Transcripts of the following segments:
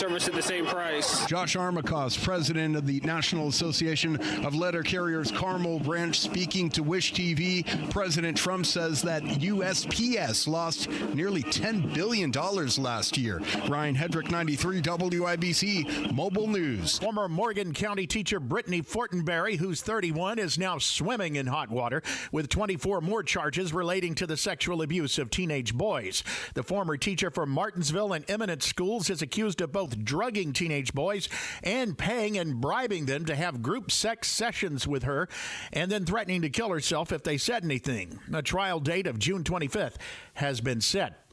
service at the same price. Josh Armacost, president of the National Association of Letter Carriers Carmel Branch, speaking to Wish TV. President Trump says that USPS lost nearly $10 billion last year. Ryan Hedrick, 93 WIBC Mobile News. Former Morgan County teacher Brittany Fortenberry, who's 31, is now swimming in hot water with 24 more charges relating to the sexual abuse of teenage boys. The former teacher from Martinsville and Eminent Schools is accused of both drugging teenage boys and paying and bribing them to have group sex sessions with her and then threatening to kill herself if they said anything. A trial date of June 25th has been set.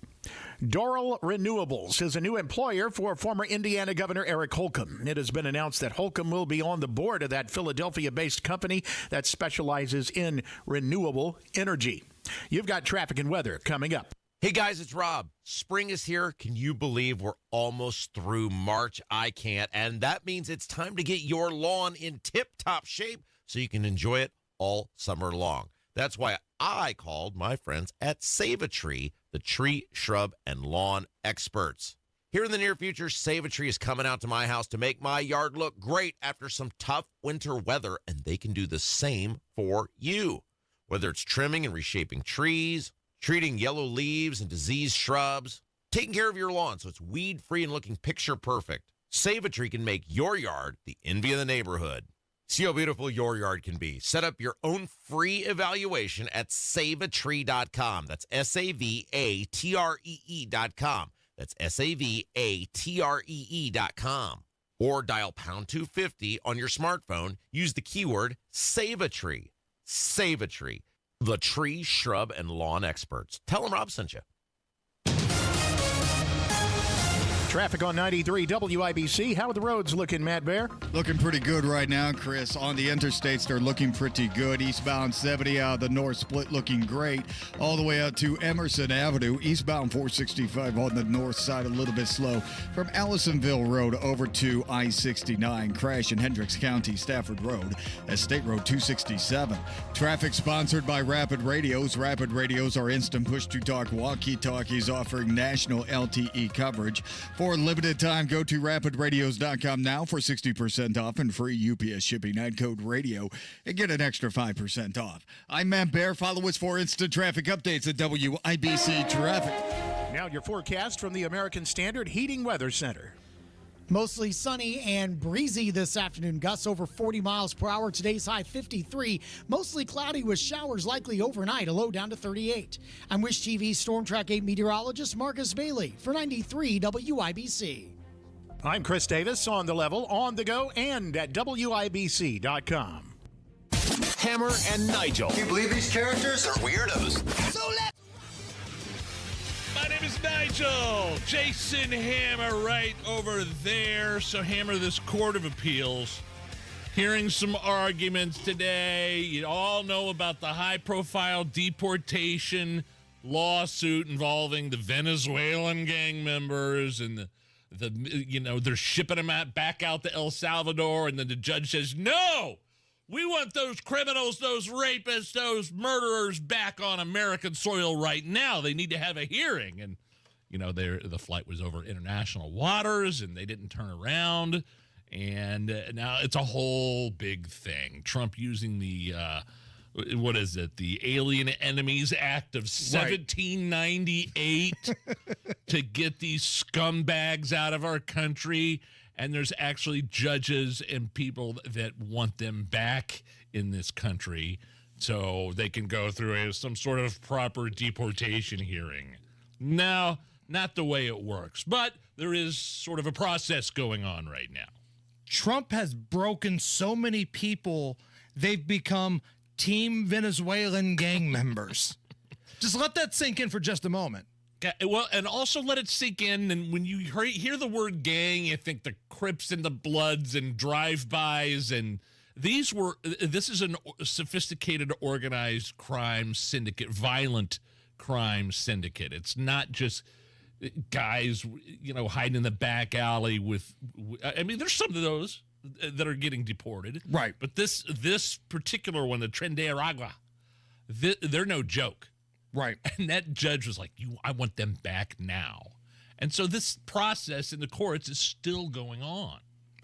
Doral Renewables is a new employer for former Indiana Governor Eric Holcomb. It has been announced that Holcomb will be on the board of that Philadelphia-based company that specializes in renewable energy. You've got traffic and weather coming up. Hey guys, it's Rob. Spring is here. Can you believe we're almost through March? I can't. And that means it's time to get your lawn in tip-top shape so you can enjoy it all summer long. That's why I called my friends at Save a Tree, the tree, shrub, and lawn experts. Here in the near future, Save a Tree is coming out to my house to make my yard look great after some tough winter weather, and they can do the same for you. Whether it's trimming and reshaping trees, treating yellow leaves and diseased shrubs, taking care of your lawn so it's weed-free and looking picture-perfect, Save a Tree can make your yard the envy of the neighborhood. See how beautiful your yard can be. Set up your own free evaluation at saveatree.com. That's SAVATREE.com. That's SAVATREE.com. Or dial pound 250 on your smartphone. Use the keyword Save a Tree. Save a Tree. The tree, shrub, and lawn experts. Tell them Rob sent you. Traffic on 93 WIBC. How are the roads looking, Matt Bear? Looking pretty good right now, Chris. On the interstates, they're looking pretty good. Eastbound 70 out of the north split looking great. All the way out to Emerson Avenue. Eastbound 465 on the north side a little bit slow. From Allisonville Road over to I-69. Crash in Hendricks County, Stafford Road at State Road 267. Traffic sponsored by Rapid Radios. Rapid Radios are instant push-to-talk walkie-talkies offering national LTE coverage. For a limited time, go to rapidradios.com now for 60% off and free UPS shipping. Add code radio and get an extra 5% off. I'm Matt Bear. Follow us for instant traffic updates at WIBC Traffic. Now your forecast from the American Standard Heating Weather Center. Mostly sunny and breezy this afternoon. Gusts over 40 miles per hour. Today's high 53. Mostly cloudy with showers likely overnight. A low down to 38. I'm Wish TV Storm Track 8 meteorologist Marcus Bailey for 93 WIBC. I'm Chris Davis on the level, on the go, and at WIBC.com. Hammer and Nigel. Can you believe these characters are weirdos? So my name is Nigel. Jason Hammer right over there. So Hammer, this Court of Appeals, hearing some arguments today. You all know about the high-profile deportation lawsuit involving the Venezuelan gang members and they're shipping them back out to El Salvador, and then the judge says, no, we want those criminals, those rapists, those murderers back on American soil right now. They need to have a hearing. And, the flight was over international waters, and they didn't turn around. And now it's a whole big thing. Trump using the, the Alien Enemies Act of 1798 to get these scumbags out of our country. And there's actually judges and people that want them back in this country so they can go through some sort of proper deportation hearing. No, not the way it works. But there is sort of a process going on right now. Trump has broken so many people, they've become Team Venezuelan gang members. Just let that sink in for just a moment. Well, and also let it sink in. And when you hear the word gang, you think the Crips and the Bloods and drive-bys. And this is a sophisticated organized crime syndicate, violent crime syndicate. It's not just guys, hiding in the back alley with, there's some of those that are getting deported. Right. But this particular one, the Tren de Aragua, they're no joke. Right. And that judge was like, I want them back now. And so this process in the courts is still going on.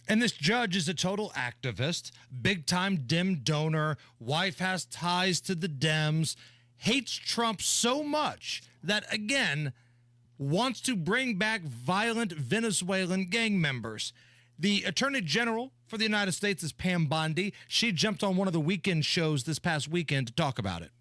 And this judge is a total activist, big-time Dem donor, wife has ties to the Dems, hates Trump so much that, again, wants to bring back violent Venezuelan gang members. The Attorney General for the United States is Pam Bondi. She jumped on one of the weekend shows this past weekend to talk about it.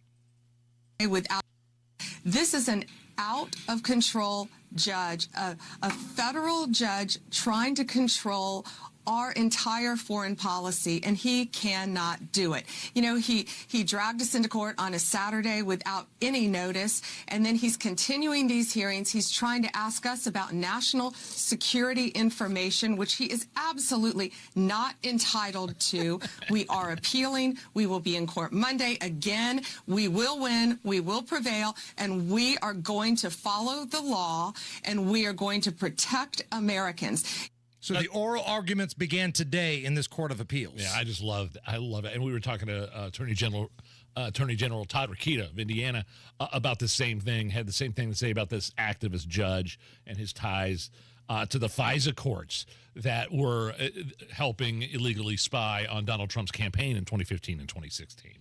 This is an out-of-control judge, a federal judge trying to control our entire foreign policy, and he cannot do it. You know, he dragged us into court on a Saturday without any notice, and then he's continuing these hearings. He's trying to ask us about national security information, which he is absolutely not entitled to. We are appealing. We will be in court Monday again. We will win. We will prevail, and we are going to follow the law, and we are going to protect Americans. So the oral arguments began today in this Court of Appeals. Yeah, I love it. And we were talking to Attorney General Todd Rokita of Indiana about the same thing, had the same thing to say about this activist judge and his ties to the FISA courts that were helping illegally spy on Donald Trump's campaign in 2015 and 2016.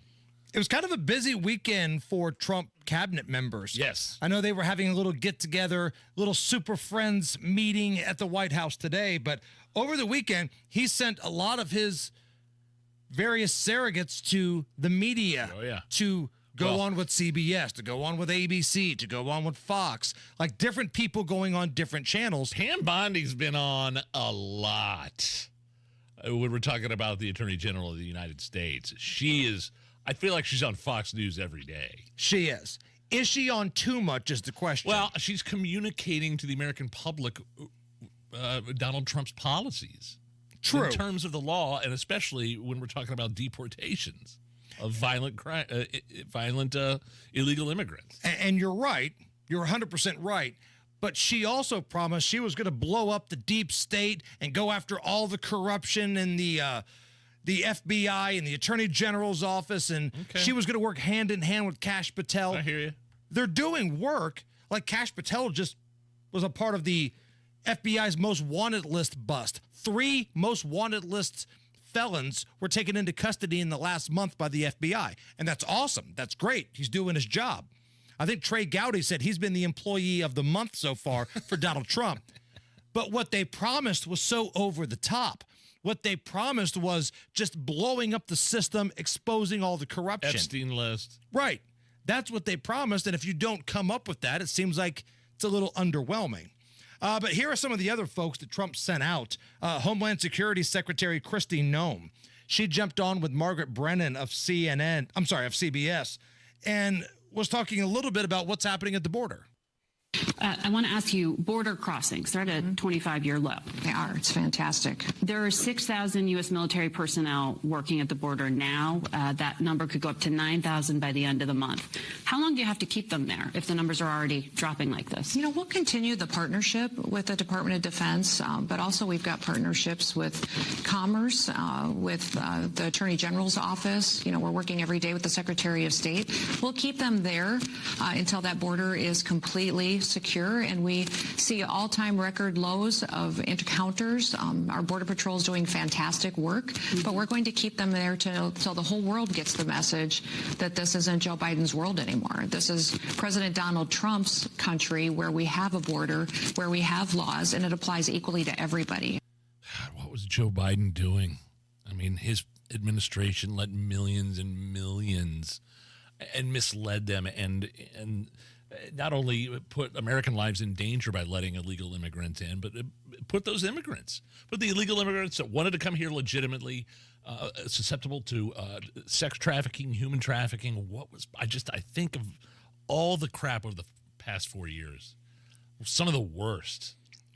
It was kind of a busy weekend for Trump cabinet members. Yes. I know they were having a little get-together, little super friends meeting at the White House today, but over the weekend, he sent a lot of his various surrogates to the media to go on with CBS, to go on with ABC, to go on with Fox, like different people going on different channels. Pam Bondi's been on a lot when we're talking about the Attorney General of the United States. I feel like she's on Fox News every day. She is. Is she on too much is the question. Well, she's communicating to the American public Donald Trump's policies. True. In terms of the law, and especially when we're talking about deportations of violent illegal immigrants. And you're right. You're 100% right. But she also promised she was going to blow up the deep state and go after all the corruption in the FBI and the Attorney General's office, and she was going to work hand in hand with Kash Patel. I hear you. They're doing work. Like Kash Patel just was a part of the FBI's most wanted list bust. 3 most wanted list felons were taken into custody in the last month by the FBI, and that's awesome. That's great. He's doing his job. I think Trey Gowdy said he's been the employee of the month so far for Donald Trump. But what they promised was so over the top. What they promised was just blowing up the system, exposing all the corruption. Epstein list. Right. That's what they promised. And if you don't come up with that, it seems like it's a little underwhelming. But here are some of the other folks that Trump sent out. Homeland Security Secretary Kristi Noem. She jumped on with Margaret Brennan of CBS, and was talking a little bit about what's happening at the border. I want to ask you, border crossings, they're at a 25-year low. They are. It's fantastic. There are 6,000 U.S. military personnel working at the border now. That number could go up to 9,000 by the end of the month. How long do you have to keep them there if the numbers are already dropping like this? You know, we'll continue the partnership with the Department of Defense, but also we've got partnerships with Commerce, with the Attorney General's office. You know, we're working every day with the Secretary of State. We'll keep them there until that border is completely secure, and we see all-time record lows of encounters. Our Border Patrol is doing fantastic work, but we're going to keep them there till the whole world gets the message that this isn't Joe Biden's world anymore. This is President Donald Trump's country, where we have a border, where we have laws, and it applies equally to everybody. God, what was Joe Biden doing? I mean, his administration let millions and millions and misled them and not only put American lives in danger by letting illegal immigrants in, but put the illegal immigrants that wanted to come here legitimately, susceptible to sex trafficking, human trafficking. I think of all the crap of the past 4 years, some of the worst.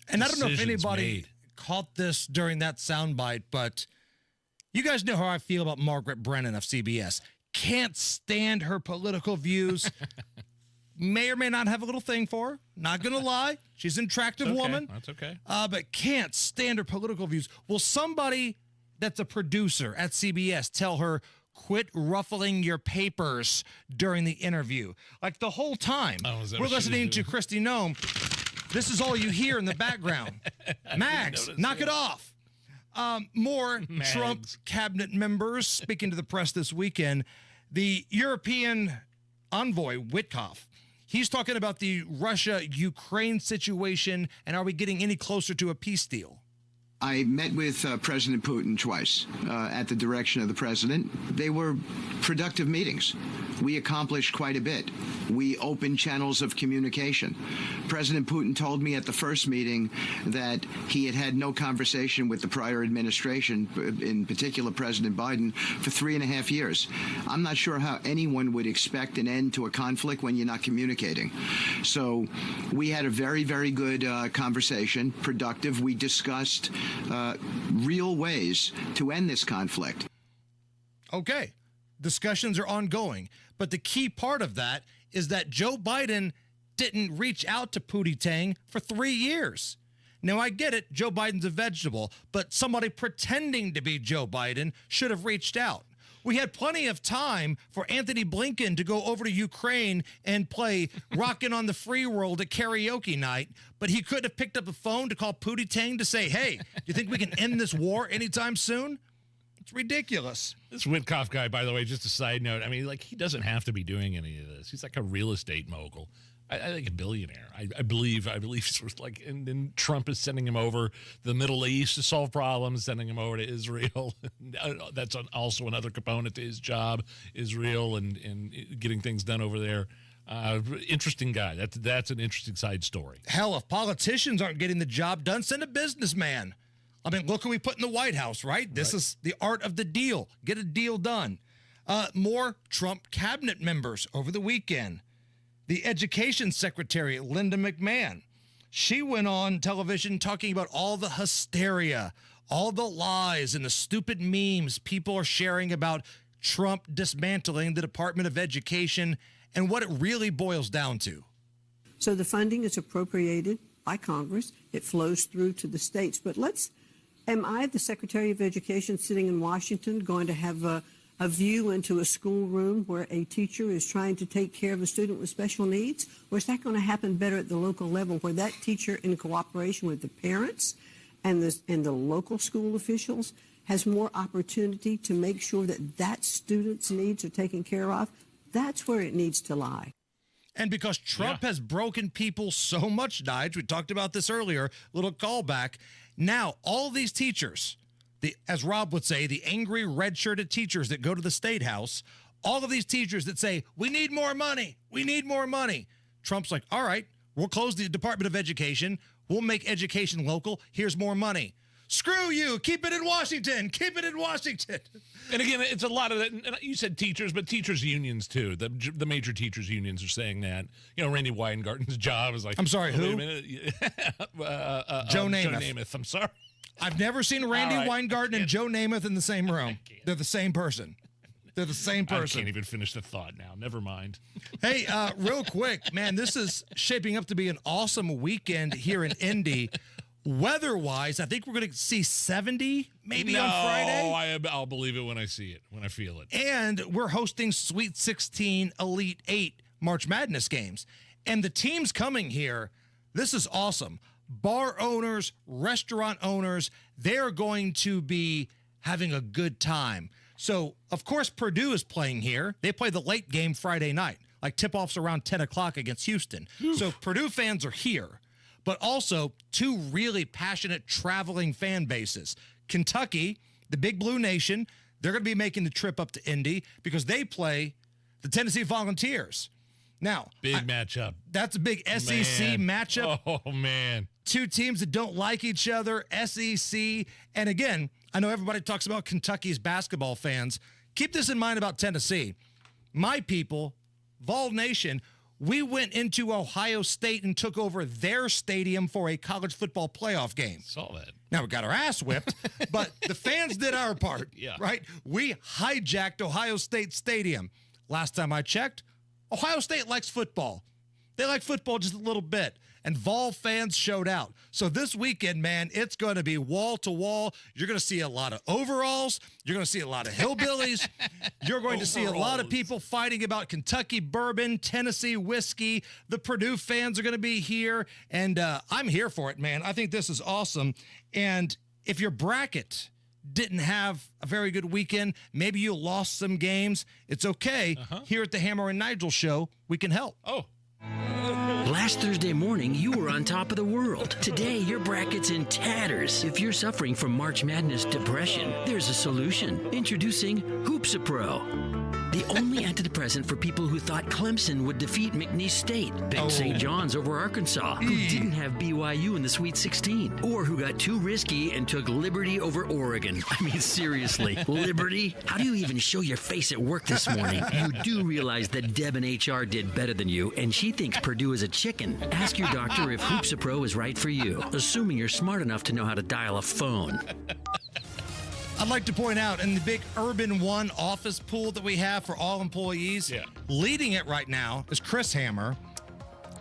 And I don't know if anybody made. caught this during that soundbite, but you guys know how I feel about Margaret Brennan of CBS. Can't stand her political views. May or may not have a little thing for her. Not going to lie. She's an attractive woman. That's okay. But can't stand her political views. Will somebody that's a producer at CBS tell her, quit ruffling your papers during the interview? Like the whole time, we're listening to Kristi Noem. This is all you hear in the background. Mags, knock it off. More Mags. Trump cabinet members speaking to the press this weekend. The European envoy, Witkoff, he's talking about the Russia-Ukraine situation, and are we getting any closer to a peace deal? I met with President Putin twice at the direction of the president. They were productive meetings. We accomplished quite a bit. We opened channels of communication. President Putin told me at the first meeting that he had had no conversation with the prior administration, in particular President Biden, for 3.5 years. I'm not sure how anyone would expect an end to a conflict when you're not communicating. So we had a very, very good conversation, productive. We discussed real ways to end this conflict. Okay, discussions are ongoing, but the key part of that is that Joe Biden didn't reach out to Pootie for 3 years. Now, I get it, Joe Biden's a vegetable, but somebody pretending to be Joe Biden should have reached out. We had plenty of time for Anthony Blinken to go over to Ukraine and play Rockin' on the Free World at karaoke night, but he could have picked up a phone to call Pootie Tang to say, hey, do you think we can end this war anytime soon? It's ridiculous. This Witkoff guy, by the way, just a side note, I mean, like, he doesn't have to be doing any of this. He's like a real estate mogul. I think a billionaire. I believe sort of like, and then Trump is sending him over the Middle East to solve problems, sending him over to Israel. That's also another component to his job, Israel and getting things done over there. Interesting guy. That's an interesting side story. Hell, if politicians aren't getting the job done, send a businessman. I mean, look who we put in the White House, right? This is the art of the deal. Get a deal done. More Trump cabinet members over the weekend. The Education Secretary, Linda McMahon, she went on television talking about all the hysteria, all the lies and the stupid memes people are sharing about Trump dismantling the Department of Education and what it really boils down to. So the funding is appropriated by Congress. It flows through to the states. But am I, the Secretary of Education sitting in Washington, going to have a view into a schoolroom where a teacher is trying to take care of a student with special needs? Or is that going to happen better at the local level, where that teacher, in cooperation with the parents and the local school officials, has more opportunity to make sure that student's needs are taken care of? That's where it needs to lie. And because Trump has broken people so much, Nigel, we talked about this earlier, little callback, now all these teachers, as Rob would say, the angry red-shirted teachers that go to the State House, all of these teachers that say, we need more money, we need more money. Trump's like, all right, we'll close the Department of Education, we'll make education local, here's more money. Screw you, keep it in Washington, keep it in Washington. And again, it's a lot of that. And you said teachers, but teachers' unions too. The major teachers' unions are saying that. You know, Randy Weingarten's job is like. I'm sorry, who? Wait a minute. Joe Namath. Joe Namath. I'm sorry. I've never seen Randy Weingarten and Joe Namath in the same room. They're the same person. They're the same person. I can't even finish the thought now. Never mind. Hey, real quick, man, this is shaping up to be an awesome weekend here in Indy. Weather-wise, I think we're going to see 70 maybe on Friday. I'll believe it when I see it, when I feel it. And we're hosting Sweet 16 Elite 8 March Madness games. And the teams coming here, this is awesome. Bar owners, restaurant owners, they're going to be having a good time. So, of course, Purdue is playing here. They play the late game Friday night, like tip-offs around 10 o'clock against Houston. So Purdue fans are here. But also two really passionate traveling fan bases. Kentucky, the Big Blue Nation, they're going to be making the trip up to Indy because they play the Tennessee Volunteers. Now, big matchup. That's a big SEC matchup. Oh, man. Two teams that don't like each other, SEC. And again, I know everybody talks about Kentucky's basketball fans. Keep this in mind about Tennessee. My people, Vol Nation, we went into Ohio State and took over their stadium for a college football playoff game. Saw that. Now, we got our ass whipped, but the fans did our part, right? We hijacked Ohio State Stadium. Last time I checked, Ohio State likes football. They like football just a little bit. and Vol fans showed out. So this weekend, man, it's going to be wall to wall. You're going to see a lot of overalls. You're going to see a lot of hillbillies. You're going to see a lot of people fighting about Kentucky bourbon, Tennessee whiskey. The Purdue fans are going to be here, and I'm here for it, man. I think this is awesome. And if your bracket didn't have a very good weekend, maybe you lost some games, it's okay. Here at the Hammer and Nigel show, we can help. Last Thursday morning, you were on top of the world. Today, your bracket's in tatters. If you're suffering from March Madness depression, there's a solution. Introducing Hoopsapro. The only antidepressant for people who thought Clemson would defeat McNeese State, bet St. John's over Arkansas, who didn't have BYU in the Sweet 16, or who got too risky and took Liberty over Oregon. I mean, seriously, Liberty? How do you even show your face at work this morning? You do realize that Deb in HR did better than you, and she thinks Purdue is a chicken. Ask your doctor if Hoopsapro is right for you, assuming you're smart enough to know how to dial a phone. I'd like to point out in the big Urban One office pool that we have for all employees, leading it right now is Chris Hammer,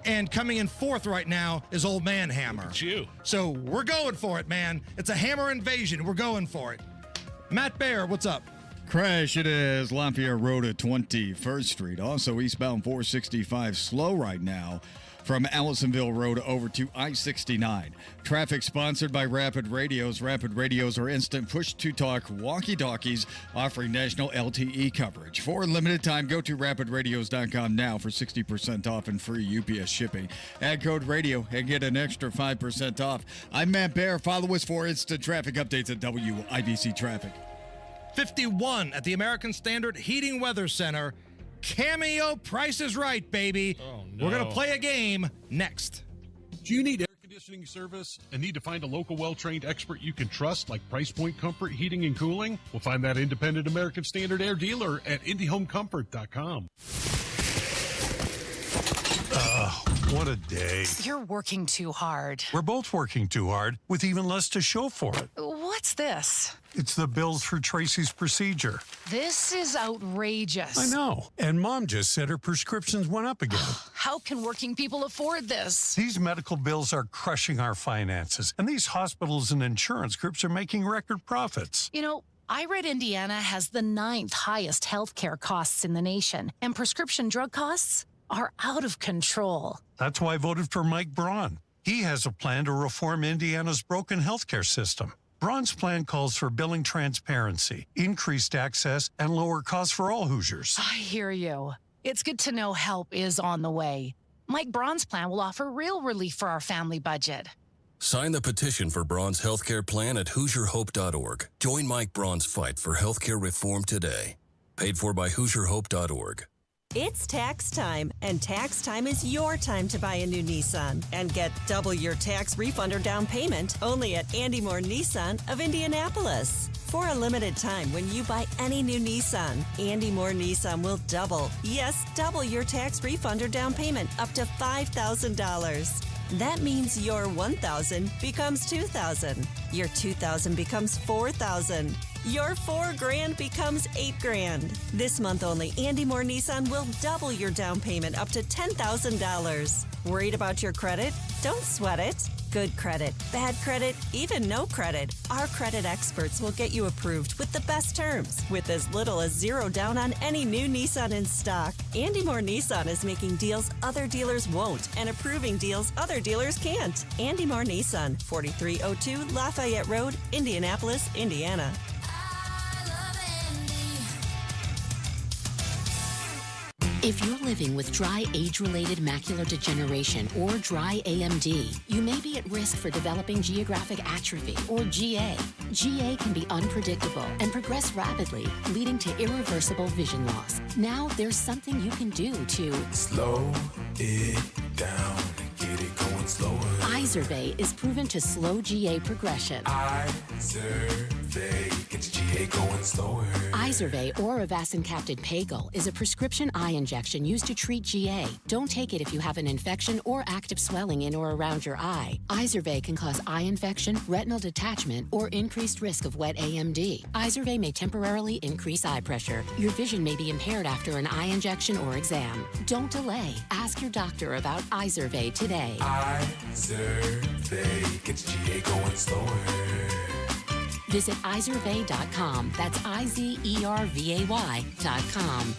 and coming in fourth right now is Old Man Hammer. It's you. So we're going for it, man. It's a Hammer invasion. We're going for it. Matt Baer, what's up? Crash, it is Lafayette Road at 21st Street. Also eastbound 465 slow right now from Allisonville Road over to I-69. Traffic sponsored by Rapid Radios. Rapid Radios are instant push-to-talk walkie-talkies offering national LTE coverage. For a limited time, go to rapidradios.com now for 60% off and free UPS shipping. Add code radio and get an extra 5% off. I'm Matt Baer. Follow us for instant traffic updates at WIBC Traffic. 51 at the American Standard Heating Weather Center. Cameo, Price is Right, baby. Oh, no. We're going to play a game next. Do you need air conditioning service and need to find a local well-trained expert you can trust, like Price Point Comfort Heating and Cooling? We'll find that independent American Standard air dealer at IndyHomeComfort.com. What a day. You're working too hard. We're both working too hard with even less to show for it. What's this? It's the bills for Tracy's procedure. This is outrageous. I know. And Mom just said her prescriptions went up again. How can working people afford this? These medical bills are crushing our finances, and these hospitals and insurance groups are making record profits. You know, I read Indiana has the 9th highest healthcare costs in the nation, and prescription drug costs are out of control. That's why I voted for Mike Braun. He has a plan to reform Indiana's broken healthcare system. Braun's plan calls for billing transparency, increased access, and lower costs for all Hoosiers. I hear you. It's good to know help is on the way. Mike Braun's plan will offer real relief for our family budget. Sign the petition for Braun's healthcare plan at HoosierHope.org. Join Mike Braun's fight for healthcare reform today. Paid for by HoosierHope.org. It's tax time, and tax time is your time to buy a new Nissan and get double your tax refund or down payment only at Andy Moore Nissan of Indianapolis. For a limited time, when you buy any new Nissan, Andy Moore Nissan will double your tax refund or down payment up to $5,000. That means your $1,000 becomes $2,000. Your $2,000 becomes $4,000. Your $4,000 becomes $8,000. This month only, Andy Moore Nissan will double your down payment up to $10,000. Worried about your credit? Don't sweat it. Good credit, bad credit, even no credit. Our credit experts will get you approved with the best terms, with as little as $0 down on any new Nissan in stock. Andy Moore Nissan is making deals other dealers won't and approving deals other dealers can't. Andy Moore Nissan, 4302 Lafayette Road, Indianapolis, Indiana. If you're living with dry age-related macular degeneration or dry AMD, you may be at risk for developing geographic atrophy or GA. GA can be unpredictable and progress rapidly, leading to irreversible vision loss. Now there's something you can do to slow it down, get it going slower. Izervay is proven to slow GA progression. Izervay gets GA going slower. Izervay or avacincaptad pagel is a prescription eye injection used to treat GA. Don't take it if you have an infection or active swelling in or around your eye. Izervay can cause eye infection, retinal detachment, or increased risk of wet AMD. Izervay may temporarily increase eye pressure. Your vision may be impaired after an eye injection or exam. Don't delay. Ask your doctor about Izervay today. Izervay gets GA going slower. Visit izervay.com. That's IZERVAY.com.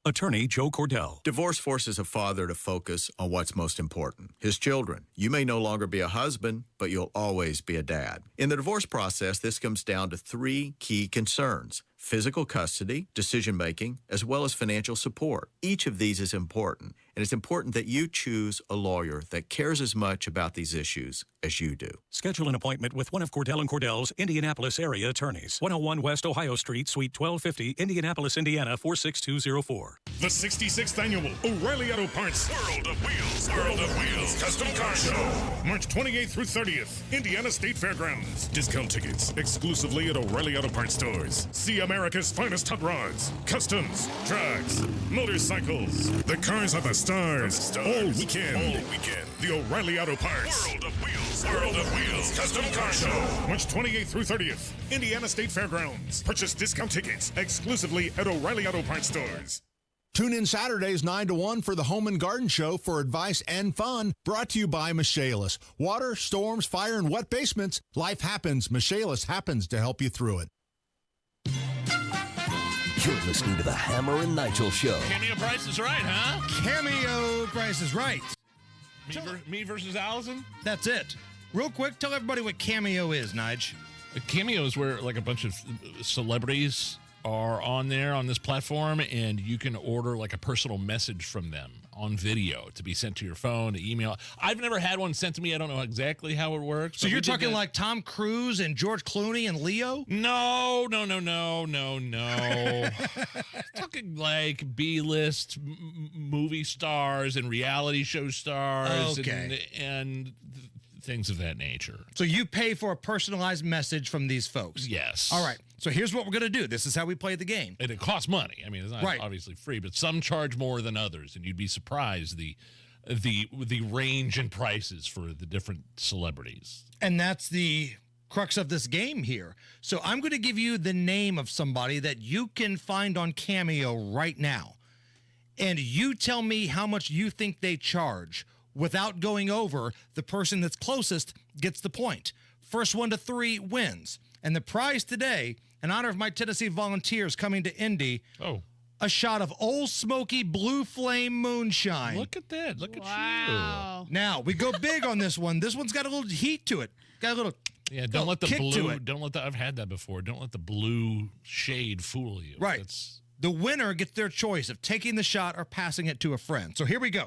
Attorney Joe Cordell. Divorce forces a father to focus on what's most important, his children. You may no longer be a husband, but you'll always be a dad. In the divorce process, this comes down to 3 key concerns: physical custody, decision-making, as well as financial support. Each of these is important, and it's important that you choose a lawyer that cares as much about these issues as you do. Schedule an appointment with one of Cordell & Cordell's Indianapolis area attorneys. 101 West Ohio Street, Suite 1250, Indianapolis, Indiana 46204. The 66th Annual O'Reilly Auto Parts World of Wheels Custom Car Show. March 28th through 30th, Indiana State Fairgrounds. Discount tickets exclusively at O'Reilly Auto Parts stores. See America's finest hot rods, customs, trucks, motorcycles. The cars are the stars. All weekend. The O'Reilly Auto Parts World of Wheels Custom Car Show. March 28th through 30th, Indiana State Fairgrounds. Purchase discount tickets exclusively at O'Reilly Auto Parts stores. Tune in Saturdays 9 to 1 for the Home and Garden Show for advice and fun, brought to you by Michaelis. Water, storms, fire, and wet basements. Life happens. Michaelis happens to help you through it. You're listening to the Hammer and Nigel Show. Cameo Price is Right, huh? Cameo Price is Right. Me versus Allison? That's it. Real quick, tell everybody what Cameo is, Nige. A Cameo is where like a bunch of celebrities are on there on this platform, and you can order like a personal message from them on video to be sent to your phone, email. I've never had one sent to me. I don't know exactly how it works. So you're talking like Tom Cruise and George Clooney and Leo? No. Talking like B-list movie stars and reality show stars and things of that nature. So you pay for a personalized message from these folks? Yes. All right. So here's what we're going to do. This is how we play the game. And it costs money. I mean, it's not obviously free, but some charge more than others, and you'd be surprised the range in prices for the different celebrities. And that's the crux of this game here. So I'm going to give you the name of somebody that you can find on Cameo right now. And you tell me how much you think they charge. Without going over, the person that's closest gets the point. First 1 to 3 wins. And the prize today, in honor of my Tennessee Volunteers coming to Indy, a shot of Old Smoky Blue Flame Moonshine. Look at that. Look at you. Now, we go big on this one. This one's got a little heat to it. Got a little don't let the kick blue, to it. I've had that before. Don't let the blue shade fool you. Right. The winner gets their choice of taking the shot or passing it to a friend. So here we go.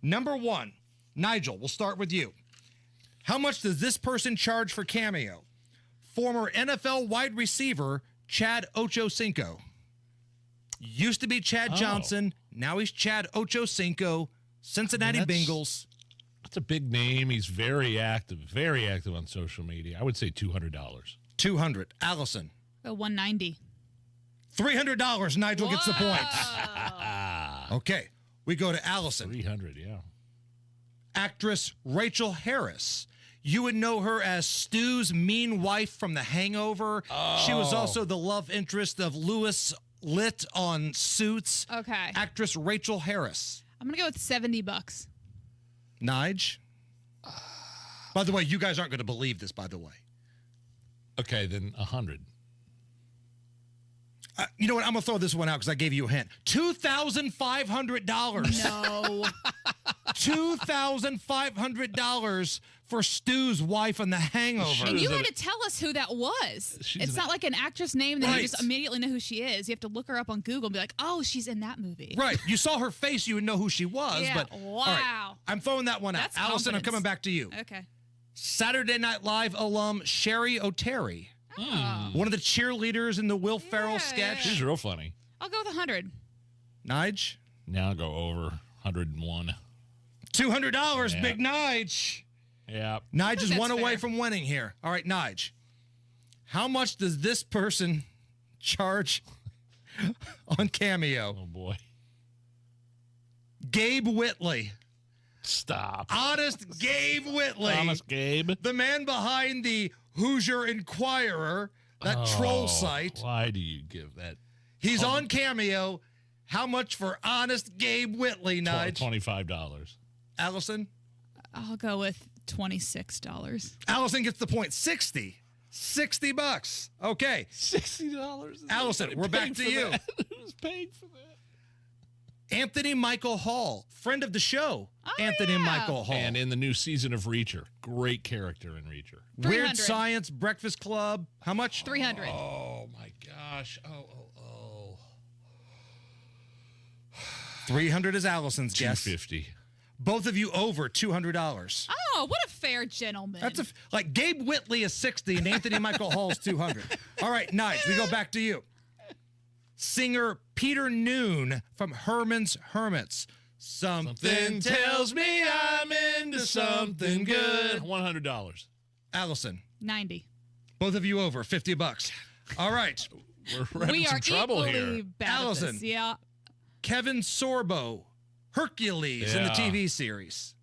Number 1. Nigel, we'll start with you. How much does this person charge for Cameo? Former NFL wide receiver Chad Ochocinco. Used to be Chad Johnson. Now he's Chad Ochocinco, Cincinnati Bengals. That's a big name. He's very active on social media. I would say $200. $200. Allison. $190. $300. Nigel gets the point. Okay, we go to Allison. $300, yeah. Actress Rachel Harris. You would know her as Stu's mean wife from The Hangover. She was also the love interest of Louis Litt on Suits. Okay. Actress Rachel Harris. I'm going to go with $70. Nige? By the way, you guys aren't going to believe this, by the way. Okay, then 100. You know what? I'm going to throw this one out because I gave you a hint. $2,500. No. $2,500 for Stu's wife on The Hangover. And you had to tell us who that was. It's not like an actress name that you just immediately know who she is. You have to look her up on Google and be like, oh, she's in that movie. Right. You saw her face, you would know who she was. Yeah, But, wow. all right, I'm throwing that one out. That's Allison, I'm confidence. coming back to you. Okay. Saturday Night Live alum Sherry O'Terry. One of the cheerleaders in the Will Ferrell sketch. She's real funny. I'll go with 100. Nige? Now I'll go over 101. $200, Yeah. Big Nige. Yeah. Nige is That's one away fair. from winning here. All right, Nige. How much does this person charge on Cameo? Oh, boy. Gabe Whitley. Stop. Honest Gabe Whitley. Honest Gabe. The man behind the Hoosier Inquirer, that troll site. Why do you give that? He's on Cameo. How much for Honest Gabe Whitley, Nige? $25. Allison? I'll go with $26. Allison gets the point. $60. $60. Okay. $60. Allison, we're back to you. Who's paying for that? Anthony Michael Hall, friend of the show. Anthony Michael Hall. And in the new season of Reacher. Great character in Reacher. Weird Science, Breakfast Club. How much? 300. Oh, my gosh. Oh. 300 is Allison's guess. 250. Both of you over $200. Oh, what a fair gentleman. That's like Gabe Whitley is 60 and Anthony Michael Hall's 200. All right, Nige, we go back to you. Singer Peter Noon from Herman's Hermits. Something tells me I'm into something good. $100. Allison. 90. Both of you over $50. All right. We're having some trouble here. Allison. At this. Yeah. Kevin Sorbo, Hercules in the TV series.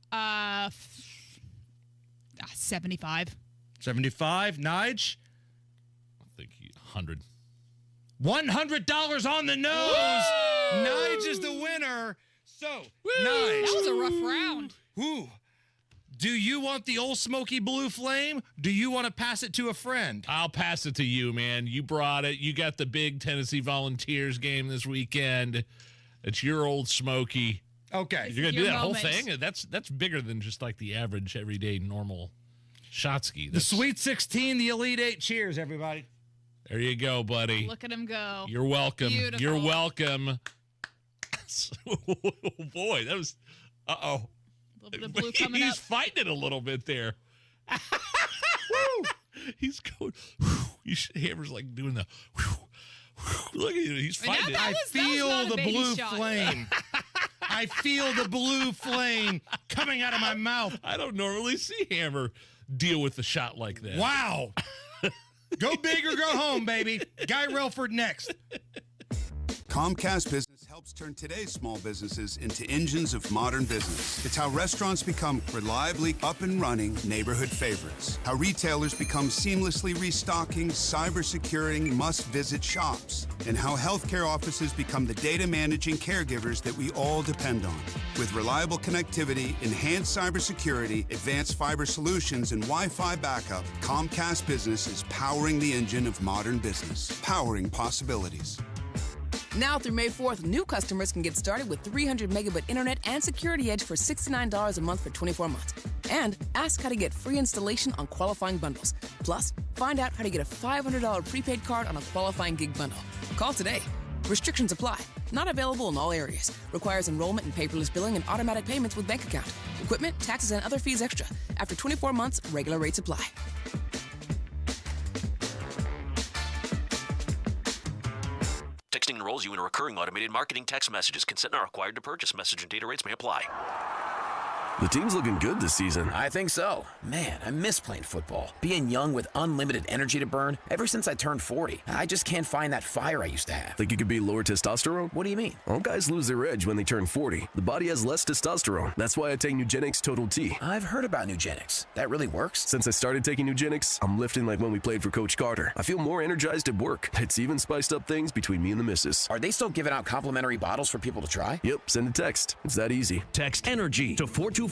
75. 75. Nige. I think 100. $100 on the nose. Woo! Nige is the winner. So, Nige. That was a rough round. Woo. Do you want the old smoky blue flame? Do you want to pass it to a friend? I'll pass it to you, man. You brought it. You got the big Tennessee Volunteers game this weekend. It's your old smoky. Okay. You're going to do that whole thing? That's bigger than just like the average, everyday, normal Shotsky. The Sweet 16, the Elite 8. Cheers, everybody. There you go, buddy. Look at him go. You're welcome. Beautiful. You're welcome. Boy, that was... Uh-oh. A little bit of blue coming He's up. fighting it a little bit there. He's going... Hammer's like doing the... Look at you. He's fighting it. I feel the blue flame. I feel the blue flame coming out of my mouth. I don't normally see Hammer deal with the shot like that. Wow. Go big or go home, baby. Guy Relford next. Comcast Business helps turn today's small businesses into engines of modern business. It's how restaurants become reliably up and running neighborhood favorites. How retailers become seamlessly restocking, cyber-securing, must-visit shops. And how healthcare offices become the data managing caregivers that we all depend on. With reliable connectivity, enhanced cybersecurity, advanced fiber solutions, and Wi-Fi backup, Comcast Business is powering the engine of modern business. Powering possibilities. Now through May 4th, new customers can get started with 300 megabit internet and Security Edge for $69 a month for 24 months. And ask how to get free installation on qualifying bundles. Plus, find out how to get a $500 prepaid card on a qualifying gig bundle. Call today. Restrictions apply. Not available in all areas. Requires enrollment in paperless billing and automatic payments with bank account. Equipment, taxes, and other fees extra. After 24 months, regular rates apply. Texting enrolls you in a recurring automated marketing text messages. Consent not required to purchase. Message and data rates may apply. The team's looking good this season. I think so. Man, I miss playing football. Being young with unlimited energy to burn. Ever since I turned 40, I just can't find that fire I used to have. Think you could be lower testosterone? What do you mean? All guys lose their edge when they turn 40. The body has less testosterone. That's why I take Nugenix Total T. I've heard about Nugenix. That really works? Since I started taking Nugenix, I'm lifting like when we played for Coach Carter. I feel more energized at work. It's even spiced up things between me and the missus. Are they still giving out complimentary bottles for people to try? Yep, send a text. It's that easy. Text ENERGY to 42424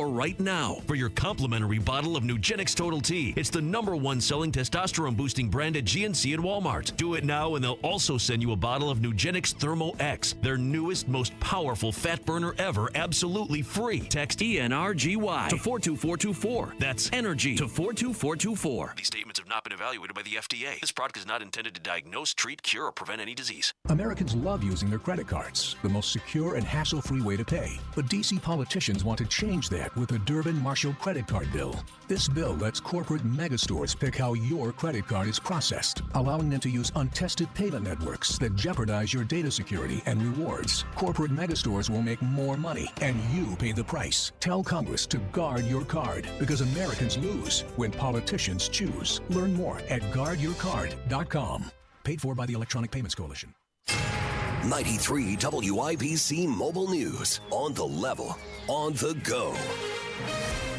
right now for your complimentary bottle of Nugenix Total T. It's the #1 selling testosterone boosting brand at GNC and Walmart. Do it now and they'll also send you a bottle of Nugenix Thermo X, their newest, most powerful fat burner ever, absolutely free. Text ENRGY to 42424. That's ENERGY to 42424. These statements have not been evaluated by the FDA. This product is not intended to diagnose, treat, cure, or prevent any disease. Americans love using their credit cards, the most secure and hassle-free way to pay. But D.C. politicians want to change that with the Durbin-Marshall credit card bill. This bill lets corporate megastores pick how your credit card is processed, allowing them to use untested payment networks that jeopardize your data security and rewards. Corporate megastores will make more money, and you pay the price. Tell Congress to guard your card, because Americans lose when politicians choose. Learn more at guardyourcard.com. Paid for by the Electronic Payments Coalition. 93 WIBC Mobile News. On the level. On the go.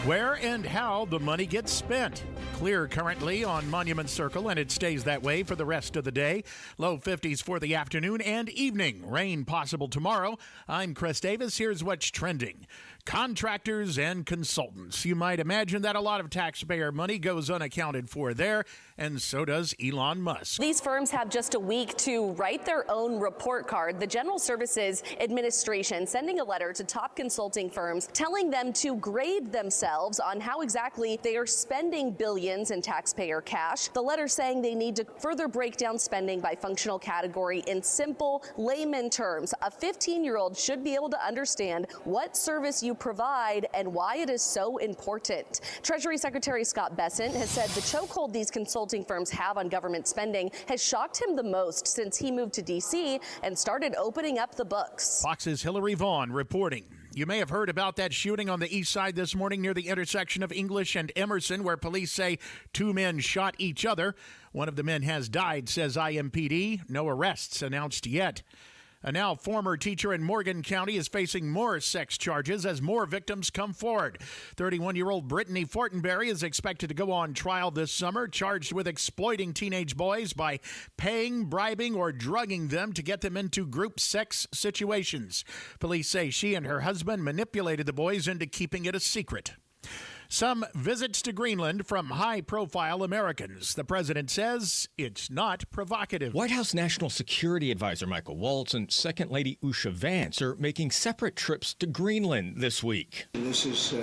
Where and how the money gets spent. Clear currently on Monument Circle, and it stays that way for the rest of the day. Low 50s for the afternoon and evening. Rain possible tomorrow. I'm Chris Davis. Here's what's trending. contractors and consultants. You might imagine that a lot of taxpayer money goes unaccounted for there, and so does Elon Musk. These firms have just a week to write their own report card. The General Services Administration sending a letter to top consulting firms telling them to grade themselves on how exactly they are spending billions in taxpayer cash. The letter saying they need to further break down spending by functional category in simple layman terms. A 15-year-old should be able to understand what service you provide and why it is so important. Treasury Secretary Scott Bessent has said the chokehold these consulting firms have on government spending has shocked him the most since he moved to D.C. and started opening up the books. Fox's Hillary Vaughn reporting. You may have heard about that shooting on the east side this morning near the intersection of English and Emerson, where police say 2 men shot each other. One of the men has died, says IMPD. No arrests announced yet. A now former teacher in Morgan County is facing more sex charges as more victims come forward. 31-year-old Brittany Fortenberry is expected to go on trial this summer, charged with exploiting teenage boys by paying, bribing, or drugging them to get them into group sex situations. Police say she and her husband manipulated the boys into keeping it a secret. Some visits to Greenland from high-profile Americans. The president says it's not provocative. White House National Security Advisor Michael Waltz and Second Lady Usha Vance are making separate trips to Greenland this week. This is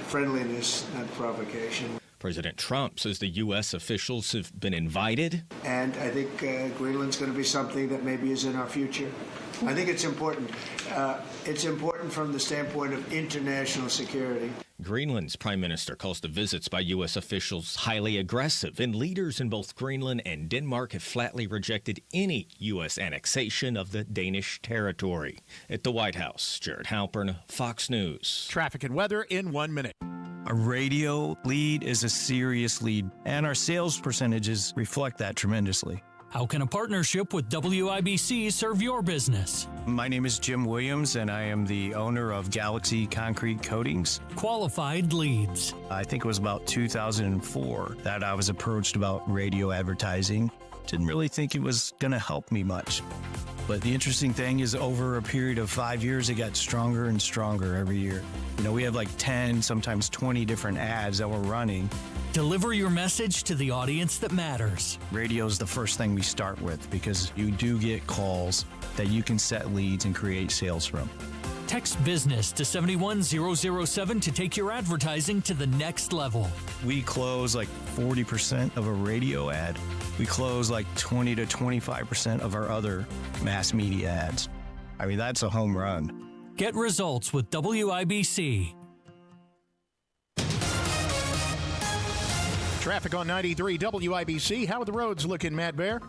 friendliness, not provocation. President Trump says the U.S. officials have been invited. And I think Greenland's going to be something that maybe is in our future. I think it's important. It's important from the standpoint of international security. Greenland's prime minister calls the visits by U.S. officials highly aggressive, and leaders in both Greenland and Denmark have flatly rejected any U.S. annexation of the Danish territory. At the White House, Jared Halpern, Fox News. Traffic and weather in 1 minute. A radio lead is a serious lead, and our sales percentages reflect that tremendously. How can a partnership with WIBC serve your business? My name is Jim Williams, and I am the owner of Galaxy Concrete Coatings. Qualified leads. I think it was about 2004 that I was approached about radio advertising. Didn't really think it was going to help me much. But the interesting thing is over a period of 5 years, it got stronger and stronger every year. You know, we have like 10, sometimes 20 different ads that we're running. Deliver your message to the audience that matters. Radio is the first thing we start with because you do get calls that you can set leads and create sales from. Text business to 71007 to take your advertising to the next level. We close like 40% of a radio ad. We close like 20 to 25% of our other mass media ads. I mean, that's a home run. Get results with WIBC. Traffic on 93 WIBC. How are the roads looking, Matt Bear?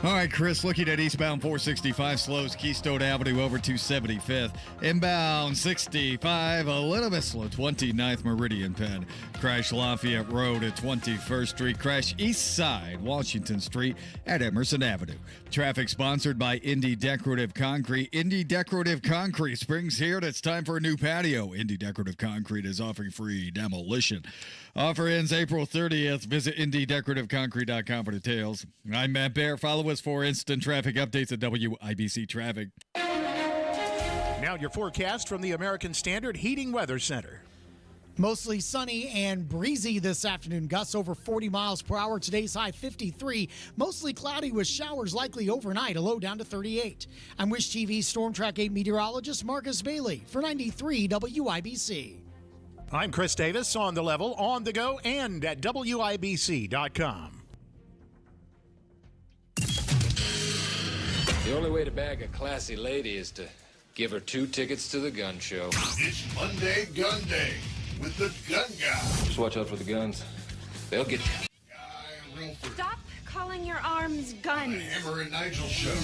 All right, Chris, looking at eastbound 465 slows Keystone Avenue over to 75th. Inbound 65, a little bit slow, 29th Meridian Penn. Crash Lafayette Road at 21st Street. Crash east side Washington Street at Emerson Avenue. Traffic sponsored by Indy Decorative Concrete. Indy Decorative Concrete. Spring's here and it's time for a new patio. Indy Decorative Concrete is offering free demolition. Offer ends April 30th. Visit IndyDecorativeConcrete.com for details. I'm Matt Bear. Follow us for instant traffic updates at WIBC Traffic. Now your forecast from the American Standard Heating Weather Center. Mostly sunny and breezy this afternoon. Gusts over 40 miles per hour. Today's high 53. Mostly cloudy with showers likely overnight. A low down to 38. I'm Wish TV Storm Track 8 meteorologist Marcus Bailey for 93 WIBC. I'm Chris Davis, on the level, on the go, and at WIBC.com. The only way to bag a classy lady is to give her 2 tickets to the gun show. It's Monday Gun Day with the Gun Guy. Just watch out for the guns. They'll get you. Stop calling your arms guns. Hammer and Nigel show.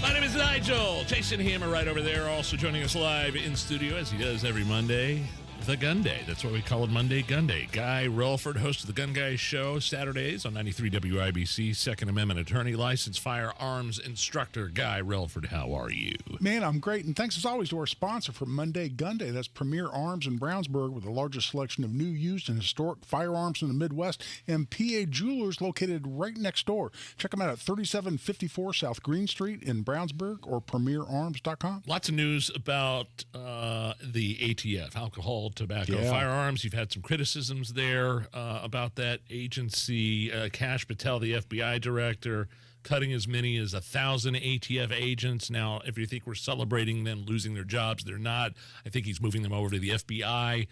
My name is Nigel. Jason Hammer right over there, also joining us live in studio, as he does every Monday. the Gunday. That's what we call it, Monday Gunday. Guy Relford, host of the Gun Guy Show, Saturdays on 93 WIBC, Second Amendment attorney, licensed firearms instructor. Guy Relford, how are you? Man, I'm great, and thanks as always to our sponsor for Monday Gunday. That's Premier Arms in Brownsburg, with the largest selection of new, used, and historic firearms in the Midwest, and PA Jewelers located right next door. Check them out at 3754 South Green Street in Brownsburg or premierarms.com. Lots of news about the ATF, alcohol, tobacco, firearms. You've had some criticisms there about that agency. Kash Patel, the FBI director, cutting as many as 1,000 ATF agents. Now, if you think we're celebrating them losing their jobs, they're not. I think he's moving them over to the FBI.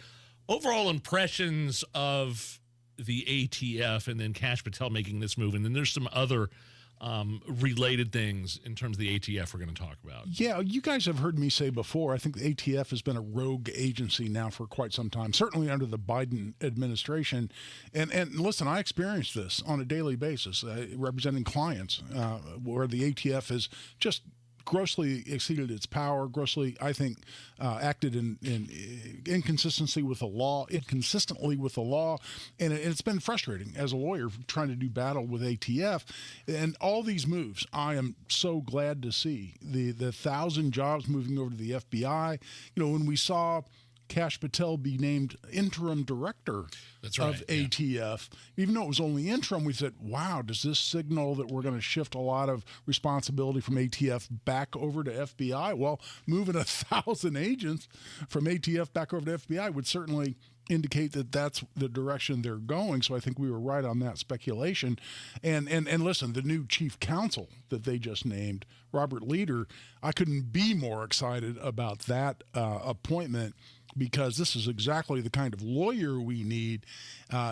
Overall impressions of the ATF, and then Kash Patel making this move. And then there's some other related things in terms of the ATF we're going to talk about. Yeah, you guys have heard me say before, I think the ATF has been a rogue agency now for quite some time, certainly under the Biden administration. And listen, I experience this on a daily basis, representing clients where the ATF has just grossly exceeded its power, grossly, I think, acted in inconsistently with the law, and it's been frustrating as a lawyer trying to do battle with ATF. And all these moves, I am so glad to see. The 1,000 jobs moving over to the FBI. You know, when we saw Kash Patel be named interim director of ATF. Even though it was only interim, we said, wow, does this signal that we're going to shift a lot of responsibility from ATF back over to FBI? Well, moving 1,000 agents from ATF back over to FBI would certainly indicate that that's the direction they're going. So I think we were right on that speculation. And listen, the new chief counsel that they just named, Robert Leader, I couldn't be more excited about that appointment, because this is exactly the kind of lawyer we need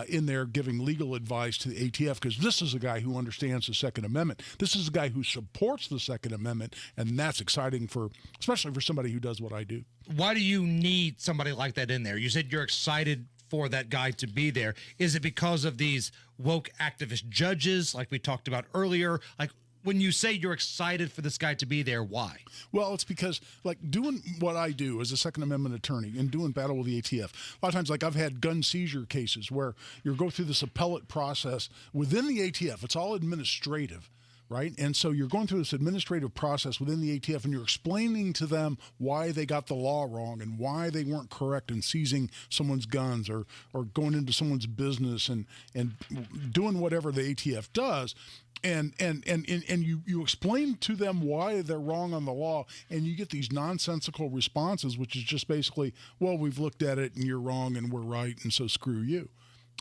in there giving legal advice to the ATF, because this is a guy who understands the Second Amendment. This is a guy who supports the Second Amendment, and that's exciting, especially for somebody who does what I do. Why do you need somebody like that in there? You said you're excited for that guy to be there. Is it because of these woke activist judges like we talked about earlier? Like, when you say you're excited for this guy to be there, why? Well, it's because, like, doing what I do as a Second Amendment attorney and doing battle with the ATF, a lot of times, like, I've had gun seizure cases where you go through this appellate process within the ATF. It's all administrative, right? And so you're going through this administrative process within the ATF, and you're explaining to them why they got the law wrong and why they weren't correct in seizing someone's guns or going into someone's business and doing whatever the ATF does. And you explain to them why they're wrong on the law, and you get these nonsensical responses, which is just basically, well, we've looked at it and you're wrong and we're right, and so screw you.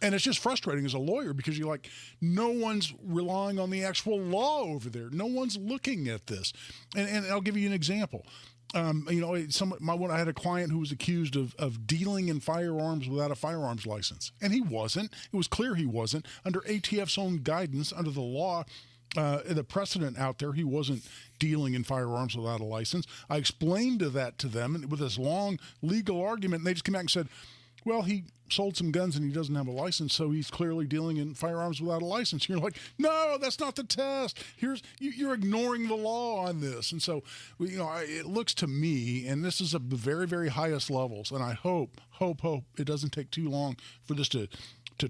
And it's just frustrating as a lawyer, because you're like, no one's relying on the actual law over there. No one's looking at this. And I'll give you an example. I had a client who was accused of dealing in firearms without a firearms license, and he wasn't. It was clear he wasn't. Under ATF's own guidance, under the law, the precedent out there, he wasn't dealing in firearms without a license. I explained that to them with this long legal argument, and they just came back and said, well, he sold some guns and he doesn't have a license, so he's clearly dealing in firearms without a license. You're like, no, that's not the test. You're ignoring the law on this. And so, it looks to me, and this is at the very, very highest levels, and I hope it doesn't take too long for this to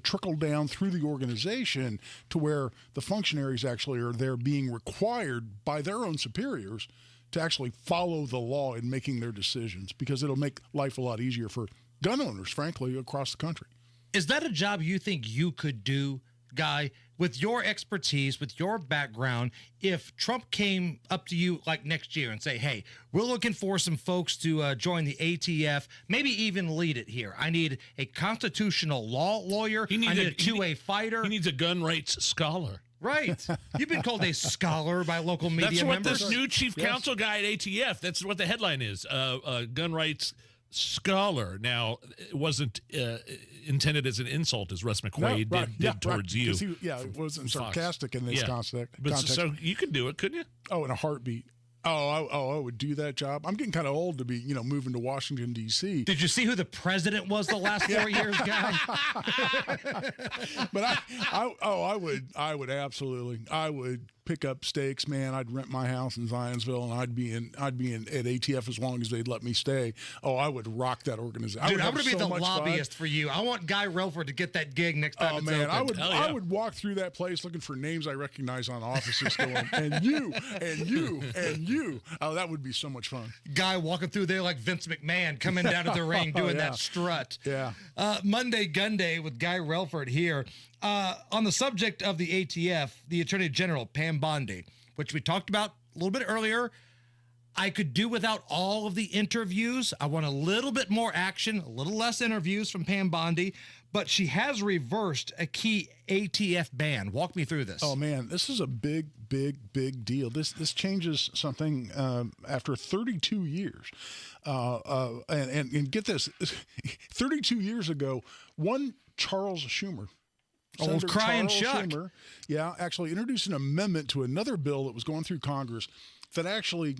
trickle down through the organization to where the functionaries actually are there being required by their own superiors to actually follow the law in making their decisions, because it'll make life a lot easier for gun owners, frankly, across the country. Is that a job you think you could do, Guy, with your expertise, with your background? If Trump came up to you like next year and say, hey, we're looking for some folks to join the ATF, maybe even lead it here. I need a constitutional law lawyer. I need a two-way fighter. He needs a gun rights scholar. Right. You've been called a scholar by local media members. That's what this new chief counsel guy at ATF, that's what the headline is, gun rights scholar. Now, it wasn't intended as an insult, as Russ McQuaid did towards you. It wasn't sarcastic in this context. But so you could do it, couldn't you? Oh, in a heartbeat. I would do that job. I'm getting kind of old to be, moving to Washington, D.C. Did you see who the president was the last 4 years, guy? But I would absolutely. I would pick up stakes, man. I'd rent my house in Zionsville, and I'd be in at ATF as long as they'd let me stay. Oh, I would rock that organization. Dude, I'm going to be the lobbyist for you. I want Guy Relford to get that gig next time it's open. I would walk through that place looking for names I recognize on offices going, and you, and you, and you. Oh, that would be so much fun. Guy walking through there like Vince McMahon coming down to the ring doing that strut. Yeah. Monday Gunday with Guy Relford here. On the subject of the ATF, the Attorney General, Pam Bondi, which we talked about a little bit earlier, I could do without all of the interviews. I want a little bit more action, a little less interviews from Pam Bondi, but she has reversed a key ATF ban. Walk me through this. Oh, man, this is a big deal. This changes something after 32 years. And get this, 32 years ago, one Charles Schumer, Old crying Chuck. Schumer, actually introduced an amendment to another bill that was going through Congress that actually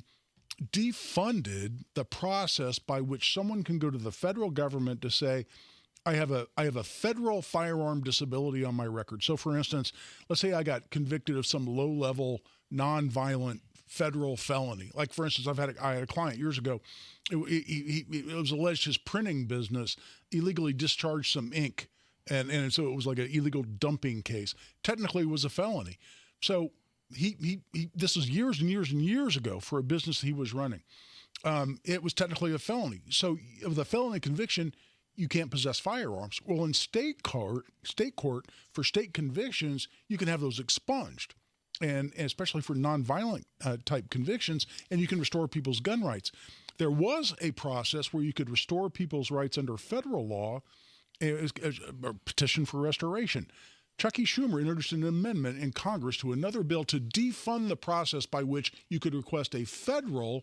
defunded the process by which someone can go to the federal government to say, I have a federal firearm disability on my record. So, for instance, let's say I got convicted of some low-level, nonviolent federal felony. Like, for instance, I had a client years ago. It was alleged his printing business illegally discharged some ink. And so it was like an illegal dumping case. Technically, it was a felony. So he this was years and years and years ago for a business he was running. It was technically a felony. So with a felony conviction, you can't possess firearms. Well, in state court for state convictions, you can have those expunged, and especially for nonviolent type convictions, and you can restore people's gun rights. There was a process where you could restore people's rights under federal law. It was a petition for restoration. Chucky Schumer introduced an amendment in Congress to another bill to defund the process by which you could request a federal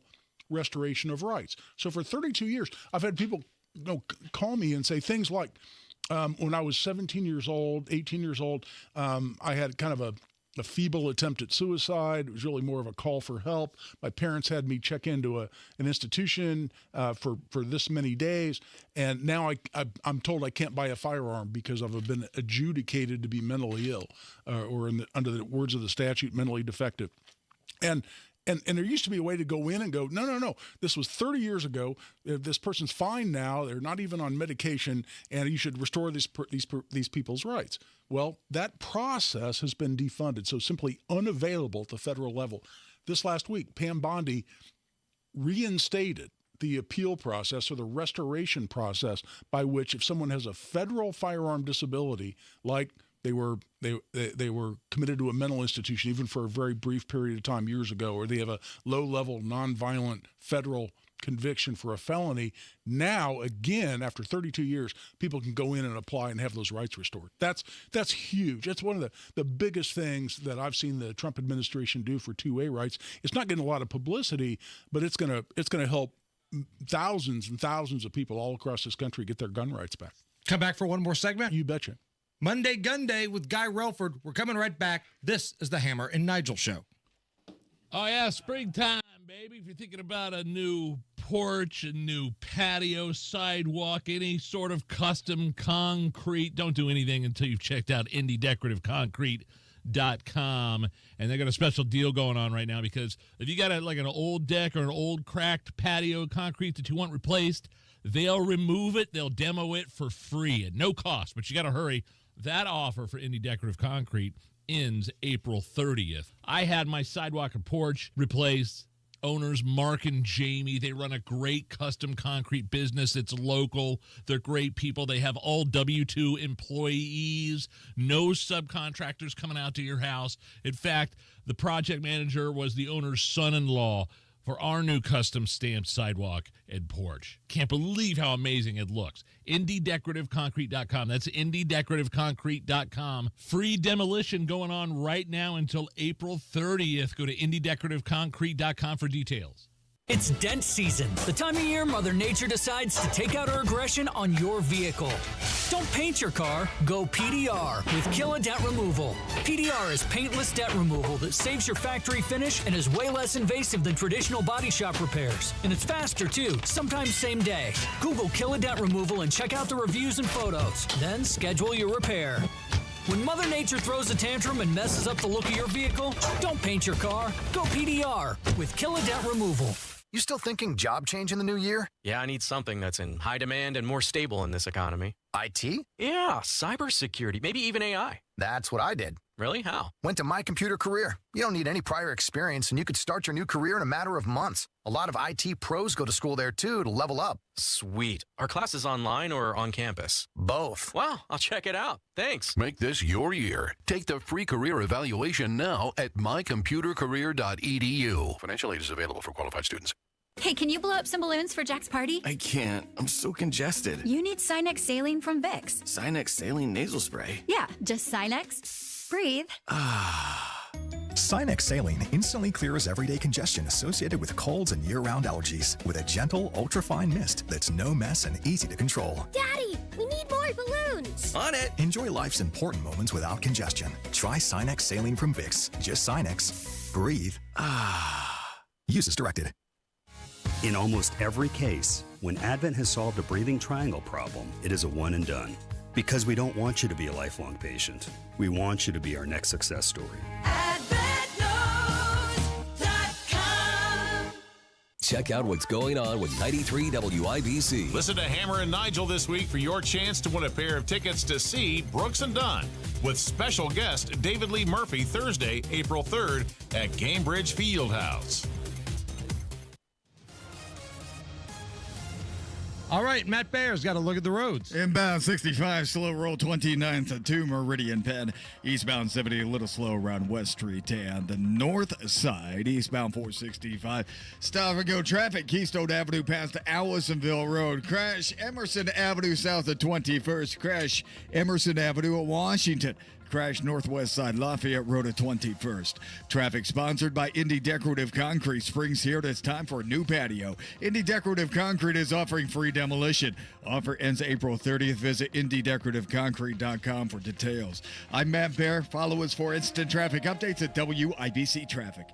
restoration of rights. So for 32 years, I've had people call me and say things like, when I was 17 years old, 18 years old, I had kind of a feeble attempt at suicide. It was really more of a call for help. My parents had me check into an institution for this many days, and now I'm told I can't buy a firearm because I've been adjudicated to be mentally ill, or under the words of the statute, mentally defective. And there used to be a way to go in and go, no. This was 30 years ago. This person's fine now. They're not even on medication, and you should restore these people's rights. Well, that process has been defunded, so simply unavailable at the federal level. This last week, Pam Bondi reinstated the appeal process or the restoration process by which if someone has a federal firearm disability, like they were committed to a mental institution even for a very brief period of time years ago, or they have a low-level nonviolent federal conviction for a felony, now again after 32 years people can go in and apply and have those rights restored. That's huge. That's one of the biggest things that I've seen the Trump administration do for 2A rights. It's not getting a lot of publicity, but it's going to help thousands and thousands of people all across this country get their gun rights back. Come back for one more segment? You betcha. Monday Gunday with Guy Relford. We're coming right back. This is the Hammer and Nigel Show. Oh, yeah, springtime, baby. If you're thinking about a new porch, a new patio, sidewalk, any sort of custom concrete, don't do anything until you've checked out indiedecorativeconcrete.com. And they got a special deal going on right now, because if you got an old deck or an old cracked patio concrete that you want replaced, they'll remove it. They'll demo it for free at no cost, but you got to hurry. That offer for Indie Decorative Concrete ends April 30th. I had my sidewalk and porch replaced. Owners Mark and Jamie, they run a great custom concrete business. It's local. They're great people. They have all W-2 employees, no subcontractors coming out to your house. In fact, the project manager was the owner's son-in-law for our new custom stamped sidewalk and porch. Can't believe how amazing it looks. IndieDecorativeConcrete.com. That's IndieDecorativeConcrete.com. Free demolition going on right now until April 30th. Go to IndieDecorativeConcrete.com for details. It's dent season, the time of year Mother Nature decides to take out her aggression on your vehicle. Don't paint your car, go PDR with Kill a Dent Removal. PDR is paintless dent removal that saves your factory finish and is way less invasive than traditional body shop repairs. And it's faster too, sometimes same day. Google Kill a Dent Removal and check out the reviews and photos. Then schedule your repair. When Mother Nature throws a tantrum and messes up the look of your vehicle, don't paint your car, go PDR with Kill a Dent Removal. You still thinking job change in the new year? Yeah, I need something that's in high demand and more stable in this economy. IT? Yeah, cybersecurity, maybe even AI. That's what I did. Really? How? Went to My Computer Career. You don't need any prior experience, and you could start your new career in a matter of months. A lot of IT pros go to school there, too, to level up. Sweet. Are classes online or on campus? Both. Wow, I'll check it out. Thanks. Make this your year. Take the free career evaluation now at mycomputercareer.edu. Financial aid is available for qualified students. Hey, can you blow up some balloons for Jack's party? I can't. I'm so congested. You need Sinex Saline from Vicks. Sinex Saline Nasal Spray. Yeah, just Sinex. Breathe. Sinex Saline instantly clears everyday congestion associated with colds and year-round allergies with a gentle, ultra-fine mist that's no mess and easy to control. Daddy, we need more balloons. On it! Enjoy life's important moments without congestion. Try Sinex Saline from Vicks. Just Sinex. Breathe. Use as directed. In almost every case, when Advent has solved a breathing triangle problem, it is a one and done. Because we don't want you to be a lifelong patient. We want you to be our next success story. Check out what's going on with 93 WIBC. Listen to Hammer and Nigel this week for your chance to win a pair of tickets to see Brooks and Dunn with special guest David Lee Murphy Thursday, April 3rd at Cambridge Fieldhouse. All right, Matt Bear's got to look at the roads. Inbound 65, slow roll 29th at 2 Meridian Penn. Eastbound 70, a little slow around West Street and the north side. Eastbound 465, stop and go traffic. Keystone Avenue past Allisonville Road. Crash Emerson Avenue south of 21st. Crash Emerson Avenue at Washington. Crash northwest side Lafayette Road at 21st. Traffic sponsored by Indy Decorative Concrete. Spring's here and it's time for a new patio. Indy Decorative Concrete is offering free demolition. Offer ends April 30th. Visit IndyDecorativeConcrete.com for details. I'm Matt Bear. Follow us for instant traffic updates at WIBC Traffic.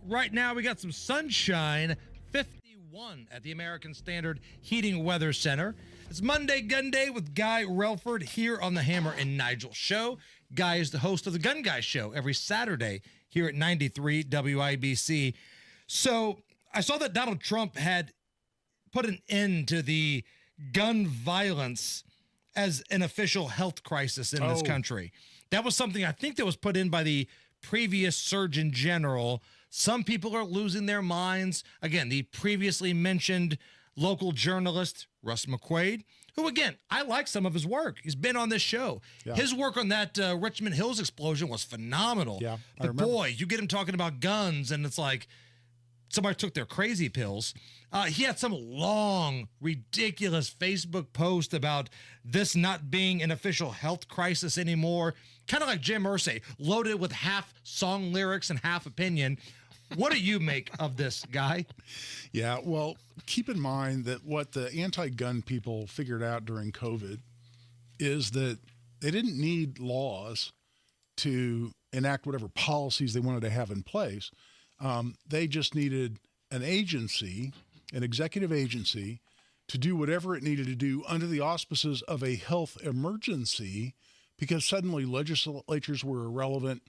Right now we got some sunshine. 51 at the American Standard Heating Weather Center. It's Monday Gunday with Guy Relford here on the Hammer and Nigel Show. Guy is the host of the Gun Guy Show every Saturday here at 93 WIBC. So I saw that Donald Trump had put an end to the gun violence as an official health crisis in this country. That was something I think that was put in by the previous Surgeon General. Some people are losing their minds. Again, the previously mentioned local journalist, Russ McQuaid, who, again, I like some of his work. He's been on this show. Yeah. His work on that Richmond Hills explosion was phenomenal. Yeah, but boy, you get him talking about guns, and it's like somebody took their crazy pills. He had some long, ridiculous Facebook post about this not being an official health crisis anymore. Kind of like Jim Irsay, loaded with half song lyrics and half opinion. What do you make of this, Guy? Yeah, well, keep in mind that what the anti-gun people figured out during COVID is that they didn't need laws to enact whatever policies they wanted to have in place. They just needed an agency, an executive agency, to do whatever it needed to do under the auspices of a health emergency, because suddenly legislatures were irrelevant.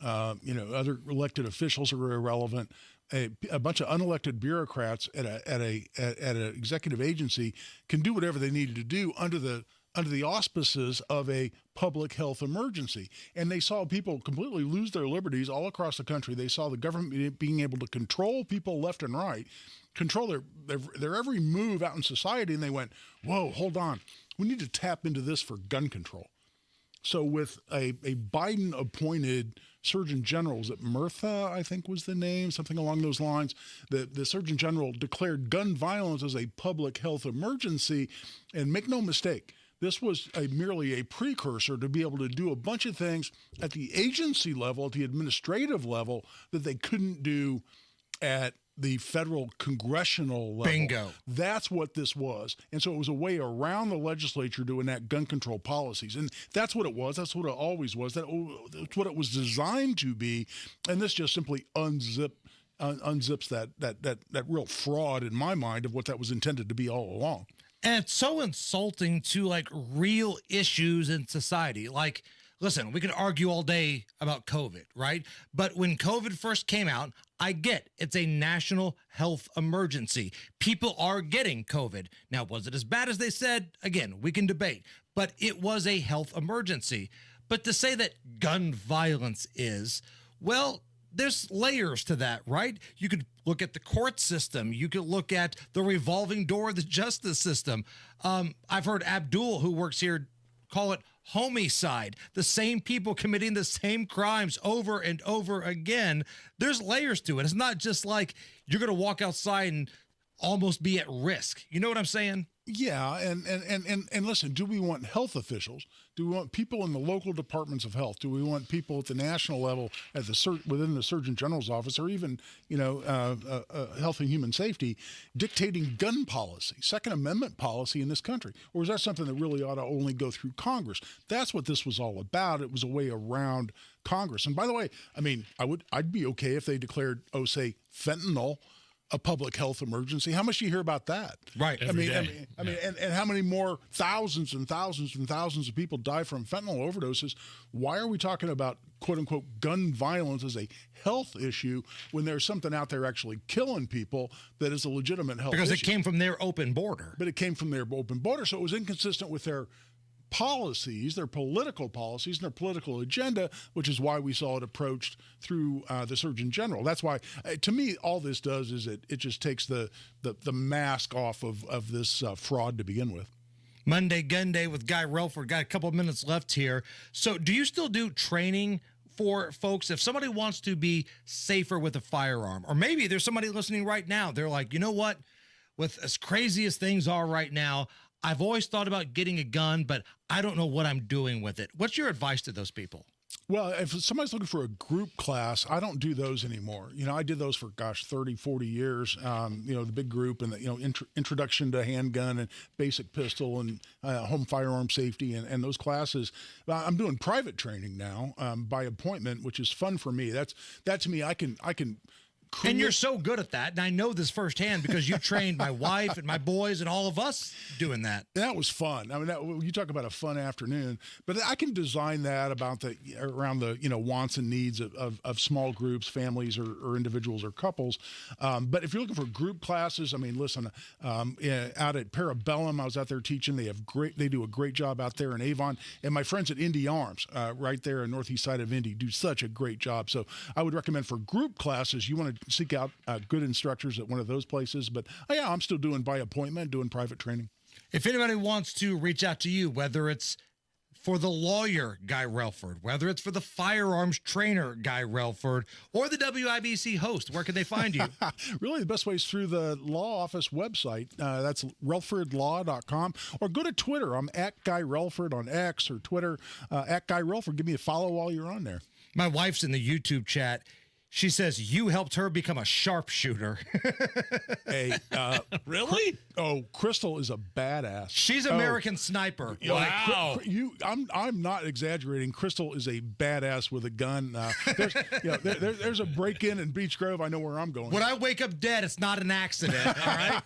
Other elected officials are irrelevant. A bunch of unelected bureaucrats at an executive agency can do whatever they needed to do under the auspices of a public health emergency. And they saw people completely lose their liberties all across the country. They saw the government being able to control people left and right, control their every move out in society. And they went, whoa, hold on. We need to tap into this for gun control. So with a Biden-appointed Surgeon General, was it Murtha, I think was the name, something along those lines, the Surgeon General declared gun violence as a public health emergency. And make no mistake, this was merely a precursor to be able to do a bunch of things at the agency level, at the administrative level, that they couldn't do at the federal congressional level. Bingo. That's what this was. And so it was a way around the legislature to enact gun control policies. And that's what it was. That's what it always was. That's what it was designed to be. And this just simply unzips that real fraud in my mind of what that was intended to be all along. And it's so insulting to like real issues in society. Like, listen, we can argue all day about COVID, right? But when COVID first came out, I get it's a national health emergency. People are getting COVID. Now, was it as bad as they said? Again, we can debate, but it was a health emergency. But to say that gun violence is, well, there's layers to that, right? You could look at the court system. You could look at the revolving door of the justice system. I've heard Abdul, who works here, call it homicide. The same people committing the same crimes over and over again. There's layers to it. It's not just like you're going to walk outside and almost be at risk. You know what I'm saying? Yeah, and listen, do we want health officials? Do we want people in the local departments of health? Do we want people at the national level, at within the Surgeon General's office, or even Health and Human Safety, dictating gun policy, Second Amendment policy in this country? Or is that something that really ought to only go through Congress? That's what this was all about. It was a way around Congress. And by the way, I mean, I'd be okay if they declared, say, fentanyl a public health emergency. How much do you hear about that? Right. I mean, and how many more thousands and thousands and thousands of people die from fentanyl overdoses? Why are we talking about quote unquote gun violence as a health issue when there's something out there actually killing people that is a legitimate health issue? Because it came from their open border. But it came from their open border, so it was inconsistent with their policies, their political policies, and their political agenda, which is why we saw it approached through the Surgeon General. That's why, to me, all this does is it just takes the mask off of this fraud to begin with. Monday Gunday with Guy Relford. Got a couple of minutes left here. So do you still do training for folks? If somebody wants to be safer with a firearm, or maybe there's somebody listening right now, they're like, you know what? With as crazy as things are right now, I've always thought about getting a gun, but I don't know what I'm doing with it. What's your advice to those people? Well, if somebody's looking for a group class, I don't do those anymore. I did those for, 30, 40 years, the big group and the, introduction to handgun and basic pistol and home firearm safety and those classes. I'm doing private training now by appointment, which is fun for me. That to me, I can And you're so good at that. And I know this firsthand because you trained my wife and my boys and all of us doing that. That was fun. I mean, you talk about a fun afternoon, but I can design that around the wants and needs of small groups, families, or individuals or couples. But if you're looking for group classes, I mean, listen, out at Parabellum, I was out there teaching. They do a great job out there in Avon, and my friends at Indy Arms, right there in northeast side of Indy, do such a great job. So I would recommend for group classes, you want to seek out good instructors at one of those places. But I'm still doing by appointment, doing private training. If anybody wants to reach out to you, whether it's for the lawyer, Guy Relford, whether it's for the firearms trainer, Guy Relford, or the WIBC host, where can they find you? Really, the best way is through the law office website. That's relfordlaw.com. Or go to Twitter. I'm at Guy Relford on X or Twitter, at Guy Relford. Give me a follow while you're on there. My wife's in the YouTube chat. She says you helped her become a sharpshooter. Hey, really? Crystal is a badass. She's American Sniper. Wow. I'm not exaggerating. Crystal is a badass with a gun. There's a break-in Beech Grove. I know where I'm going. When I wake up dead, it's not an accident. All right,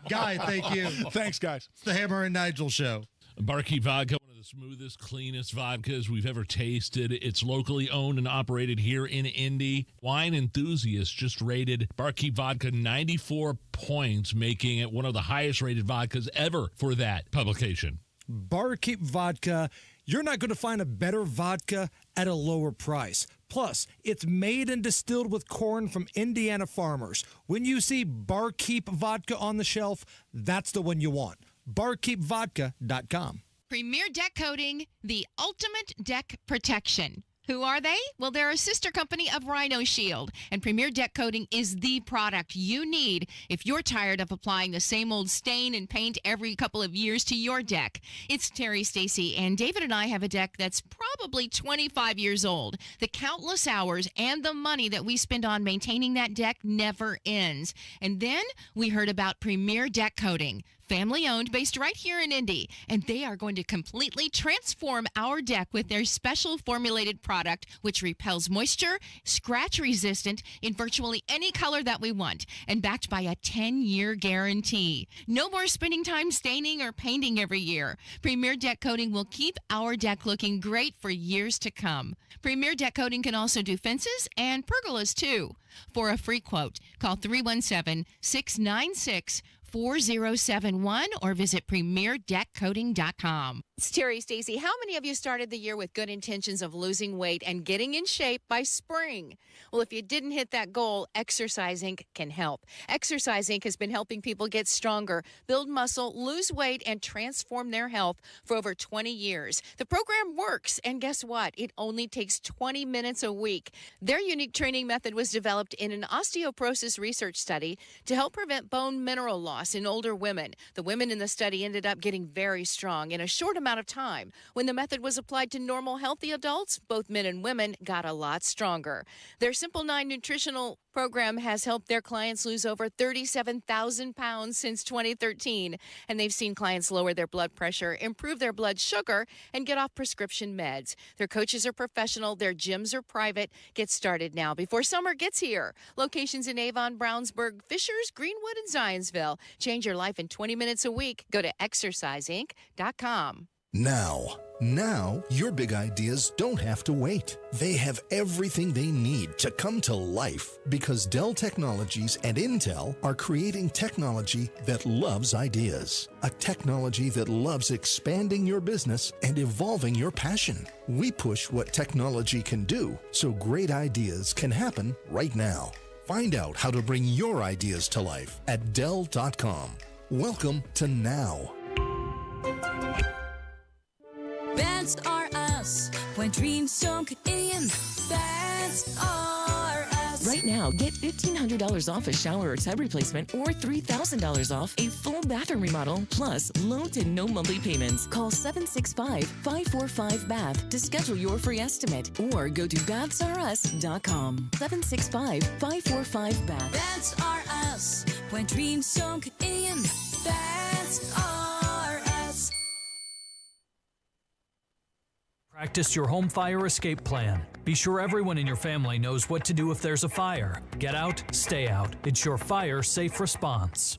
Guy. Thank you. Thanks, guys. It's the Hammer and Nigel Show. Barkeep Vodka, one of the smoothest, cleanest vodkas we've ever tasted. It's locally owned and operated here in Indy. Wine enthusiasts just rated Barkeep Vodka 94 points, making it one of the highest rated vodkas ever for that publication. Barkeep Vodka, you're not going to find a better vodka at a lower price. Plus, it's made and distilled with corn from Indiana farmers. When you see Barkeep Vodka on the shelf, that's the one you want. BarkeepVodka.com. Premier Deck Coating, the ultimate deck protection. Who are they? Well, they're a sister company of Rhino Shield, and Premier Deck Coating is the product you need if you're tired of applying the same old stain and paint every couple of years to your deck. It's Terry, Stacy, and David and I have a deck that's probably 25 years old. The countless hours and the money that we spend on maintaining that deck never ends. And then we heard about Premier Deck Coating. Family owned, based right here in Indy, and they are going to completely transform our deck with their special formulated product, which repels moisture, scratch resistant in virtually any color that we want, and backed by a 10-year guarantee. No more spending time staining or painting every year. Premier Deck Coating will keep our deck looking great for years to come. Premier Deck Coating can also do fences and pergolas too. For a free quote, call 317-696-4071 or visit premierdeckcoating.com. It's Terry, Stacy. How many of you started the year with good intentions of losing weight and getting in shape by spring? Well, if you didn't hit that goal, Exercise Inc. can help. Exercise Inc. has been helping people get stronger, build muscle, lose weight, and transform their health for over 20 years. The program works, and guess what? It only takes 20 minutes a week. Their unique training method was developed in an osteoporosis research study to help prevent bone mineral loss in older women. The women in the study ended up getting very strong in a short amount of time. When the method was applied to normal, healthy adults, both men and women got a lot stronger. Their Simple 9 nutritional program has helped their clients lose over 37,000 pounds since 2013, and they've seen clients lower their blood pressure, improve their blood sugar, and get off prescription meds. Their coaches are professional, their gyms are private. Get started now before summer gets here. Locations in Avon, Brownsburg, Fishers, Greenwood, and Zionsville. Change your life in 20 minutes a week. Go to exerciseinc.com. Now, your big ideas don't have to wait. They have everything they need to come to life because Dell Technologies and Intel are creating technology that loves ideas. A technology that loves expanding your business and evolving your passion. We push what technology can do so great ideas can happen right now. Find out how to bring your ideas to life at Dell.com. Welcome to Now. That's are us. When dreams sunk in, that's are us. Right now, get $1,500 off a shower or tub replacement or $3,000 off a full bathroom remodel, plus low to no monthly payments. Call 765-545-BATH to schedule your free estimate or go to bathsareus.com. 765-545-BATH. That's are us. When dreams sunk in, that's are us. Practice your home fire escape plan. Be sure everyone in your family knows what to do if there's a fire. Get out, stay out. Ensure fire safe response.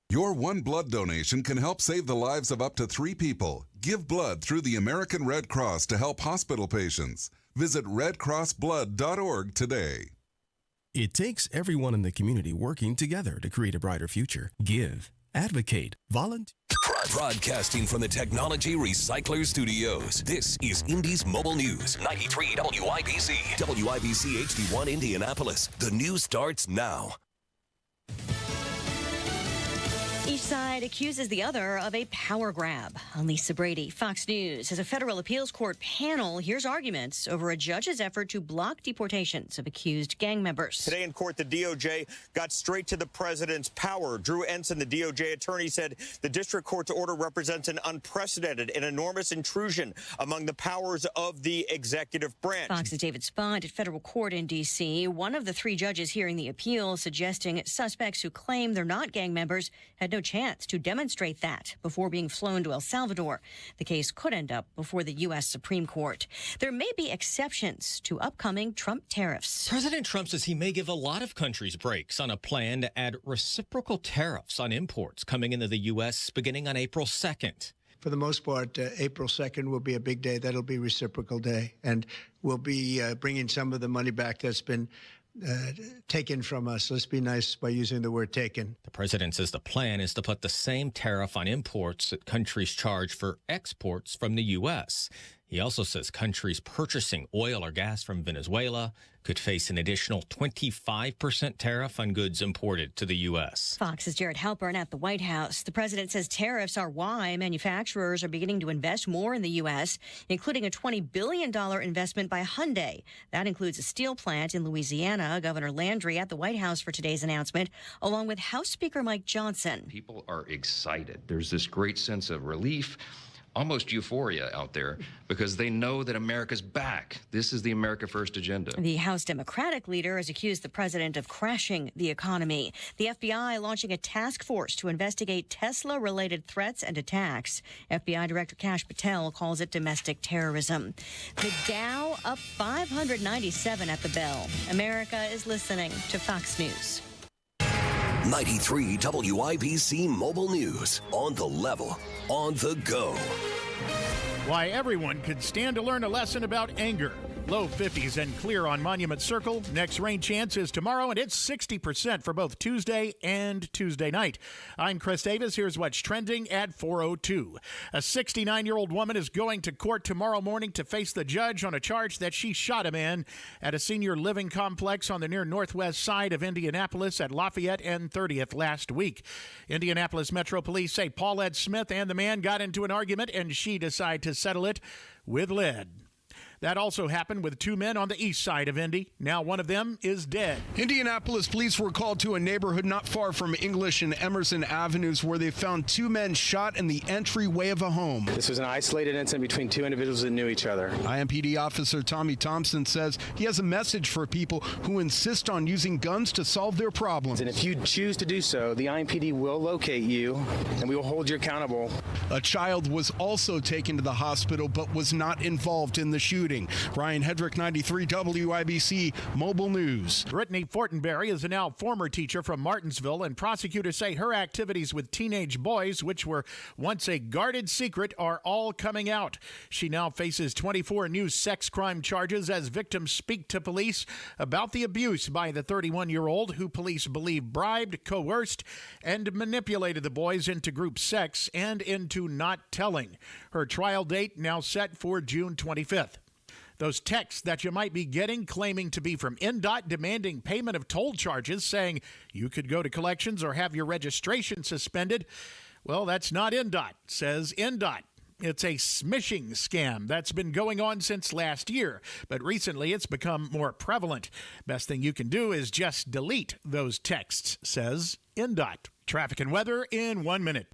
Your one blood donation can help save the lives of up to 3 people. Give blood through the American Red Cross to help hospital patients. Visit redcrossblood.org today. It takes everyone in the community working together to create a brighter future. Give, advocate, volunteer. Broadcasting from the Technology Recycler Studios, this is Indy's Mobile News, 93 WIBC. WIBC HD1 Indianapolis. The news starts now. Each side accuses the other of a power grab. Lisa Brady, Fox News. As a federal appeals court panel hears arguments over a judge's effort to block deportations of accused gang members. Today in court, the DOJ got straight to the president's power. Drew Ensign, the DOJ attorney, said the district court's order represents an unprecedented and enormous intrusion among the powers of the executive branch. Fox's David Spond at federal court in D.C., one of the 3 judges hearing the appeal, suggesting suspects who claim they're not gang members had no chance to demonstrate that before being flown to El Salvador. The case could end up before the U.S. Supreme Court. There may be exceptions to upcoming Trump tariffs. President Trump says he may give a lot of countries breaks on a plan to add reciprocal tariffs on imports coming into the U.S. beginning on April 2nd. For the most part, April 2nd will be a big day. That'll be reciprocal day. And we'll be bringing some of the money back that's been taken from us. Let's be nice by using the word taken. The president says the plan is to put the same tariff on imports that countries charge for exports from the U.S. He also says countries purchasing oil or gas from Venezuela could face an additional 25% tariff on goods imported to the U.S. Fox's Jared Halpern at the White House. The president says tariffs are why manufacturers are beginning to invest more in the U.S., including a $20 billion investment by Hyundai. That includes a steel plant in Louisiana. Governor Landry at the White House for today's announcement, along with House Speaker Mike Johnson. People are excited. There's this great sense of relief, almost euphoria out there, because they know that America's back. This is the America First agenda. The House Democratic leader has accused the president of crashing the economy. The FBI launching a task force to investigate Tesla-related threats and attacks. FBI Director Kash Patel calls it domestic terrorism. The Dow up 597 at the bell. America is listening to Fox News. 93 WIBC Mobile News. On the level, on the go. Why everyone could stand to learn a lesson about anger. Low 50s and clear on Monument Circle. Next rain chance is tomorrow, and it's 60% for both Tuesday and Tuesday night. I'm Chris Davis. Here's what's trending at 4:02. A 69-year-old woman is going to court tomorrow morning to face the judge on a charge that she shot a man at a senior living complex on the near northwest side of Indianapolis at Lafayette and 30th last week. Indianapolis Metro Police say Paulette Smith and the man got into an argument, and she decided to settle it with lead. That also happened with two men on the east side of Indy. Now one of them is dead. Indianapolis police were called to a neighborhood not far from English and Emerson Avenues where they found two men shot in the entryway of a home. This was an isolated incident between two individuals that knew each other. IMPD officer Tommy Thompson says he has a message for people who insist on using guns to solve their problems. And if you choose to do so, the IMPD will locate you and we will hold you accountable. A child was also taken to the hospital but was not involved in the shooting. Ryan Hedrick, 93 WIBC Mobile News. Brittany Fortenberry is a now former teacher from Martinsville, and prosecutors say her activities with teenage boys, which were once a guarded secret, are all coming out. She now faces 24 new sex crime charges as victims speak to police about the abuse by the 31-year-old who police believe bribed, coerced, and manipulated the boys into group sex and into not telling. Her trial date now set for June 25th. Those texts that you might be getting claiming to be from NDOT demanding payment of toll charges, saying you could go to collections or have your registration suspended. Well, that's not NDOT, says NDOT. It's a smishing scam that's been going on since last year, but recently it's become more prevalent. Best thing you can do is just delete those texts, says NDOT. Traffic and weather in 1 minute.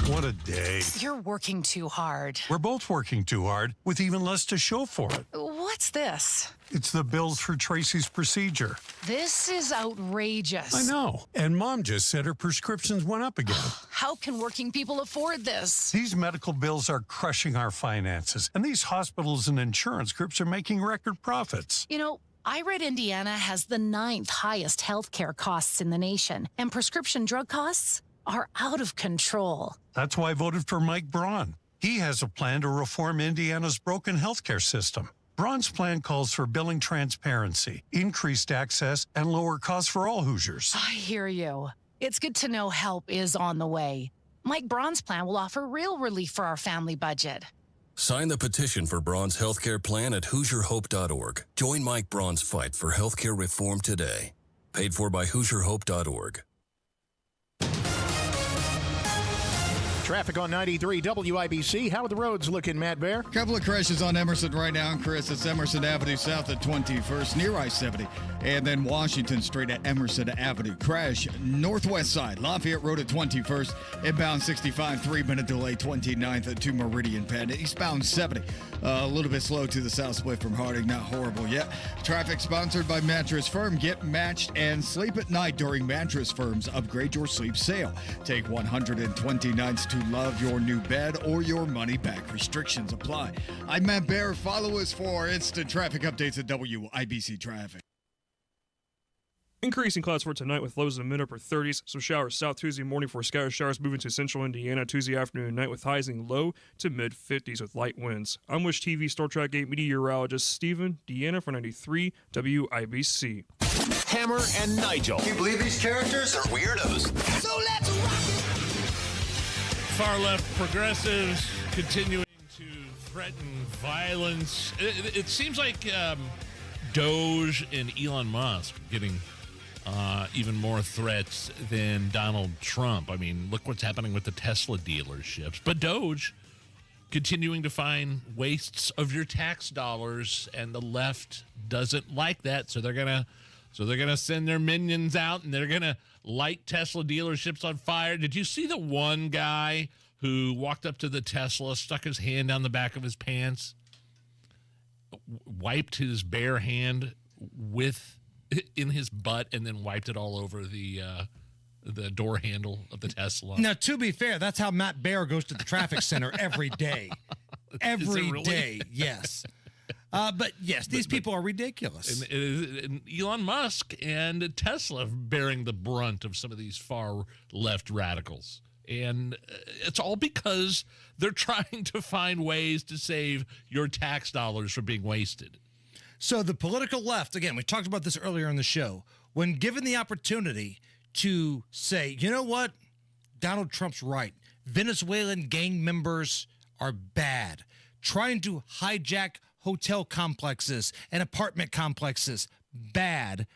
What a day. You're working too hard. We're both working too hard with even less to show for it. What's this? It's the bills for Tracy's procedure. This is outrageous. I know. And Mom just said her prescriptions went up again. How can working people afford this? These medical bills are crushing our finances, and these hospitals and insurance groups are making record profits. You know, I read Indiana has the 9th highest healthcare costs in the nation, and prescription drug costs are out of control. That's why I voted for Mike Braun. He has a plan to reform Indiana's broken healthcare system. Braun's plan calls for billing transparency, increased access, and lower costs for all Hoosiers. I hear you. It's good to know help is on the way. Mike Braun's plan will offer real relief for our family budget. Sign the petition for Braun's healthcare plan at HoosierHope.org. Join Mike Braun's fight for healthcare reform today. Paid for by HoosierHope.org. Traffic on 93 WIBC. How are the roads looking, Matt Bear? Couple of crashes on Emerson right now, Chris. It's Emerson Avenue south at 21st near I-70. And then Washington Street at Emerson Avenue. Crash northwest side, Lafayette Road at 21st. Inbound 65, 3-minute delay, 29th at 2 Meridian Penn. Eastbound 70. A little bit slow to the south split from Harding. Not horrible yet. Traffic sponsored by Mattress Firm. Get matched and sleep at night during Mattress Firm's Upgrade Your Sleep sale. Take 120 nights to love your new bed or your money back. Restrictions apply. I'm Matt Bear. Follow us for instant traffic updates at WIBC Traffic. Increasing clouds for tonight with lows in the mid-upper 30s. Some showers south Tuesday morning for scattered showers moving to central Indiana Tuesday afternoon and night with highs in low to mid-50s with light winds. I'm Wish TV Star Trek 8 meteorologist Stephen Deanna for 93 WIBC. Hammer and Nigel. Can you believe these characters are weirdos? So let's rock it. Far-left progressives continuing to threaten violence. It seems like Doge and Elon Musk getting even more threats than Donald Trump. I mean, look what's happening with the Tesla dealerships. But Doge continuing to find wastes of your tax dollars, and the left doesn't like that, so they're gonna send their minions out, and they're gonna light Tesla dealerships on fire. Did you see the one guy who walked up to the Tesla, stuck his hand down the back of his pants, wiped his bare hand in his butt, and then wiped it all over the door handle of the Tesla? Now, to be fair, that's how Matt Baer goes to the traffic center every day. Every day, yes. But yes, these people are ridiculous. And Elon Musk and Tesla bearing the brunt of some of these far left radicals. And it's all because they're trying to find ways to save your tax dollars from being wasted. So the political left, again, we talked about this earlier in the show, when given the opportunity to say, you know what, Donald Trump's right. Venezuelan gang members are bad. Trying to hijack hotel complexes and apartment complexes, bad.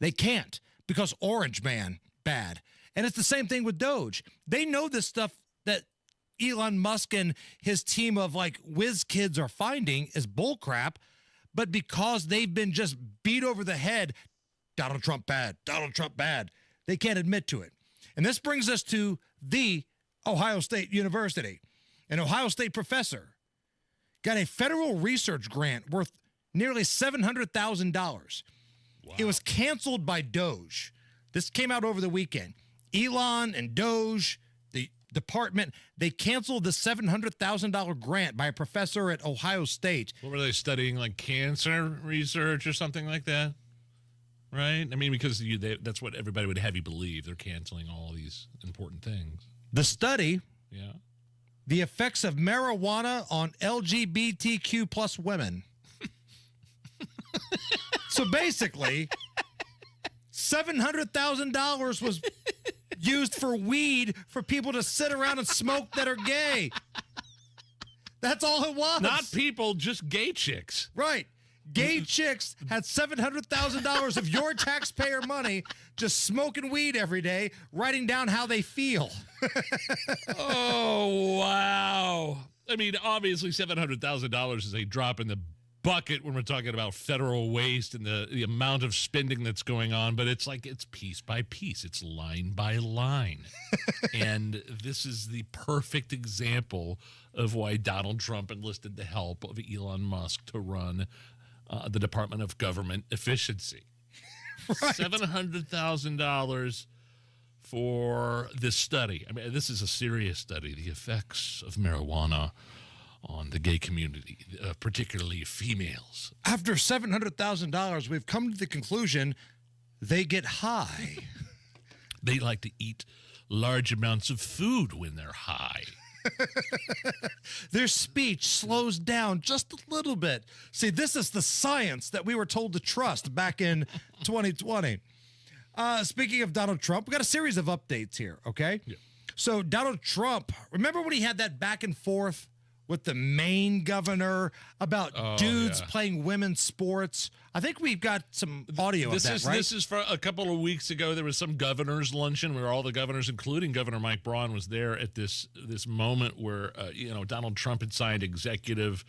They can't, because Orange Man, bad. And it's the same thing with Doge. They know this stuff that Elon Musk and his team of like whiz kids are finding is bullcrap, but because they've been just beat over the head, Donald Trump bad, Donald Trump bad, they can't admit to it. And this brings us to the Ohio State University. An Ohio State professor got a federal research grant worth nearly $700,000. Wow. It was canceled by Doge. This came out over the weekend. Elon and Doge, the department, they canceled the $700,000 grant by a professor at Ohio State. What were they studying, like cancer research or something like that? Right? I mean, because that's what everybody would have you believe. They're canceling all these important things. The study, yeah, the effects of marijuana on LGBTQ plus women. So basically, $700,000 was used for weed for people to sit around and smoke that are gay. That's all it was. Not people, just gay chicks. Right. Gay chicks had $700,000 of your taxpayer money just smoking weed every day, writing down how they feel. Oh, wow. I mean, obviously $700,000 is a drop in the bucket when we're talking about federal waste and the amount of spending that's going on, but it's like it's piece by piece. It's line by line. And this is the perfect example of why Donald Trump enlisted the help of Elon Musk to run the Department of Government Efficiency. Right. $700,000 for this study. I mean, this is a serious study, the effects of marijuana on the gay community, particularly females. After $700,000, we've come to the conclusion they get high. They like to eat large amounts of food when they're high. Their speech slows down just a little bit. See, this is the science that we were told to trust back in 2020. Speaking of Donald Trump, we got a series of updates here, okay? Yeah. So Donald Trump, remember when he had that back and forth with the Maine governor about dudes playing women's sports? I think we've got some audio of that, right? This is for a couple of weeks ago. There was some governor's luncheon where all the governors, including Governor Mike Braun, was there at this moment where Donald Trump had signed an executive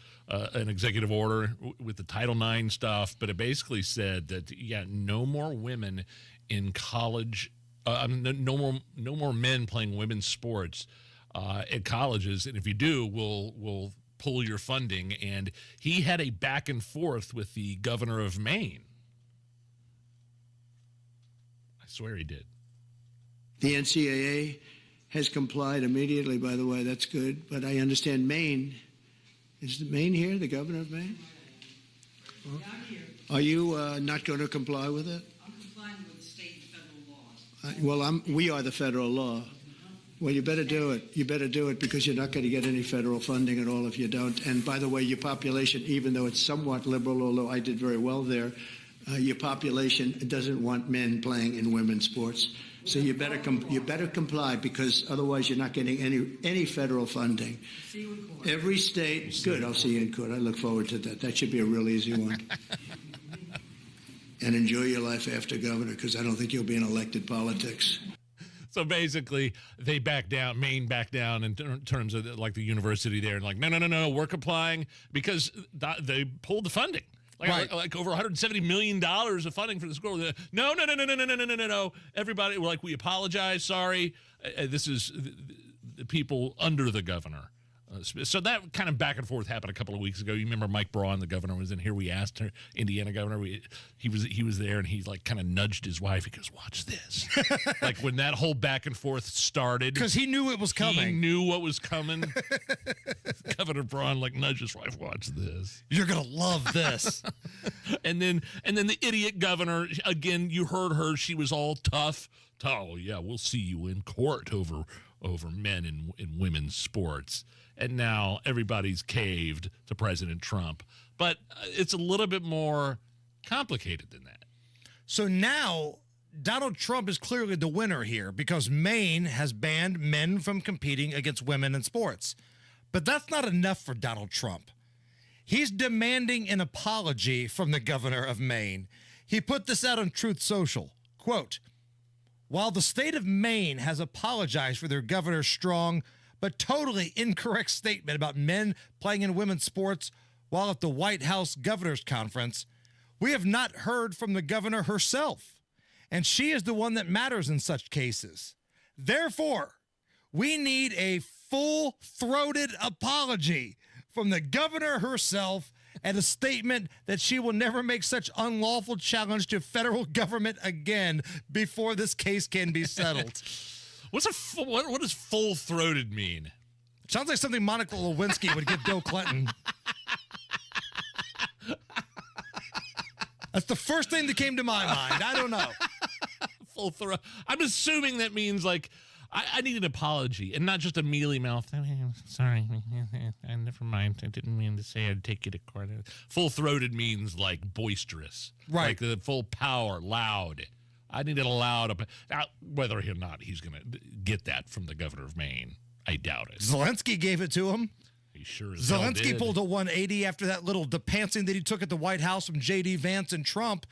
order with the Title IX stuff, but it basically said that no more women in college, no more men playing women's sports at colleges, and if you do, we'll pull your funding. And he had a back and forth with the governor of Maine. I swear he did. The NCAA has complied immediately, by the way. That's good. But I understand Maine. Is Maine here, the governor of Maine? Well, are you not going to comply with it? I'm complying with state and federal laws. We are the federal law. Well, you better do it. You better do it because you're not going to get any federal funding at all if you don't. And by the way, your population, even though it's somewhat liberal, although I did very well there, your population doesn't want men playing in women's sports. So you better comply, because otherwise you're not getting any federal funding. See you in court. Every state, good. I'll see you in court. I look forward to that. That should be a real easy one. And enjoy your life after governor, because I don't think you'll be in elected politics. So basically, they back down, Maine backed down in terms of like the university there, and like, no, we're complying because they pulled the funding. Like over $170 million of funding for the school. No. Everybody, we're like, we apologize, sorry. This is the people under the governor. So that kind of back and forth happened a couple of weeks ago. You remember Mike Braun, the governor, was in here. We asked her, Indiana governor. He was there, and he like kind of nudged his wife. He goes, "Watch this!" Like when that whole back and forth started, because he knew it was coming. He knew what was coming. Governor Braun like nudged his wife. Watch this. You're gonna love this. and then the idiot governor again. You heard her. She was all tough. Oh yeah, we'll see you in court over men in women's sports. And now everybody's caved to President Trump. But it's a little bit more complicated than that. So now Donald Trump is clearly the winner here, because Maine has banned men from competing against women in sports. But that's not enough for Donald Trump. He's demanding an apology from the governor of Maine. He put this out on Truth Social. Quote, "While the state of Maine has apologized for their governor's strong but totally incorrect statement about men playing in women's sports while at the White House Governor's Conference, we have not heard from the governor herself, and she is the one that matters in such cases. Therefore, we need a full-throated apology from the governor herself and a statement that she will never make such unlawful challenge to federal government again before this case can be settled." What does full-throated mean? Sounds like something Monica Lewinsky would give Bill Clinton. That's the first thing that came to my mind. I don't know. Full throat. I'm assuming that means like I need an apology and not just a mealy mouth. Sorry, never mind. I didn't mean to say I'd take you to court. Full-throated means like boisterous, right? Like the full power, loud. I need it loud. Now, whether or not he's going to get that from the governor of Maine, I doubt it. Zelensky gave it to him. He sure as Zelensky hell did. pulled a 180 after that little depancing that he took at the White House from J.D. Vance and Trump.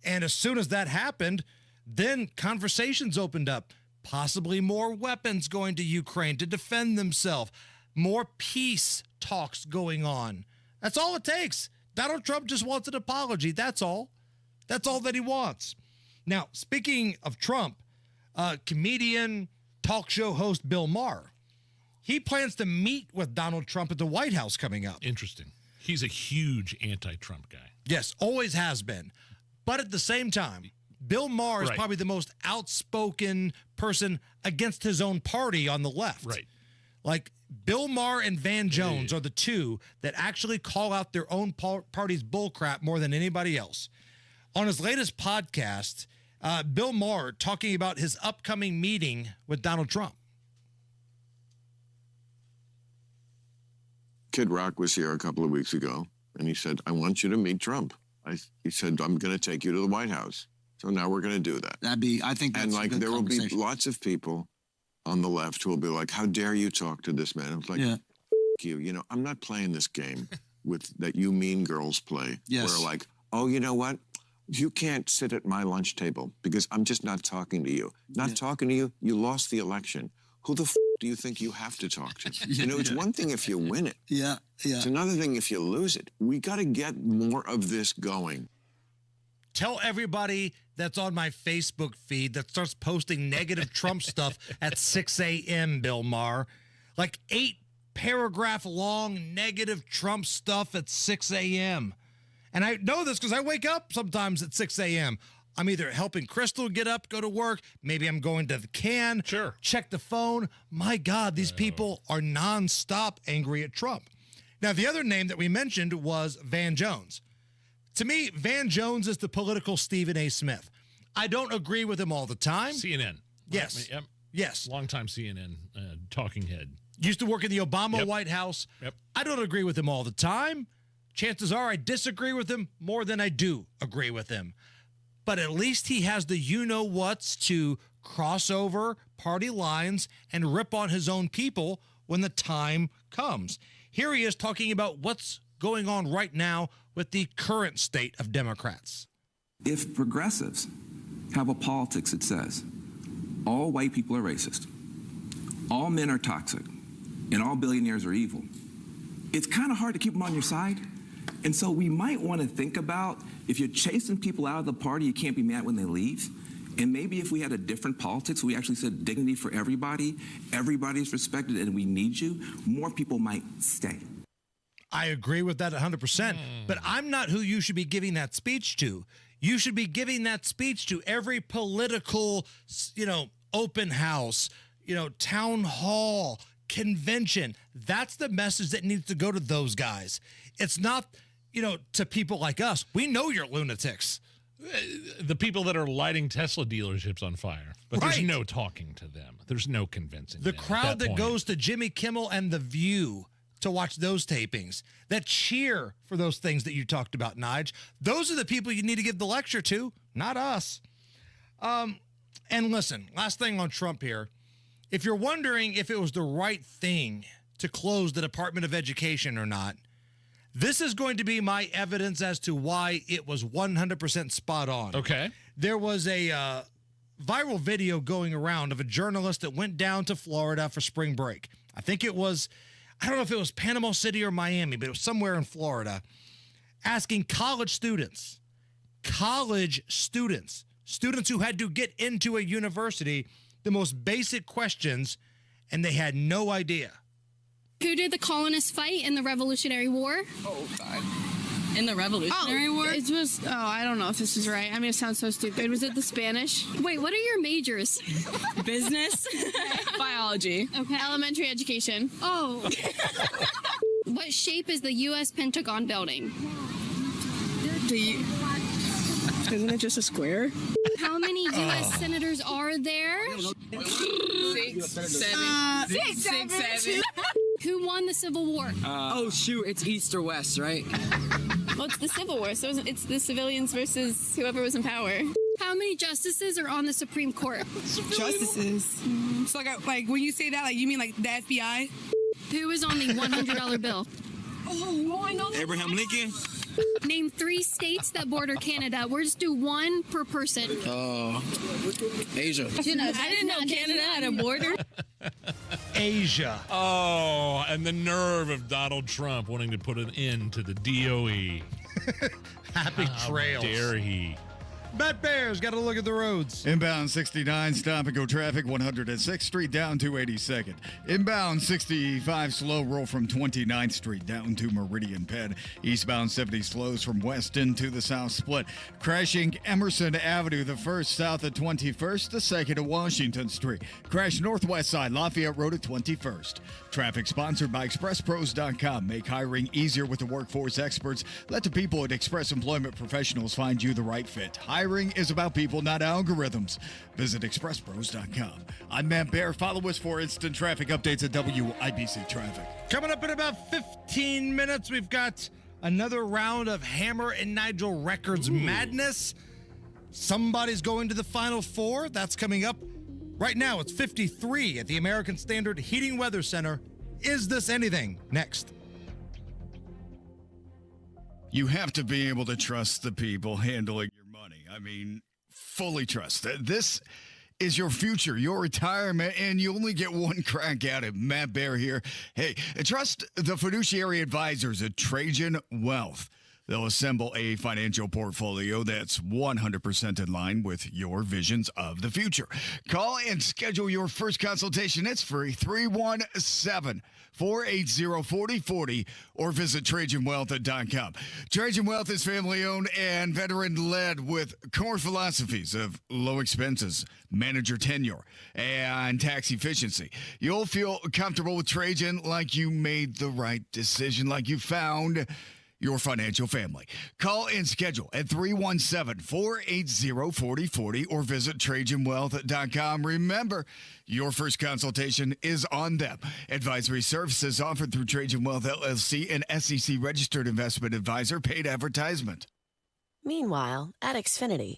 And as soon as that happened, then conversations opened up. Possibly more weapons going to Ukraine to defend themselves. More peace talks going on. That's all it takes. Donald Trump just wants an apology. That's all. That's all that he wants. Now, speaking of Trump, comedian, talk show host Bill Maher, he plans to meet with Donald Trump at the White House coming up. Interesting. He's a huge anti-Trump guy. Yes, always has been. But at the same time, Bill Maher is probably the most outspoken person against his own party on the left. Right. Like Bill Maher and Van Jones are the two that actually call out their own party's bullcrap more than anybody else. On his latest podcast, Bill Maher talking about his upcoming meeting with Donald Trump. Kid Rock was here a couple of weeks ago, and he said, "I want you to meet Trump." He said, "I'm going to take you to the White House." So now we're going to do that. I think that's and a good there will be conversation. lots of people on the left who will be like, "How dare you talk to this man?" I'm like, Yeah. you. You know, I'm not playing this game that you mean girls play. Yes. Where like, oh, you know what? You can't sit at my lunch table because I'm just not talking to you. Not talking to you, you lost the election. Who the do you think you have to talk to? You know, it's one thing if you win it. Yeah. It's another thing if you lose it. We got to get more of this going. Tell everybody that's on my Facebook feed that starts posting negative Trump stuff at 6 a.m., Bill Maher. Like 8-paragraph long negative Trump stuff at 6 a.m. And I know this because I wake up sometimes at 6 a.m. I'm either helping Crystal get up, go to work. Maybe I'm going to the can. Sure. Check the phone. My God, these people are nonstop angry at Trump. Now, the other name that we mentioned was Van Jones. To me, Van Jones is the political Stephen A. Smith. I don't agree with him all the time. CNN. Yes. Yep. Yes. Longtime CNN talking head. Used to work in the Obama White House. Yep. I don't agree with him all the time. Chances are I disagree with him more than I do agree with him. but at least he has the you-know-whats to cross over party lines and rip on his own people when the time comes. Here he is talking about what's going on right now with the current state of Democrats. If progressives have a politics that says all white people are racist, all men are toxic, and all billionaires are evil, it's kind of hard to keep them on your side. And so we might want to think about, if you're chasing people out of the party, you can't be mad when they leave. And maybe if we had a different politics, we actually said dignity for everybody, everybody's respected, and we need you, more people might stay. I agree with that 100%, but I'm not who you should be giving that speech to. You should be giving that speech to every political, open house, town hall, convention. That's the message that needs to go to those guys. It's not, to people like us. We know you're lunatics. The people that are lighting Tesla dealerships on fire, but there's no talking to them. There's no convincing the them crowd that point. goes to Jimmy Kimmel and The View to watch those tapings, that cheer for those things that you talked about, Nige. Those are the people you need to give the lecture to, not us. And listen, last thing on Trump here. If you're wondering if it was the right thing to close the Department of Education or not, this is going to be my evidence as to why it was 100% spot on. Okay. There was a viral video going around of a journalist that went down to Florida for spring break. I think it was, I don't know if it was Panama City or Miami, but it was somewhere in Florida, asking college students who had to get into a university, the most basic questions, and they had no idea. Who did the colonists fight in the Revolutionary War? Oh, God. In the Revolutionary War? It was, I don't know if this is right. I mean, it sounds so stupid. Was it the Spanish? Wait, what are your majors? Business? Biology. Okay. Elementary education. Oh. What shape is the U.S. Pentagon building? Isn't it just a square? How many U.S. senators are there? 6, 7. 6, 7. Who won the Civil War? Oh, shoot. It's East or West, right? Well, it's the Civil War, so it's the civilians versus whoever was in power. How many justices are on the Supreme Court? Justices. So, like when you say that, you mean like the FBI? Who is on the $100 bill? Oh, I know. Abraham Lincoln. Name 3 states that border Canada. We'll just do one per person. Asia. I didn't know Canada had a border. Asia. Oh, and the nerve of Donald Trump wanting to put an end to the DOE. Happy trails. How dare he? Matt Bear's got to look at the roads. Inbound 69, stop and go traffic, 106th Street down to 82nd. Inbound 65, slow roll from 29th Street down to Meridian Penn. Eastbound 70 slows from Weston to the South Split. Crashing Emerson Avenue, the first south at 21st, the second at Washington Street. Crash northwest side, Lafayette Road at 21st. Traffic sponsored by ExpressPros.com. Make hiring easier with the workforce experts. Let the people at Express Employment Professionals find you the right fit. Hiring is about people, not algorithms. Visit ExpressPros.com. I'm Matt Bear. Follow us for instant traffic updates at WIBC Traffic. Coming up in about 15 minutes, we've got another round of Hammer and Nigel Records madness. Somebody's going to the Final Four. That's coming up. Right now, it's 53 at the American Standard Heating Weather Center. Is this anything? Next. You have to be able to trust the people handling your money. I mean, fully trust. This is your future, your retirement, and you only get one crack at it. Matt Bear here. Hey, trust the fiduciary advisors at Trajan Wealth. They'll assemble a financial portfolio that's 100% in line with your visions of the future. Call and schedule your first consultation. It's free, 317-480-4040, or visit TrajanWealth.com. Trajan Wealth is family-owned and veteran-led with core philosophies of low expenses, manager tenure, and tax efficiency. You'll feel comfortable with Trajan like you made the right decision, like you found your financial family. Call and schedule at 317-480-4040 or visit TrajanWealth.com. Remember, your first consultation is on them. Advisory services offered through Trajan Wealth LLC, an SEC-registered investment advisor. Paid advertisement. Meanwhile, at Xfinity.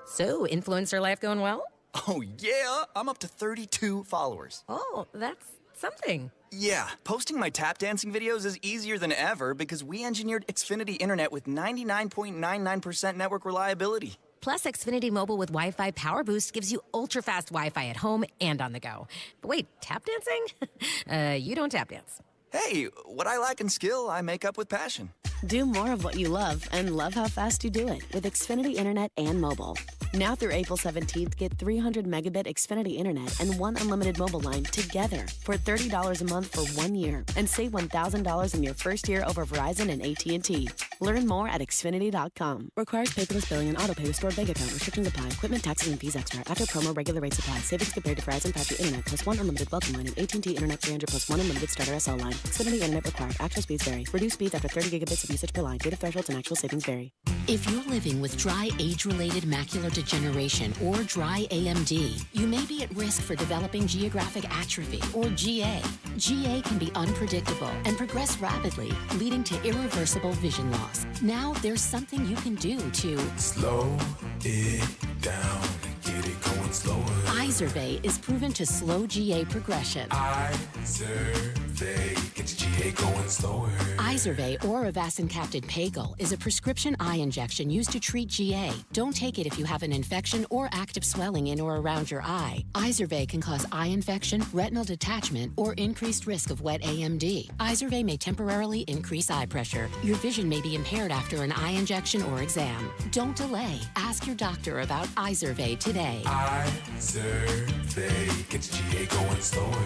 So, influencer life going well? Oh, yeah. I'm up to 32 followers. Oh, that's something. Yeah, posting my tap dancing videos is easier than ever because we engineered Xfinity Internet with 99.99% network reliability. Plus, Xfinity Mobile with Wi-Fi Power Boost gives you ultra-fast Wi-Fi at home and on the go. But wait, tap dancing? You don't tap dance. Hey, what I lack in skill, I make up with passion. Do more of what you love and love how fast you do it with Xfinity Internet and mobile. Now through April 17th, get 300 megabit Xfinity Internet and one unlimited mobile line together for $30 a month for 1 year and save $1,000 in your first year over Verizon and AT&T. Learn more at Xfinity.com. Requires paperless billing and autopay with stored bank account. Restrictions apply. Equipment, taxes, and fees extra. After promo, regular rates apply. Savings compared to Verizon 5G Internet plus one unlimited welcome line and AT&T Internet 300 plus one unlimited starter SL line. Xfinity Internet required. Actual speeds vary. Reduced speeds after 30 gigabits of usage per line. Data thresholds and actual savings vary. If you're living with dry age-related macular degeneration or dry AMD, you may be at risk for developing geographic atrophy or GA. GA can be unpredictable and progress rapidly, leading to irreversible vision loss. Now there's something you can do to slow it down, get it going slower. Izervay is proven to slow GA progression. Izervay gets GA going slower. Izervay or avacincaptad pagel is a prescription eye injection used to treat GA. Don't take it if you have an infection or active swelling in or around your eye. Izervay can cause eye infection, retinal detachment, or increased risk of wet AMD. Izervay may temporarily increase eye pressure. Your vision may be impaired after an eye injection or exam. Don't delay. Ask your doctor about Izervay today. Izervay gets GA going slower.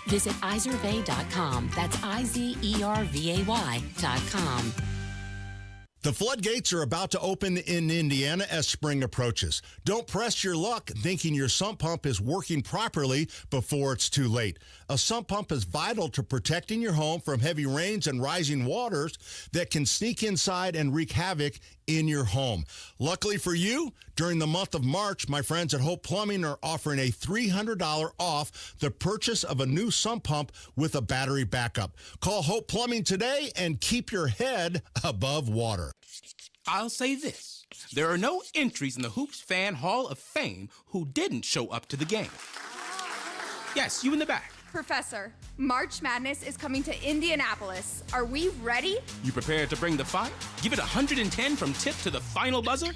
Visit Izervay.com. That's IZERVAY.com. The floodgates are about to open in Indiana as spring approaches. Don't press your luck thinking your sump pump is working properly before it's too late. A sump pump is vital to protecting your home from heavy rains and rising waters that can sneak inside and wreak havoc in your home. Luckily for you, during the month of March, my friends at Hope Plumbing are offering a $300 off the purchase of a new sump pump with a battery backup. Call Hope Plumbing today and keep your head above water. I'll say this. There are no entries in the Hoops Fan Hall of Fame who didn't show up to the game. Yes, you in the back. Professor, March Madness is coming to Indianapolis. Are we ready? You prepared to bring the fight? Give it 110 from tip to the final buzzer?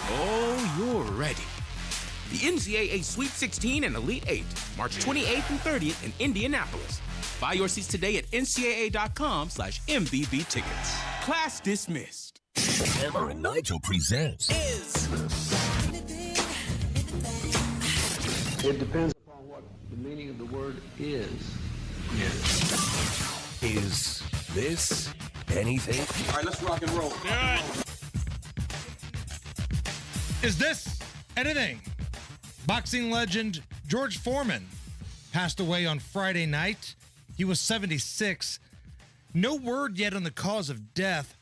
Oh, you're ready. The NCAA Sweet 16 and Elite 8, March 28th and 30th in Indianapolis. Buy your seats today at ncaa.com/MVB tickets. Class dismissed. Hammer and Nigel presents It depends upon what the meaning of the word is. Is this anything? All right, let's rock and roll. Is this anything? Boxing legend George Foreman passed away on Friday night. He was 76. No word yet on the cause of death.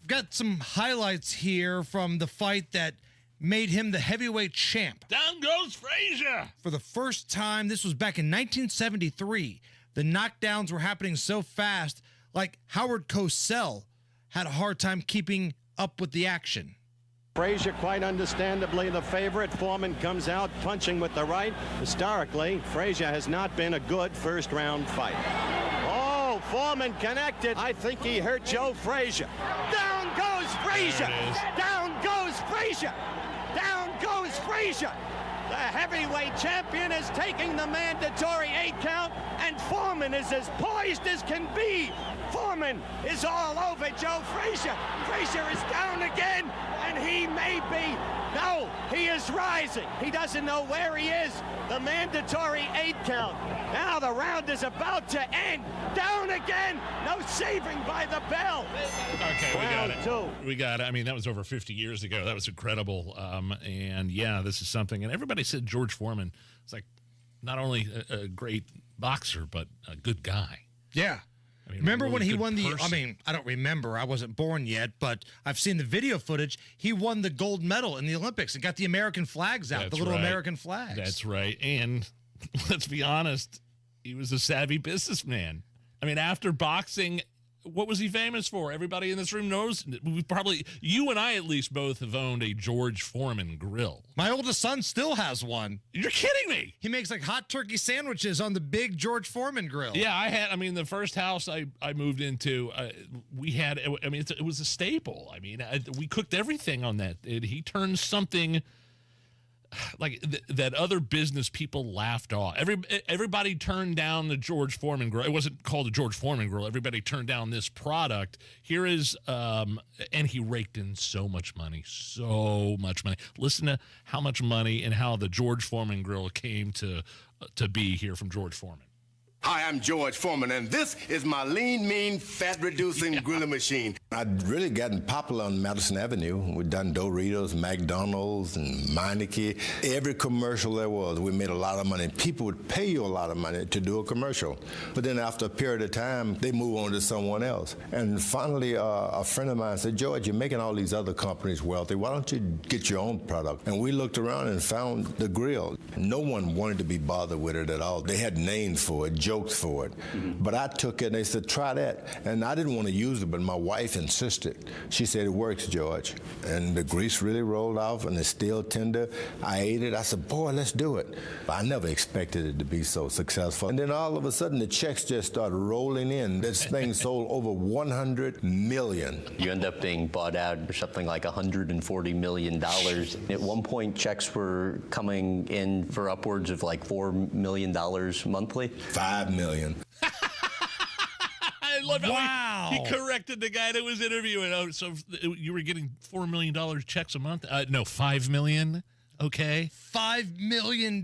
Got some highlights here from the fight that made him the heavyweight champ. Down goes Frazier. For the first time, this was back in 1973. The knockdowns were happening so fast, like Howard Cosell had a hard time keeping up with the action. Frazier quite understandably the favorite. Foreman comes out punching with the right. Historically, Frazier has not been a good first-round fight. Oh, Foreman connected. I think he hurt Joe Frazier. Down goes Frazier! Down goes Frazier! Down goes Frazier! The heavyweight champion is taking the mandatory 8 count, and Foreman is as poised as can be. Foreman is all over Joe Frazier. Frazier is down again, and he may be. No, he is rising. He doesn't know where he is. The mandatory 8 count. Now the round is about to end. Down again. No saving by the bell. Okay, we got it. Round 2. We got it. I mean, that was over 50 years ago. That was incredible. And yeah, this is something. And everybody said George Foreman is like not only a great boxer, but a good guy. Yeah. I mean, remember really when he good won the, person. I mean, I don't remember. I wasn't born yet, but I've seen the video footage. He won the gold medal in the Olympics and got the American flags out, That's the little right. American flags. That's right. And let's be honest, he was a savvy businessman. I mean, after boxing What was he famous for? Everybody in this room knows. You and I at least both have owned a George Foreman grill. My oldest son still has one. You're kidding me. He makes like hot turkey sandwiches on the big George Foreman grill. Yeah, the first house I moved into, we had, it was a staple. We cooked everything on that. He turned something like that other business people laughed off. Everybody turned down the George Foreman grill. It wasn't called a George Foreman grill. Everybody turned down this product. Here is, and he raked in so much money. Listen to how much money and how the George Foreman grill came to be here from George Foreman. Hi, I'm George Foreman, and this is my lean, mean, fat-reducing grilling machine. I've really gotten popular on Madison Avenue. We've done Doritos, McDonald's, and Meineke. Every commercial there was, we made a lot of money. People would pay you a lot of money to do a commercial. But then after a period of time, they move on to someone else. And finally, a friend of mine said, George, you're making all these other companies wealthy. Why don't you get your own product? And we looked around and found the grill. No one wanted to be bothered with it at all. They had names for it, jokes for it. But I took it and they said, try that. And I didn't want to use it, but my wife insisted. She said, it works, George. And the grease really rolled off and it's still tender. I ate it. I said, boy, let's do it. I never expected it to be so successful. And then all of a sudden, the checks just started rolling in. This thing sold over 100 million. You end up being bought out for something like $140 million. At one point, checks were coming in for upwards of like $4 million monthly. $5 million. I love how he corrected the guy that was interviewing. Oh, so you were getting $4 million checks a month? No, $5 million. Okay. $5 million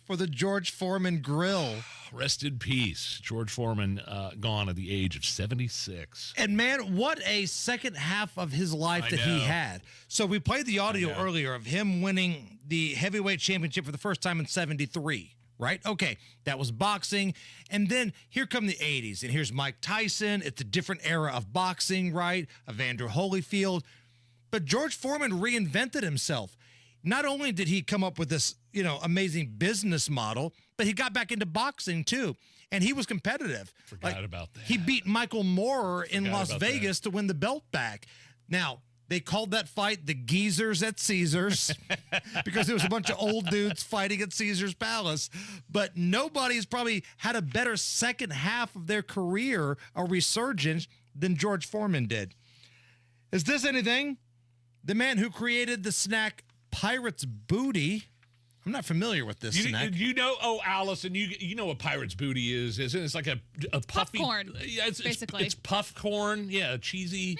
for the George Foreman grill. Rest in peace. George Foreman gone at the age of 76. And man, what a second half of his life that he had. So we played the audio earlier of him winning the heavyweight championship for the first time in 73. Right? Okay, that was boxing. And then here come the 80s. And here's Mike Tyson. It's a different era of boxing, right? Evander Holyfield. But George Foreman reinvented himself. Not only did he come up with this, amazing business model, but he got back into boxing too. And he was competitive. Forgot about that. He beat Michael Moorer in Las Vegas to win the belt back. Now, they called that fight the Geezers at Caesars because there was a bunch of old dudes fighting at Caesar's Palace. But nobody's probably had a better second half of their career, a resurgence, than George Foreman did. Is this anything? The man who created the snack Pirate's Booty. I'm not familiar with this snack. Allison, you know what Pirate's Booty is, isn't it? It's like a puffy popcorn. Yeah, basically. It's puff corn. Yeah, cheesy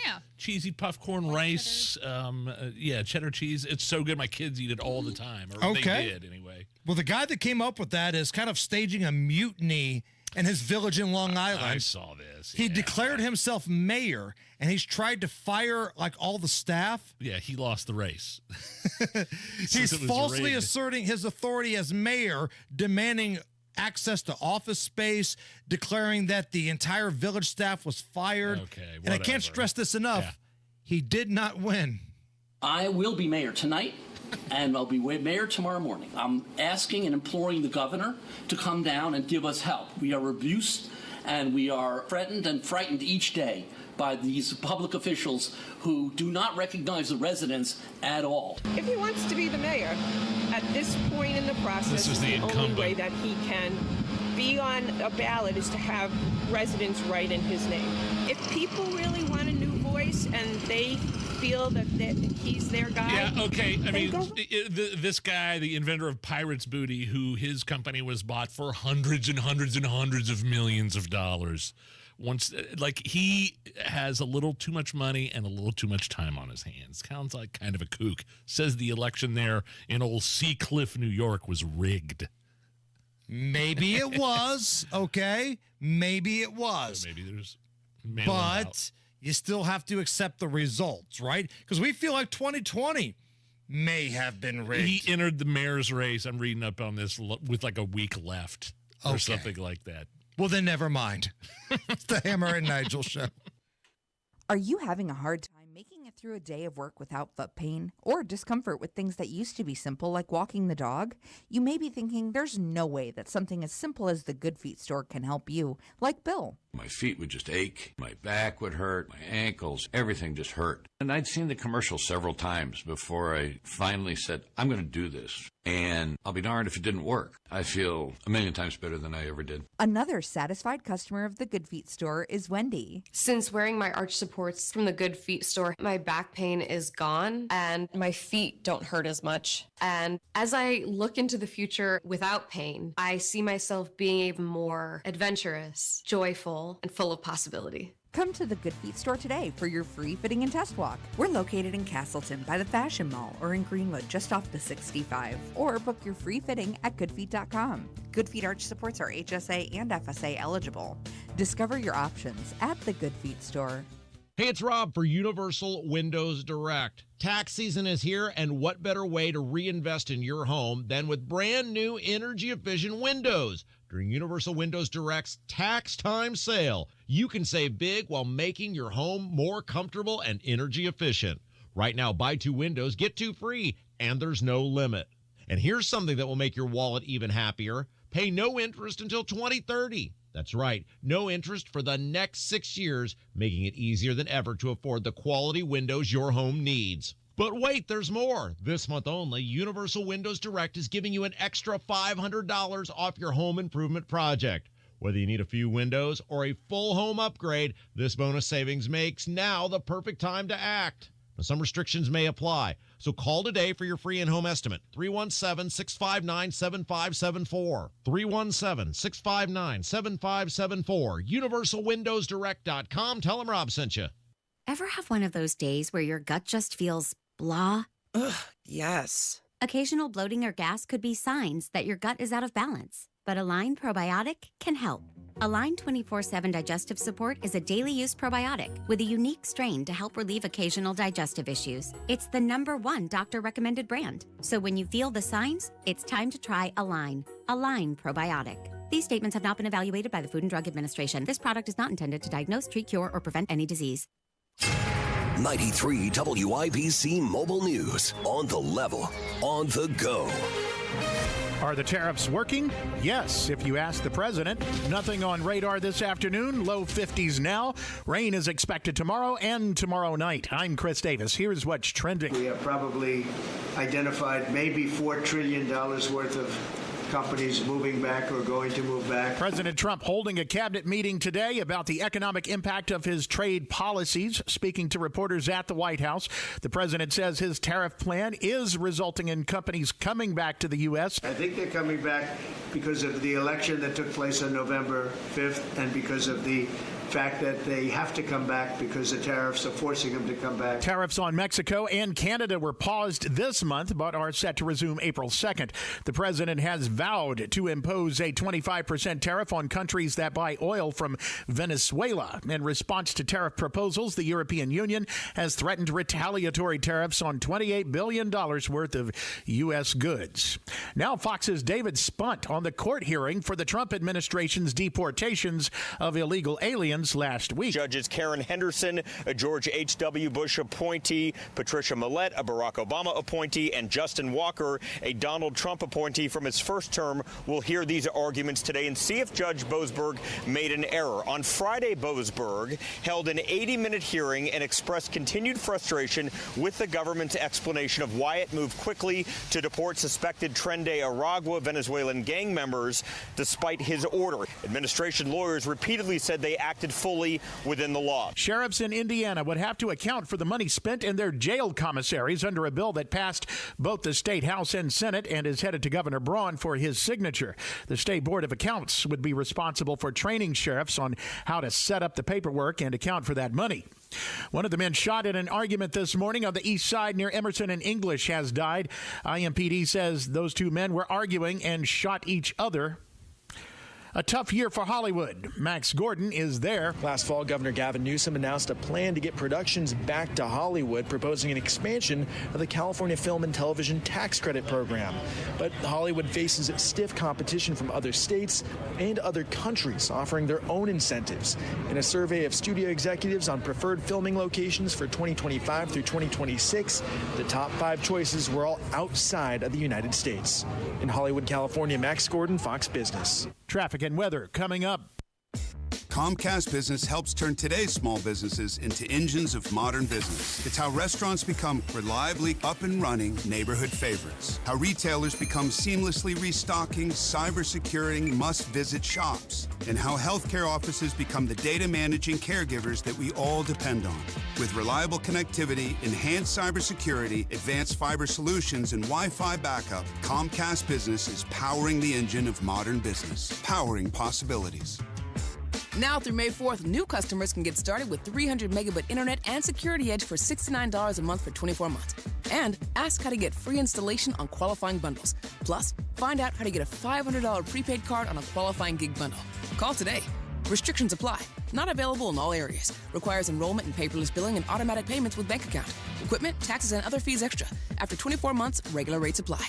puff corn rice. Cheddar cheese. It's so good. My kids eat it all the time. Or they did anyway. Well, the guy that came up with that is kind of staging a mutiny in his village in Long Island. I saw this. He declared himself mayor, and he's tried to fire all the staff. Yeah, he lost the race. He's falsely asserting his authority as mayor, demanding access to office space, declaring that the entire village staff was fired. Okay, whatever. And I can't stress this enough. He did not win. I will be mayor tonight, and I'll be mayor tomorrow morning. I'm asking and imploring the governor to come down and give us help. We are abused, and we are threatened and frightened each day by these public officials who do not recognize the residents at all. If he wants to be the mayor, at this point in the process, this is the only way that he can be on a ballot is to have residents write in his name. If people really want a new voice and they feel that he's their guy. Yeah, okay. I mean, this guy, the inventor of Pirate's Booty, who his company was bought for hundreds and hundreds and hundreds of millions of dollars. He has a little too much money and a little too much time on his hands. Sounds like kind of a kook. Says the election there in old Seacliff, New York was rigged. Maybe it was, okay? Maybe it was. So maybe there's but you still have to accept the results, right? Because we feel like 2020 may have been rigged. He entered the mayor's race. I'm reading up on this with like a week left or something like that. Well, then never mind. It's the Hammer and Nigel show. Are you having a hard time making it through a day of work without foot pain or discomfort with things that used to be simple, like walking the dog? You may be thinking there's no way that something as simple as the Good Feet store can help you, like Bill. My feet would just ache, my back would hurt, my ankles, everything just hurt. And I'd seen the commercial several times before I finally said, I'm going to do this. And I'll be darned if it didn't work. I feel a million times better than I ever did. Another satisfied customer of the Good Feet store is Wendy. Since wearing my arch supports from the Good Feet store, my back pain is gone and my feet don't hurt as much. And as I look into the future without pain, I see myself being even more adventurous, joyful, and full of possibility. Come to the Good Feet store today for your free fitting and test walk. We're located in Castleton by the Fashion Mall or in Greenwood just off the 65. Or book your free fitting at goodfeet.com. Good Feet arch supports are HSA and FSA eligible. Discover your options at the Good Feet store. Hey, it's Rob for Universal Windows Direct. Tax season is here, and what better way to reinvest in your home than with brand new energy-efficient windows? During Universal Windows Direct's Tax Time Sale, you can save big while making your home more comfortable and energy efficient. Right now, buy 2 windows, get 2 free, and there's no limit. And here's something that will make your wallet even happier. Pay no interest until 2030. That's right, no interest for the next 6 years, making it easier than ever to afford the quality windows your home needs. But wait, there's more. This month only, Universal Windows Direct is giving you an extra $500 off your home improvement project. Whether you need a few windows or a full home upgrade, this bonus savings makes now the perfect time to act. Now, some restrictions may apply, so call today for your free in-home estimate. 317-659-7574. 317-659-7574. UniversalWindowsDirect.com. Tell them Rob sent you. Ever have one of those days where your gut just feels blah? Ugh, yes. Occasional bloating or gas could be signs that your gut is out of balance, but Align Probiotic can help. Align 24/7 Digestive Support is a daily use probiotic with a unique strain to help relieve occasional digestive issues. It's the #1 doctor-recommended brand. So when you feel the signs, it's time to try Align. Align Probiotic. These statements have not been evaluated by the Food and Drug Administration. This product is not intended to diagnose, treat, cure, or prevent any disease. 93 WIBC Mobile News. On the level, on the go. Are the tariffs working? Yes, if you ask the president. Nothing on radar this afternoon. Low 50s now. Rain is expected tomorrow and tomorrow night. I'm Chris Davis. Here's what's trending. We have probably identified maybe $4 trillion worth of companies moving back or going to move back. President Trump holding a cabinet meeting today about the economic impact of his trade policies. Speaking to reporters at the White House, the president says his tariff plan is resulting in companies coming back to the U.S. I think they're coming back because of the election that took place on November 5th and because of the fact that they have to come back because the tariffs are forcing them to come back. Tariffs on Mexico and Canada were paused this month but are set to resume April 2nd. The president has vowed to impose a 25% tariff on countries that buy oil from Venezuela. In response to tariff proposals, the European Union has threatened retaliatory tariffs on $28 billion worth of U.S. goods. Now Fox's David Spunt on the court hearing for the Trump administration's deportations of illegal aliens last week. Judges Karen Henderson, a George H.W. Bush appointee, Patricia Millett, a Barack Obama appointee, and Justin Walker, a Donald Trump appointee from his first term, will hear these arguments today and see if Judge Boasberg made an error. On Friday, Boasberg held an 80-minute hearing and expressed continued frustration with the government's explanation of why it moved quickly to deport suspected Tren de Aragua Venezuelan gang members despite his order. Administration lawyers repeatedly said they acted fully within the law. Sheriffs in Indiana would have to account for the money spent in their jail commissaries under a bill that passed both the state House and Senate and is headed to Governor Braun for his signature. The State Board of Accounts would be responsible for training sheriffs on how to set up the paperwork and account for that money. One of the men shot in an argument this morning on the east side near Emerson and English has died. IMPD says those two men were arguing and shot each other. A tough year for Hollywood. Max Gordon is there. Last fall, Governor Gavin Newsom announced a plan to get productions back to Hollywood, proposing an expansion of the California Film and Television Tax Credit Program. But Hollywood faces stiff competition from other states and other countries offering their own incentives. In a survey of studio executives on preferred filming locations for 2025 through 2026, the top 5 choices were all outside of the United States. In Hollywood, California, Max Gordon, Fox Business. Traffic and weather coming up. Comcast Business helps turn today's small businesses into engines of modern business. It's how restaurants become reliably up and running neighborhood favorites. How retailers become seamlessly restocking, cyber-securing, must-visit shops. And how healthcare offices become the data managing caregivers that we all depend on. With reliable connectivity, enhanced cybersecurity, advanced fiber solutions, and Wi-Fi backup, Comcast Business is powering the engine of modern business, powering possibilities. Now through May 4th, new customers can get started with 300 megabit internet and Security Edge for $69 a month for 24 months. And ask how to get free installation on qualifying bundles. Plus, find out how to get a $500 prepaid card on a qualifying gig bundle. Call today. Restrictions apply. Not available in all areas. Requires enrollment in paperless billing and automatic payments with bank account. Equipment, taxes, and other fees extra. After 24 months, regular rates apply.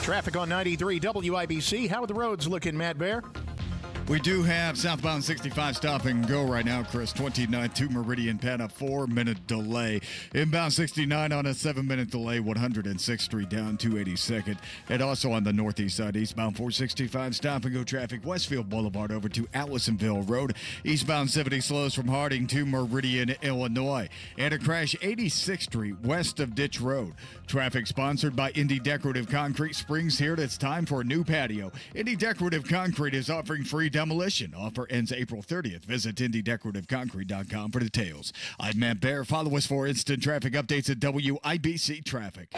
Traffic on 93 WIBC. How are the roads looking, Matt Bear? We do have southbound 65 stop and go right now, Chris. 29 to Meridian Penn, a 4-minute delay. Inbound 69 on a 7-minute delay, 106th Street down 282nd. And also on the northeast side, eastbound 465 stop and go traffic, Westfield Boulevard over to Allisonville Road. Eastbound 70 slows from Harding to Meridian, Illinois. And a crash 86th Street west of Ditch Road. Traffic sponsored by Indy Decorative Concrete. Spring's here. It's time for a new patio. Indy Decorative Concrete is offering free demolition. Offer ends April 30th. Visit IndyDecorativeConcrete.com for details. I'm Matt Bear. Follow us for instant traffic updates at WIBC Traffic.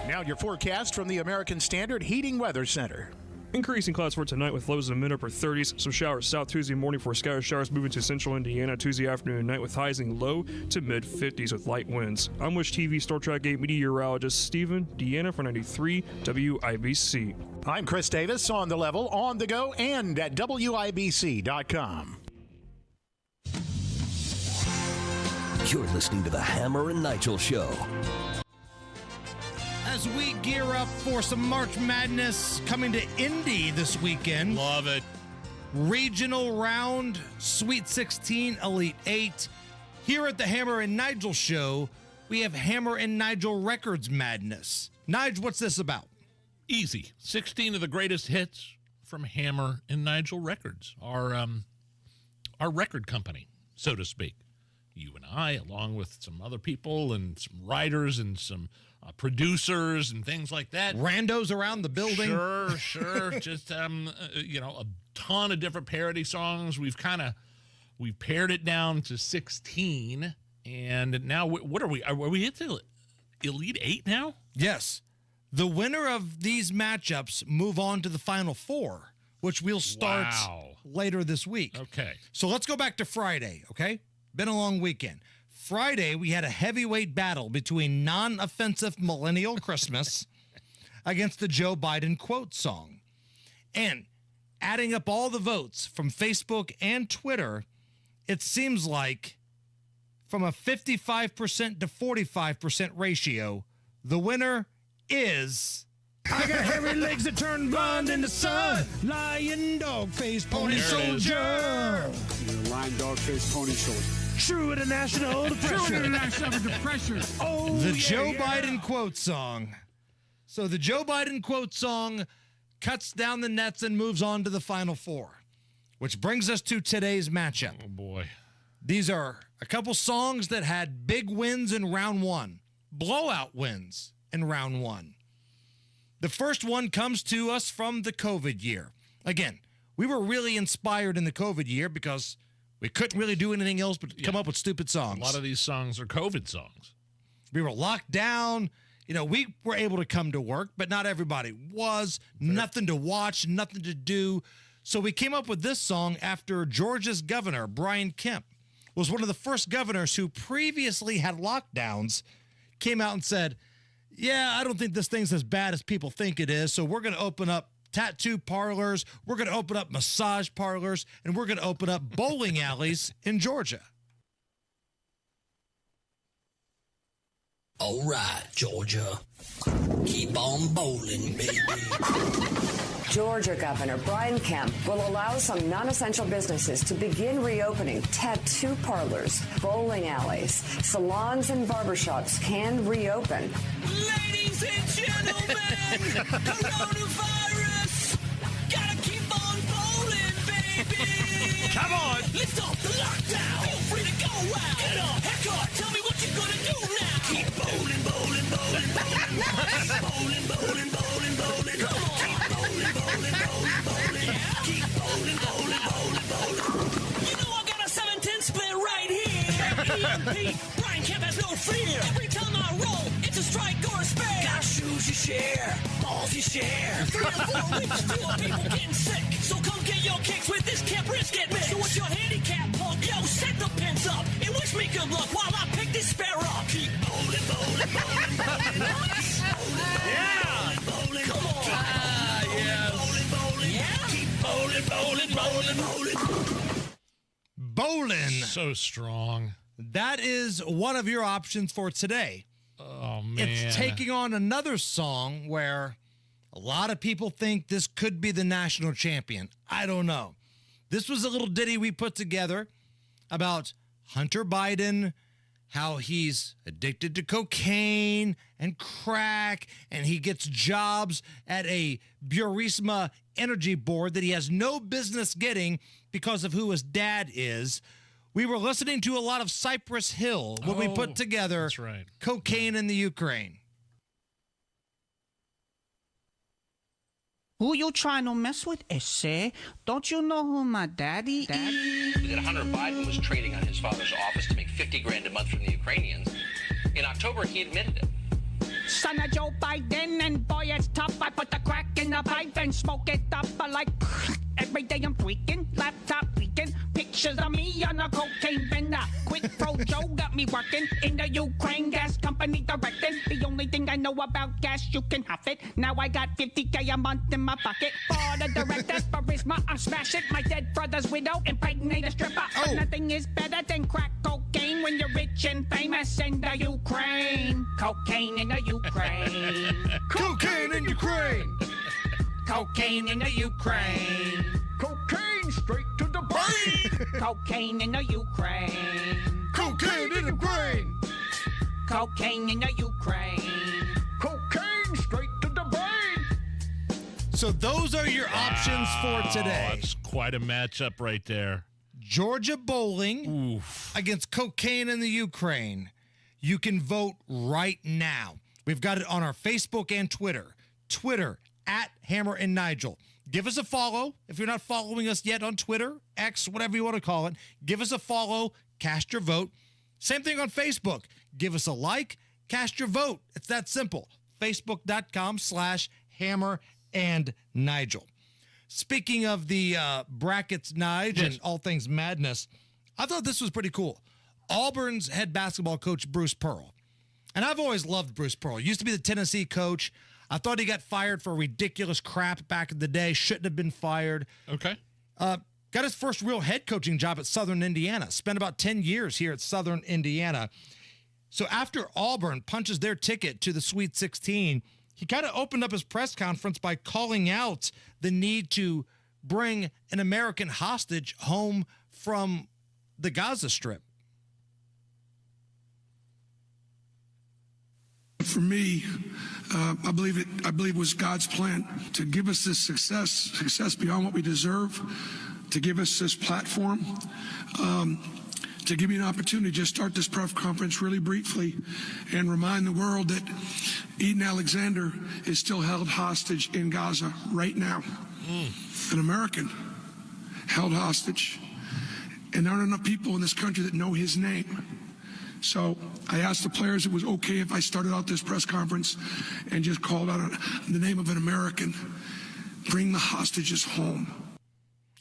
Now your forecast from the American Standard Heating Weather Center. Increasing clouds for tonight with lows in the mid-upper 30s. Some showers south Tuesday morning for scattered showers moving to central Indiana Tuesday afternoon and night with highs in low to mid-50s with light winds. I'm Wish TV Star Trek 8 meteorologist Stephen Deanna for 93 WIBC. I'm Chris Davis on the level, on the go, and at WIBC.com. You're listening to the Hammer and Nigel Show. As we gear up for some March Madness coming to Indy this weekend. Love it. Regional round, Sweet 16, Elite 8. Here at the Hammer and Nigel Show, we have Hammer and Nigel Records Madness. Nigel, what's this about? Easy. 16 of the greatest hits from Hammer and Nigel Records, our record company, so to speak. You and I, along with some other people and some writers and some producers and things like that. Randos around the building. Sure. Just, a ton of different parody songs. We've pared it down to 16. And now, what are we? Are we at the Elite 8 now? Yes. The winner of these matchups move on to the Final Four, which we'll start later this week. Okay. So let's go back to Friday, okay? Been a long weekend. Friday, we had a heavyweight battle between non-offensive Millennial Christmas against the Joe Biden quote song. And adding up all the votes from Facebook and Twitter, it seems like from a 55% to 45% ratio, the winner is... I got hairy legs that turn blonde in the sun. Lion, dog face, pony soldier. Lion, dog face, pony soldier. True international depression. Oh, the Joe Biden quote song. So the Joe Biden quote song cuts down the nets and moves on to the Final Four, which brings us to today's matchup. Oh, boy. These are a couple songs that had big wins in round one, blowout wins in round one. The first one comes to us from the COVID year. Again, we were really inspired in the COVID year because we couldn't really do anything else but come up with stupid songs. A lot of these songs are COVID songs. We were locked down. We were able to come to work, but not everybody was. Nothing to watch, nothing to do. So we came up with this song after Georgia's governor, Brian Kemp, was one of the first governors who previously had lockdowns, came out and said, I don't think this thing's as bad as people think it is, so we're going to open up tattoo parlors, we're going to open up massage parlors, and we're going to open up bowling alleys in Georgia. All right, Georgia. Keep on bowling, baby. Georgia Governor Brian Kemp will allow some non-essential businesses to begin reopening. Tattoo parlors, bowling alleys, salons, and barbershops can reopen. Ladies and gentlemen, coronavirus. Gotta keep on bowling, baby. Come on. Lift off the lockdown. Feel free to go out. Get up, heck up. Tell me what you're gonna do now. Keep bowling, bowling, bowling, bowling. Keep bowling, bowling, bowling, bowling. Come on. Keep bowling, bowling, bowling, bowling. Yeah. Keep bowling, bowling, bowling, bowling. You know I got a 7-10 split right here. EMP, Brian Kemp has no fear. Every time I roll, it's a strike or a spare. Got shoes you share, balls you share. 3 or 4 weeks, 2 of people getting sick. So come get your kicks with this Kemp brisket mix. So what's your handicap, punk? Yo, set the pins up and wish me good luck while I pick this spare up. Keep bowling, bowling, bowling, bowling. Yeah! Bowling, come on. Yes. Bowling, bowling. Yeah? Keep bowling, bowling, bowling, bowling. Bowling. So strong. That is one of your options for today. Oh, man. It's taking on another song where a lot of people think this could be the national champion. I don't know. This was a little ditty we put together about Hunter Biden, how he's addicted to cocaine and crack, and he gets jobs at a Burisma energy board that he has no business getting because of who his dad is. We were listening to a lot of Cypress Hill when we put together that's right. Cocaine in the Ukraine. Who you trying to mess with, Esse? Don't you know who my daddy is? That Hunter Biden was trading on his father's office to make $50,000 a month from the Ukrainians. In October, he admitted it. Son of Joe Biden, and boy, it's tough. I put the crack in the pipe and smoke it up. I like every day I'm tweaking, laptop leaking, pictures of me on a cocaine bender. Quick Pro Joe got me working in the Ukraine gas company directing. The only thing I know about gas, you can huff it. Now I got $50K a month in my pocket. For the directors, Burisma, I'm smashing my dead brother's widow, impregnate a stripper. But nothing is better than crack cocaine when you're rich and famous in the Ukraine. Cocaine in the Ukraine. Cocaine in Ukraine. Cocaine in the Ukraine. Cocaine straight to the brain. Cocaine in the Ukraine. Cocaine in the brain. Cocaine in the Ukraine. Cocaine straight to the brain. So those are your options for today. That's quite a matchup right there. Georgia bowling against cocaine in the Ukraine. You can vote right now. We've got it on our Facebook and Twitter. Twitter at Hammer and Nigel. Give us a follow. If you're not following us yet on Twitter, X, whatever you want to call it, give us a follow, cast your vote. Same thing on Facebook. Give us a like, cast your vote. It's that simple. Facebook.com/Hammer and Nigel. Speaking of the brackets, Nige, and all things madness, I thought this was pretty cool. Auburn's head basketball coach, Bruce Pearl. And I've always loved Bruce Pearl. Used to be the Tennessee coach. I thought he got fired for ridiculous crap back in the day. Shouldn't have been fired. Okay. Got his first real head coaching job at Southern Indiana. Spent about 10 years here at Southern Indiana. So after Auburn punches their ticket to the Sweet 16, he kind of opened up his press conference by calling out the need to bring an American hostage home from the Gaza Strip. For me, I believe it was God's plan to give us this success beyond what we deserve, to give us this platform, to give me an opportunity to just start this press conference really briefly and remind the world that Eden Alexander is still held hostage in Gaza right now. An American held hostage. And there aren't enough people in this country that know his name. So I asked the players if it was okay if I started out this press conference and just called out the name of an American. Bring the hostages home.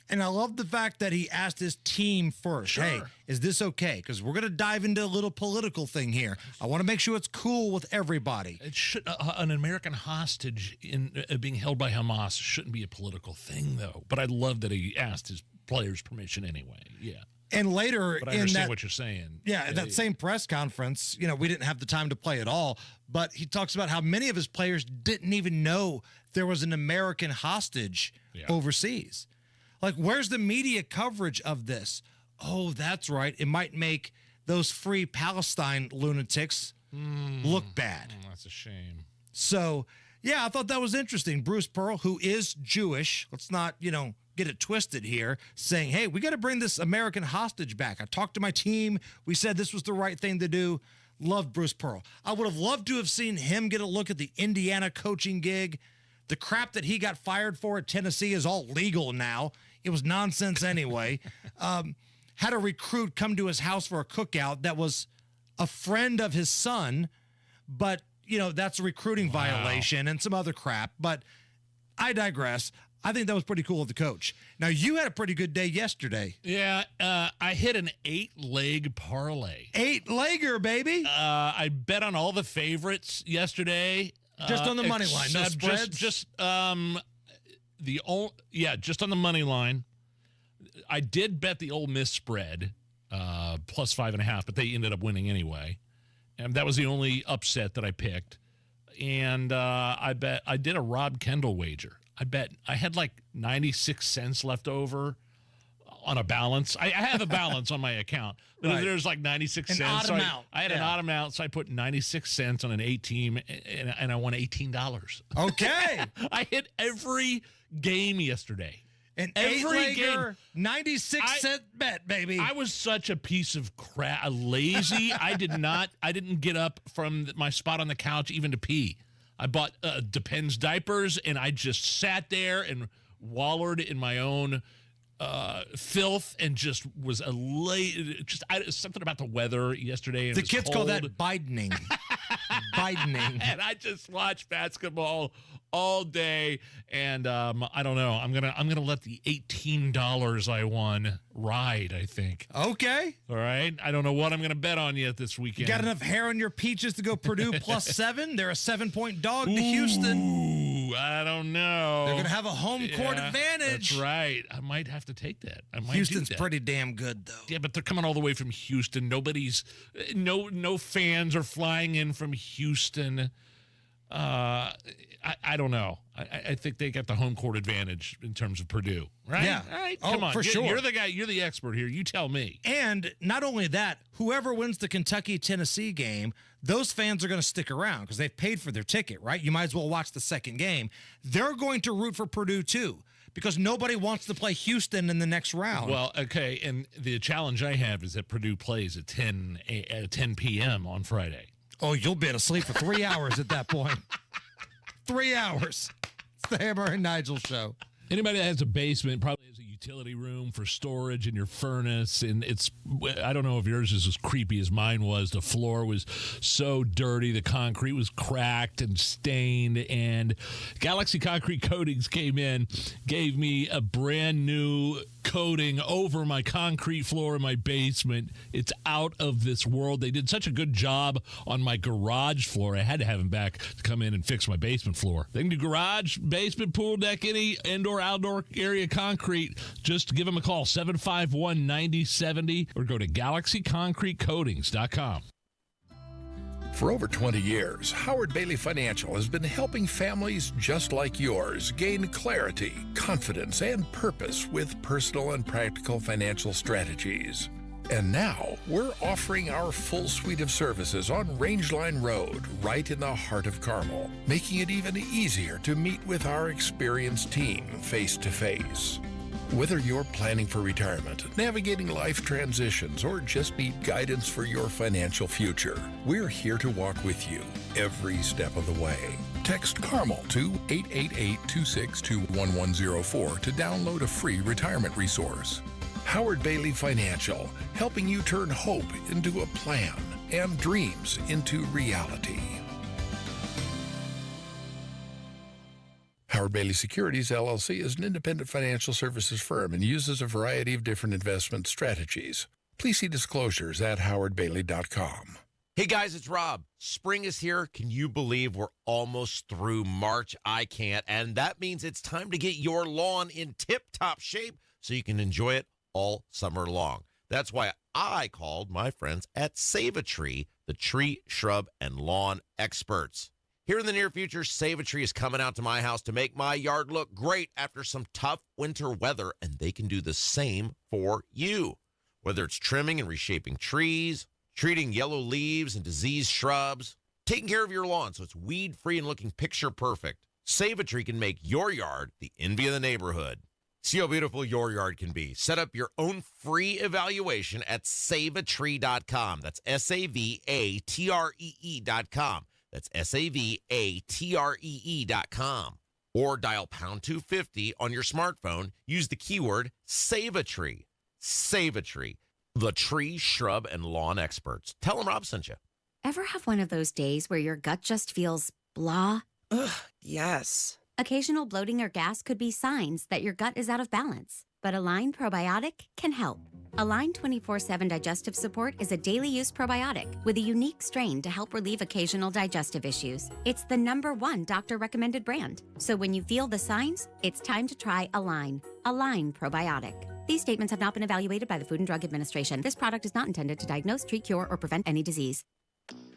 And I love the fact that he asked his team first, Sure. hey, is this okay? Because we're going to dive into a little political thing here. I want to make sure it's cool with everybody. It should an American hostage in being held by Hamas shouldn't be a political thing, though. But I love that he asked his players' permission anyway. Yeah. And later but I in understand that, what you're saying. Yeah, that same press conference, we didn't have the time to play it all, but he talks about how many of his players didn't even know there was an American hostage overseas. Like, where's the media coverage of this? Oh, that's right. It might make those free Palestine lunatics look bad. That's a shame. So, yeah, I thought that was interesting. Bruce Pearl, who is Jewish, let's not, get it twisted here, saying, hey, we got to bring this American hostage back. I talked to my team. We said this was the right thing to do. Loved Bruce Pearl. I would have loved to have seen him get a look at the Indiana coaching gig. The crap that he got fired for at Tennessee is all legal now. It was nonsense anyway. Had a recruit come to his house for a cookout that was a friend of his son, but that's a recruiting violation and some other crap. But I digress. I think that was pretty cool of the coach. Now, you had a pretty good day yesterday. Yeah, I hit an 8-leg parlay. 8-legger, baby. I bet on all the favorites yesterday. Just on the money line, no spreads? Just on the money line. I did bet the Ole Miss spread, plus 5.5, but they ended up winning anyway. And that was the only upset that I picked. And I did a Rob Kendall wager. I had like 96 cents left over on a balance. I have a balance on my account. But Right. there's like 96 An cents. odd So amount. I had an odd amount, so I put 96 cents on an 8-team, and I won $18. Okay. I hit every game yesterday. An Every 8-legger, 96-cent bet, baby. I was such a piece of crap, lazy. I didn't get up from my spot on the couch even to pee. I bought Depends diapers, and I just sat there and wallowed in my own filth and just was something about the weather yesterday. And The kids call that Bidening. Bidening. And I just watched basketball all day, and I don't know. I'm gonna let the $18 I won ride, I think. Okay. All right. I don't know what I'm gonna bet on yet this weekend. You got enough hair on your peaches to go Purdue plus 7? They're a 7-point dog to Houston. Ooh, I don't know. They're going to have a home court advantage. That's right. I might have to take that. Houston's pretty damn good, though. Yeah, but they're coming all the way from Houston. No fans are flying in from Houston. I don't know. I think they got the home court advantage in terms of Purdue, right? Yeah. All right. Oh, Come on. for sure. You're the guy. You're the expert here. You tell me. And not only that, whoever wins the Kentucky-Tennessee game, those fans are going to stick around because they've paid for their ticket, right? You might as well watch the second game. They're going to root for Purdue, too, because nobody wants to play Houston in the next round. Well, okay, and the challenge I have is that Purdue plays at 10 p.m. on Friday. Oh, you'll be asleep for 3 hours at that point. 3 hours. It's the Hammer and Nigel show. Anybody that has a basement probably has a utility room for storage in your furnace, and I don't know if yours is as creepy as mine was. The floor was so dirty, the concrete was cracked and stained, and Galaxy Concrete Coatings came in, gave me a brand new coating over my concrete floor in my basement. It's out of this world. They did such a good job on my garage floor. I had to have them back to come in and fix my basement floor. They can do garage, basement, pool deck, any indoor, outdoor area concrete. Just give them a call, 751-9070, or go to galaxyconcretecoatings.com. For over 20 years, Howard Bailey Financial has been helping families just like yours gain clarity, confidence, and purpose with personal and practical financial strategies. And now, we're offering our full suite of services on Rangeline Road, right in the heart of Carmel, making it even easier to meet with our experienced team face to face. Whether you're planning for retirement, navigating life transitions, or just need guidance for your financial future, we're here to walk with you every step of the way. Text CARMEL to 888-262-1104 to download a free retirement resource. Howard Bailey Financial, helping you turn hope into a plan and dreams into reality. Howard Bailey Securities, LLC is an independent financial services firm and uses a variety of different investment strategies. Please see disclosures at howardbailey.com. Hey guys, it's Rob. Spring is here. Can you believe we're almost through March? I can't. And that means it's time to get your lawn in tip-top shape so you can enjoy it all summer long. That's why I called my friends at Save a Tree, the tree, shrub, and lawn experts. Here in the near future, Save a Tree is coming out to my house to make my yard look great after some tough winter weather, and they can do the same for you. Whether it's trimming and reshaping trees, treating yellow leaves and diseased shrubs, Taking care of your lawn so it's weed-free and looking picture-perfect. Save a Tree can make your yard the envy of the neighborhood. See how beautiful your yard can be. Set up your own free evaluation at saveatree.com. That's SAVATREE.com. That's SAVATREE.com. Or dial pound 250 on your smartphone. Use the keyword Save a Tree. Save a Tree. The tree, shrub, and lawn experts. Tell them Rob sent you. Ever have one of those days where your gut just feels blah? Ugh, yes. Occasional bloating or gas could be signs that your gut is out of balance, but Align Probiotic can help. Align 24/7 Digestive Support is a daily use probiotic with a unique strain to help relieve occasional digestive issues. It's the #1 doctor-recommended brand. So when you feel the signs, it's time to try Align. Align Probiotic. These statements have not been evaluated by the Food and Drug Administration. This product is not intended to diagnose, treat, cure, or prevent any disease.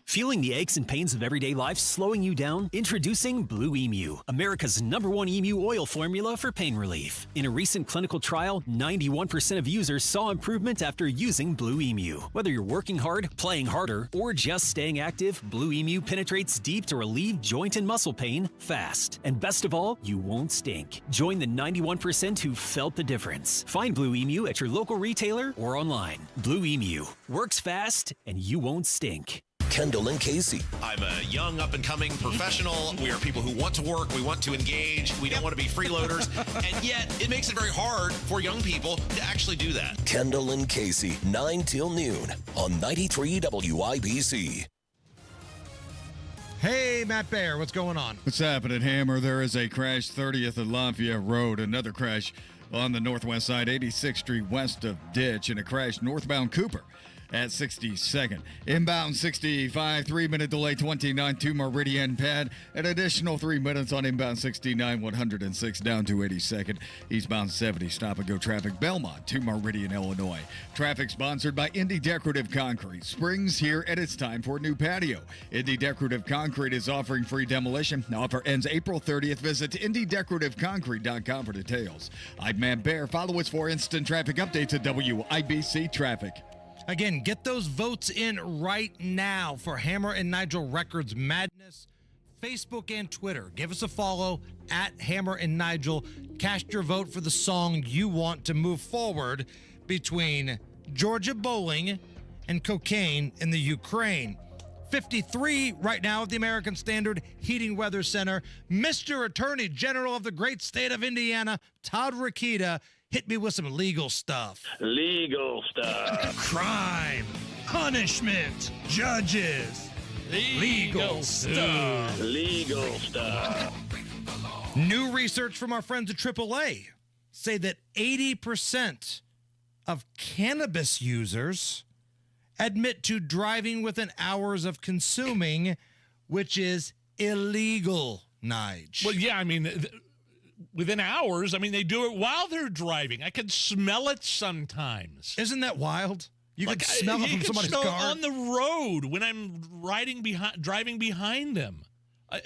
Feeling the aches and pains of everyday life slowing you down? Introducing Blue Emu, America's #1 emu oil formula for pain relief. In a recent clinical trial, 91% of users saw improvement after using Blue Emu. Whether you're working hard, playing harder, or just staying active, Blue Emu penetrates deep to relieve joint and muscle pain fast. And best of all, you won't stink. Join the 91% who felt the difference. Find Blue Emu at your local retailer or online. Blue Emu works fast and you won't stink. Kendall and Casey. I'm a young, up-and-coming professional. We are people who want to work. We want to engage. We don't want to be freeloaders. And yet, it makes it very hard for young people to actually do that. Kendall and Casey, 9 till noon on 93 WIBC. Hey, Matt Baer, what's going on? What's happening, Hammer? There is a crash 30th and Lafayette Road. Another crash on the northwest side, 86th Street west of Ditch, and a crash northbound Cooper at 62nd. Inbound 65, 3-minute delay, 29 to Meridian Pad. An additional 3 minutes on inbound 69, 106 down to 82nd. Eastbound 70, stop and go traffic, Belmont to Meridian, Illinois. Traffic sponsored by Indy Decorative Concrete. Spring's here and it's time for a new patio. Indy Decorative Concrete is offering free demolition. The offer ends April 30th. Visit IndyDecorativeConcrete.com for details. I'm Matt Baer. Follow us for instant traffic updates at WIBC Traffic. Again, get those votes in right now for Hammer and Nigel Records Madness. Facebook and Twitter. Give us a follow at Hammer and Nigel. Cast your vote for the song you want to move forward between Georgia bowling and cocaine in the Ukraine. 53 right now at the American Standard Heating Weather Center. Mr. Attorney General of the great state of Indiana, Todd Rokita, hit me with some legal stuff. Legal stuff. Crime, punishment, judges, legal stuff. Legal stuff. New research from our friends at AAA say that 80% of cannabis users admit to driving within hours of consuming, which is illegal, Nige. Well, yeah, I mean, within hours, I mean, they do it while they're driving. I can smell it sometimes. Isn't that wild? You can smell it from somebody's car. On the road when I'm driving behind them.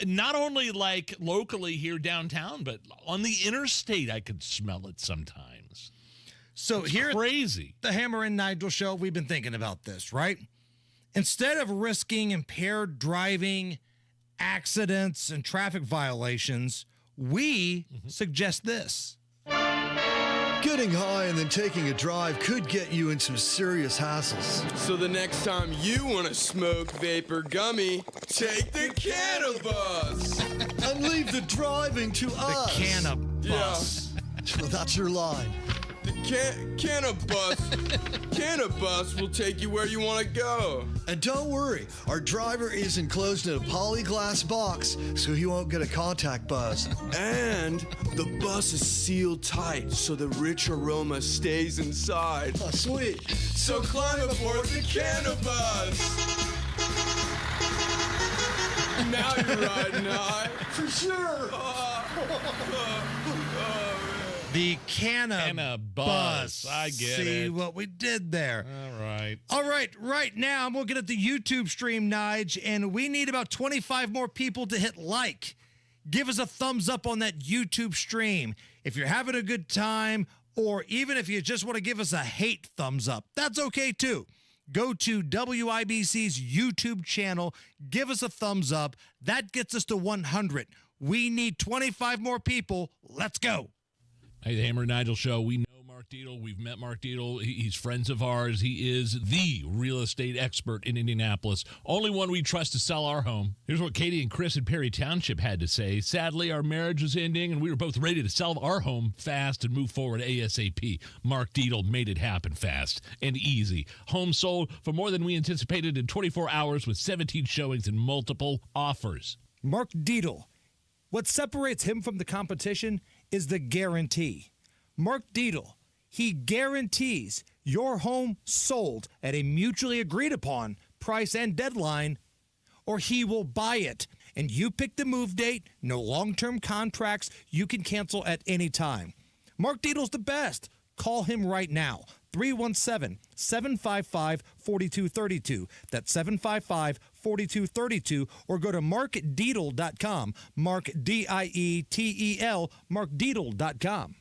Not only like locally here downtown, but on the interstate, I could smell it sometimes. So it's here crazy. At the Hammer and Nigel show, we've been thinking about this, right? Instead of risking impaired driving, accidents, and traffic violations, we suggest this. Getting high and then taking a drive could get you in some serious hassles. So the next time you want to smoke vapor gummy, take the cannabis. And leave the driving to us. The cannabis. Well, that's your line. The cannabis will take you where you want to go. And don't worry, our driver is enclosed in a polyglass box, so he won't get a contact buzz. And the bus is sealed tight, so the rich aroma stays inside. Oh, sweet. So climb aboard the cannabis. Now you're riding high. For sure. The cannabis. I get it. See what we did there. All All right. right, right now I'm looking at the YouTube stream, Nige, and we need about 25 more people to hit like. Give us a thumbs up on that YouTube stream. If you're having a good time, or even if you just want to give us a hate thumbs up, that's okay too. go to WIBC's YouTube channel. Give us a thumbs up. That gets us to 100. We need 25 more people. Let's go. Hey, the Hammer and Nigel Show. We know Mark Dietel. We've met Mark Dietel. He's friends of ours. He is the real estate expert in Indianapolis. Only one we trust to sell our home. Here's what Katie and Chris in Perry Township had to say. Sadly, our marriage was ending, and we were both ready to sell our home fast and move forward ASAP. Mark Dietel made it happen fast and easy. Home sold for more than we anticipated in 24 hours with 17 showings and multiple offers. Mark Dietel. What separates him from the competition is the guarantee. Mark Dietel, he guarantees your home sold at a mutually agreed upon price and deadline, or he will buy it. And you pick the move date, no long-term contracts, you can cancel at any time. Mark Dietel's the best. Call him right now. 317-755-4232. That's 755-4232. Or go to markdietel.com. Mark, D-I-E-T-E-L, markdietel.com.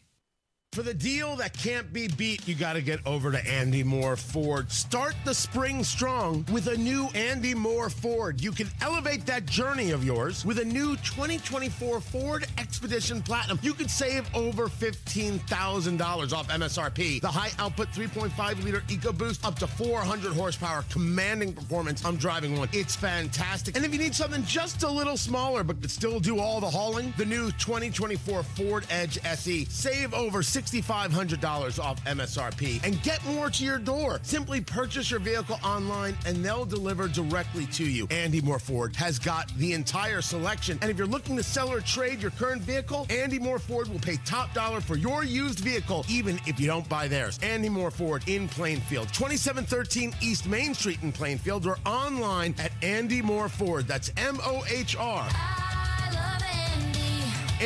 For the deal that can't be beat, you got to get over to Andy Moore Ford. Start the spring strong with a new Andy Moore Ford. You can elevate that journey of yours with a new 2024 Ford Expedition Platinum. You could save over $15,000 off MSRP. The high output 3.5-liter EcoBoost, up to 400 horsepower, commanding performance. I'm driving one. It's fantastic. And if you need something just a little smaller but could still do all the hauling, the new 2024 Ford Edge SE. Save over $6,500 off MSRP and get more to your door. Simply purchase your vehicle online and they'll deliver directly to you. Andy Moore Ford has got the entire selection. And if you're looking to sell or trade your current vehicle, Andy Moore Ford will pay top dollar for your used vehicle, even if you don't buy theirs. Andy Moore Ford in Plainfield, 2713 East Main Street in Plainfield, or online at Andy Moore Ford. That's M-O-H-R. I love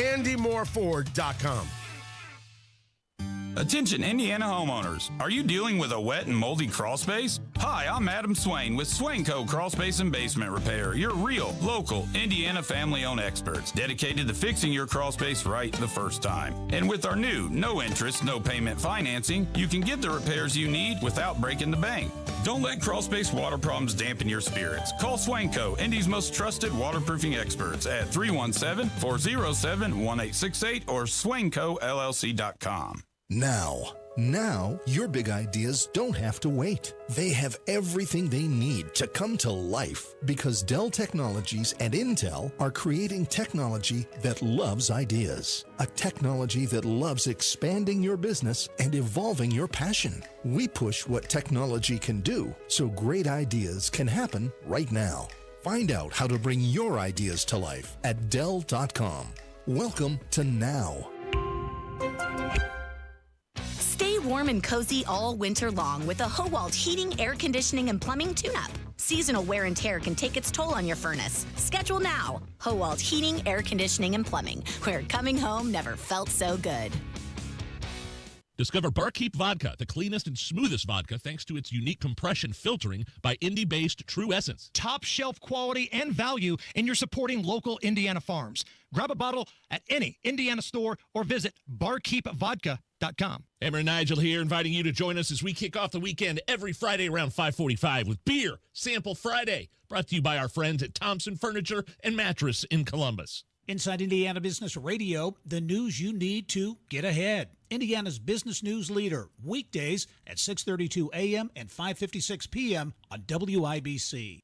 Andy. AndyMooreFord.com. Attention Indiana homeowners. Are you dealing with a wet and moldy crawl space? Hi, I'm Adam Swain with Swain Co. Crawl Space and Basement Repair, your real, local, Indiana family-owned experts dedicated to fixing your crawl space right the first time. And with our new no interest, no payment financing, you can get the repairs you need without breaking the bank. Don't let crawl space water problems dampen your spirits. Call Swain Co., Indy's most trusted waterproofing experts at 317-407-1868 or SwainCoLLC.com. Now, your big ideas don't have to wait. They have everything they need to come to life because Dell Technologies and Intel are creating technology that loves ideas. A technology that loves expanding your business and evolving your passion. We push what technology can do so great ideas can happen right now. Find out how to bring your ideas to life at Dell.com. Welcome to Now. Stay warm and cozy all winter long with a Howald Heating, Air Conditioning, and Plumbing tune-up. Seasonal wear and tear can take its toll on your furnace. Schedule now. Howald Heating, Air Conditioning, and Plumbing, where coming home never felt so good. Discover Barkeep Vodka, the cleanest and smoothest vodka thanks to its unique compression filtering by Indy-based True Essence. Top shelf quality and value, and you're supporting local Indiana farms. Grab a bottle at any Indiana store or visit barkeepvodka.com. Hammer and Nigel here, inviting you to join us as we kick off the weekend every Friday around 5:45 with Beer Sample Friday, brought to you by our friends at Thompson Furniture and Mattress in Columbus. Inside Indiana Business Radio, the news you need to get ahead. Indiana's business news leader, weekdays at 6:32 a.m. and 5:56 p.m. on WIBC.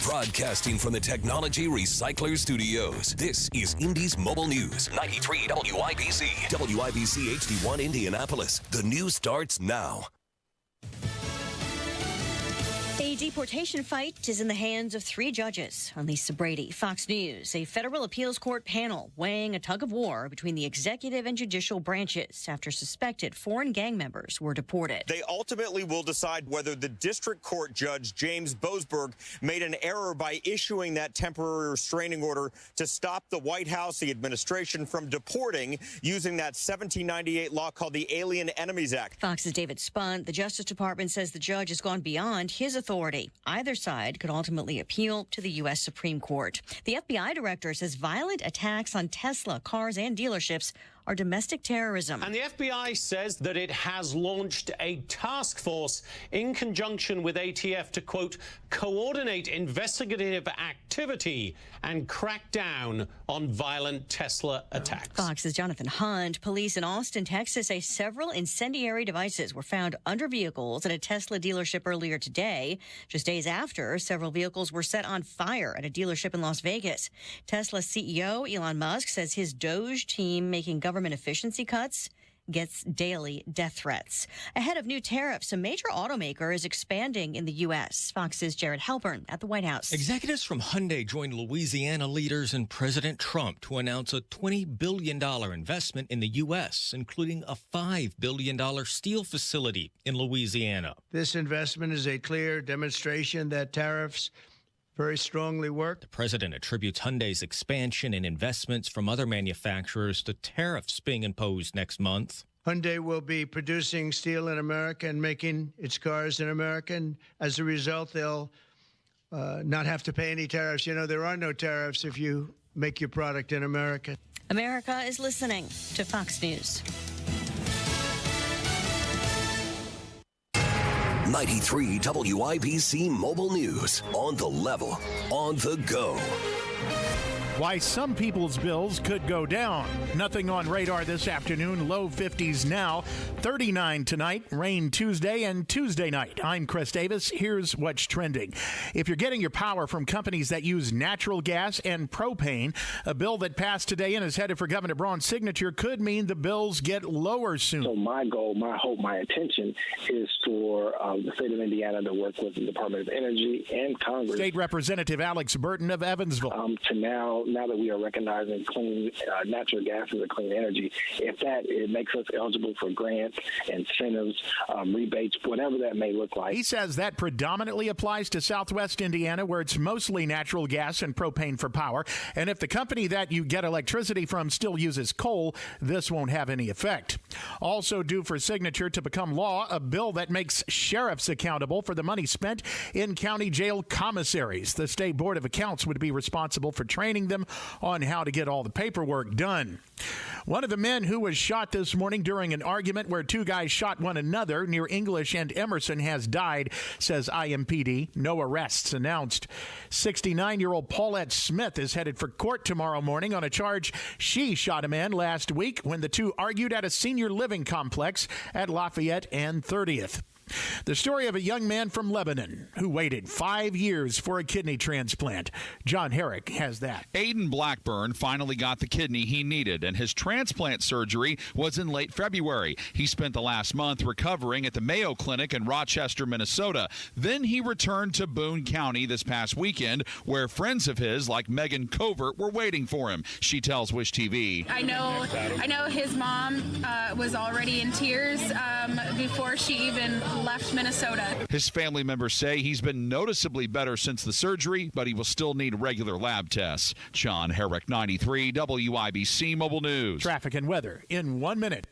Broadcasting from the Technology Recycler Studios, this is Indy's Mobile News, 93 WIBC, WIBC HD1 Indianapolis. The news starts now. A deportation fight is in the hands of 3 judges. On Lisa Brady, Fox News. A federal appeals court panel weighing a tug of war between the executive and judicial branches after suspected foreign gang members were deported. They ultimately will decide whether the district court judge, James Boasberg, made an error by issuing that temporary restraining order to stop the White House, the administration, from deporting using that 1798 law called the Alien Enemies Act. Fox's David Spunt, the Justice Department says the judge has gone beyond his authority. Either side could ultimately appeal to the U.S. Supreme Court. The FBI director says violent attacks on Tesla cars and dealerships are domestic terrorism. And the FBI says that it has launched a task force in conjunction with ATF to, quote, coordinate investigative activity and crack down on violent Tesla attacks. Fox's Jonathan Hunt. Police in Austin, Texas say several incendiary devices were found under vehicles at a Tesla dealership earlier today, just days after several vehicles were set on fire at a dealership in Las Vegas. Tesla CEO Elon Musk says his Doge team making government efficiency cuts gets daily death threats. Ahead of new tariffs, a major automaker is expanding in the U.S. Fox's Jared Halpern at the White House. Executives from Hyundai joined Louisiana leaders and President Trump to announce a $20 billion investment in the U.S., including a $5 billion steel facility in Louisiana. This investment is a clear demonstration that tariffs very strongly work. The president attributes Hyundai's expansion and investments from other manufacturers to tariffs being imposed next month. Hyundai will be producing steel in America and making its cars in America. And as a result, they'll not have to pay any tariffs. You know, there are no tariffs if you make your product in America. America is listening to Fox News. 93 WIBC Mobile News. On the level, on the go. Why some people's bills could go down. Nothing on radar this afternoon. Low 50s now. 39 tonight. Rain Tuesday and Tuesday night. I'm Chris Davis. Here's what's trending. If you're getting your power from companies that use natural gas and propane, a bill that passed today and is headed for Governor Braun's signature could mean the bills get lower soon. So my goal, my hope, my intention is for the state of Indiana to work with the Department of Energy and Congress. State Representative Alex Burton of Evansville. Now that we are recognizing clean natural gas as a clean energy, if it makes us eligible for grants, incentives, rebates, whatever that may look like. He says that predominantly applies to Southwest Indiana, where it's mostly natural gas and propane for power. And if the company that you get electricity from still uses coal, this won't have any effect. Also due for signature to become law, a bill that makes sheriffs accountable for the money spent in county jail commissaries. The State Board of Accounts would be responsible for training them on how to get all the paperwork done. One of the men who was shot this morning during an argument where two guys shot one another near English and Emerson has died, says IMPD. No arrests announced. 69-year-old Paulette Smith is headed for court tomorrow morning on a charge she shot a man last week when the two argued at a senior living complex at Lafayette and 30th. The story of a young man from Lebanon who waited 5 years for a kidney transplant. John Herrick has that. Aiden Blackburn finally got the kidney he needed, and his transplant surgery was in late February. He spent the last month recovering at the Mayo Clinic in Rochester, Minnesota. Then he returned to Boone County this past weekend, where friends of his, like Megan Covert, were waiting for him. She tells Wish TV. I know his mom was already in tears before she even left Minnesota. His family members say he's been noticeably better since the surgery, but he will still need regular lab tests. John Herrick, 93 WIBC Mobile News. Traffic and weather in 1 minute.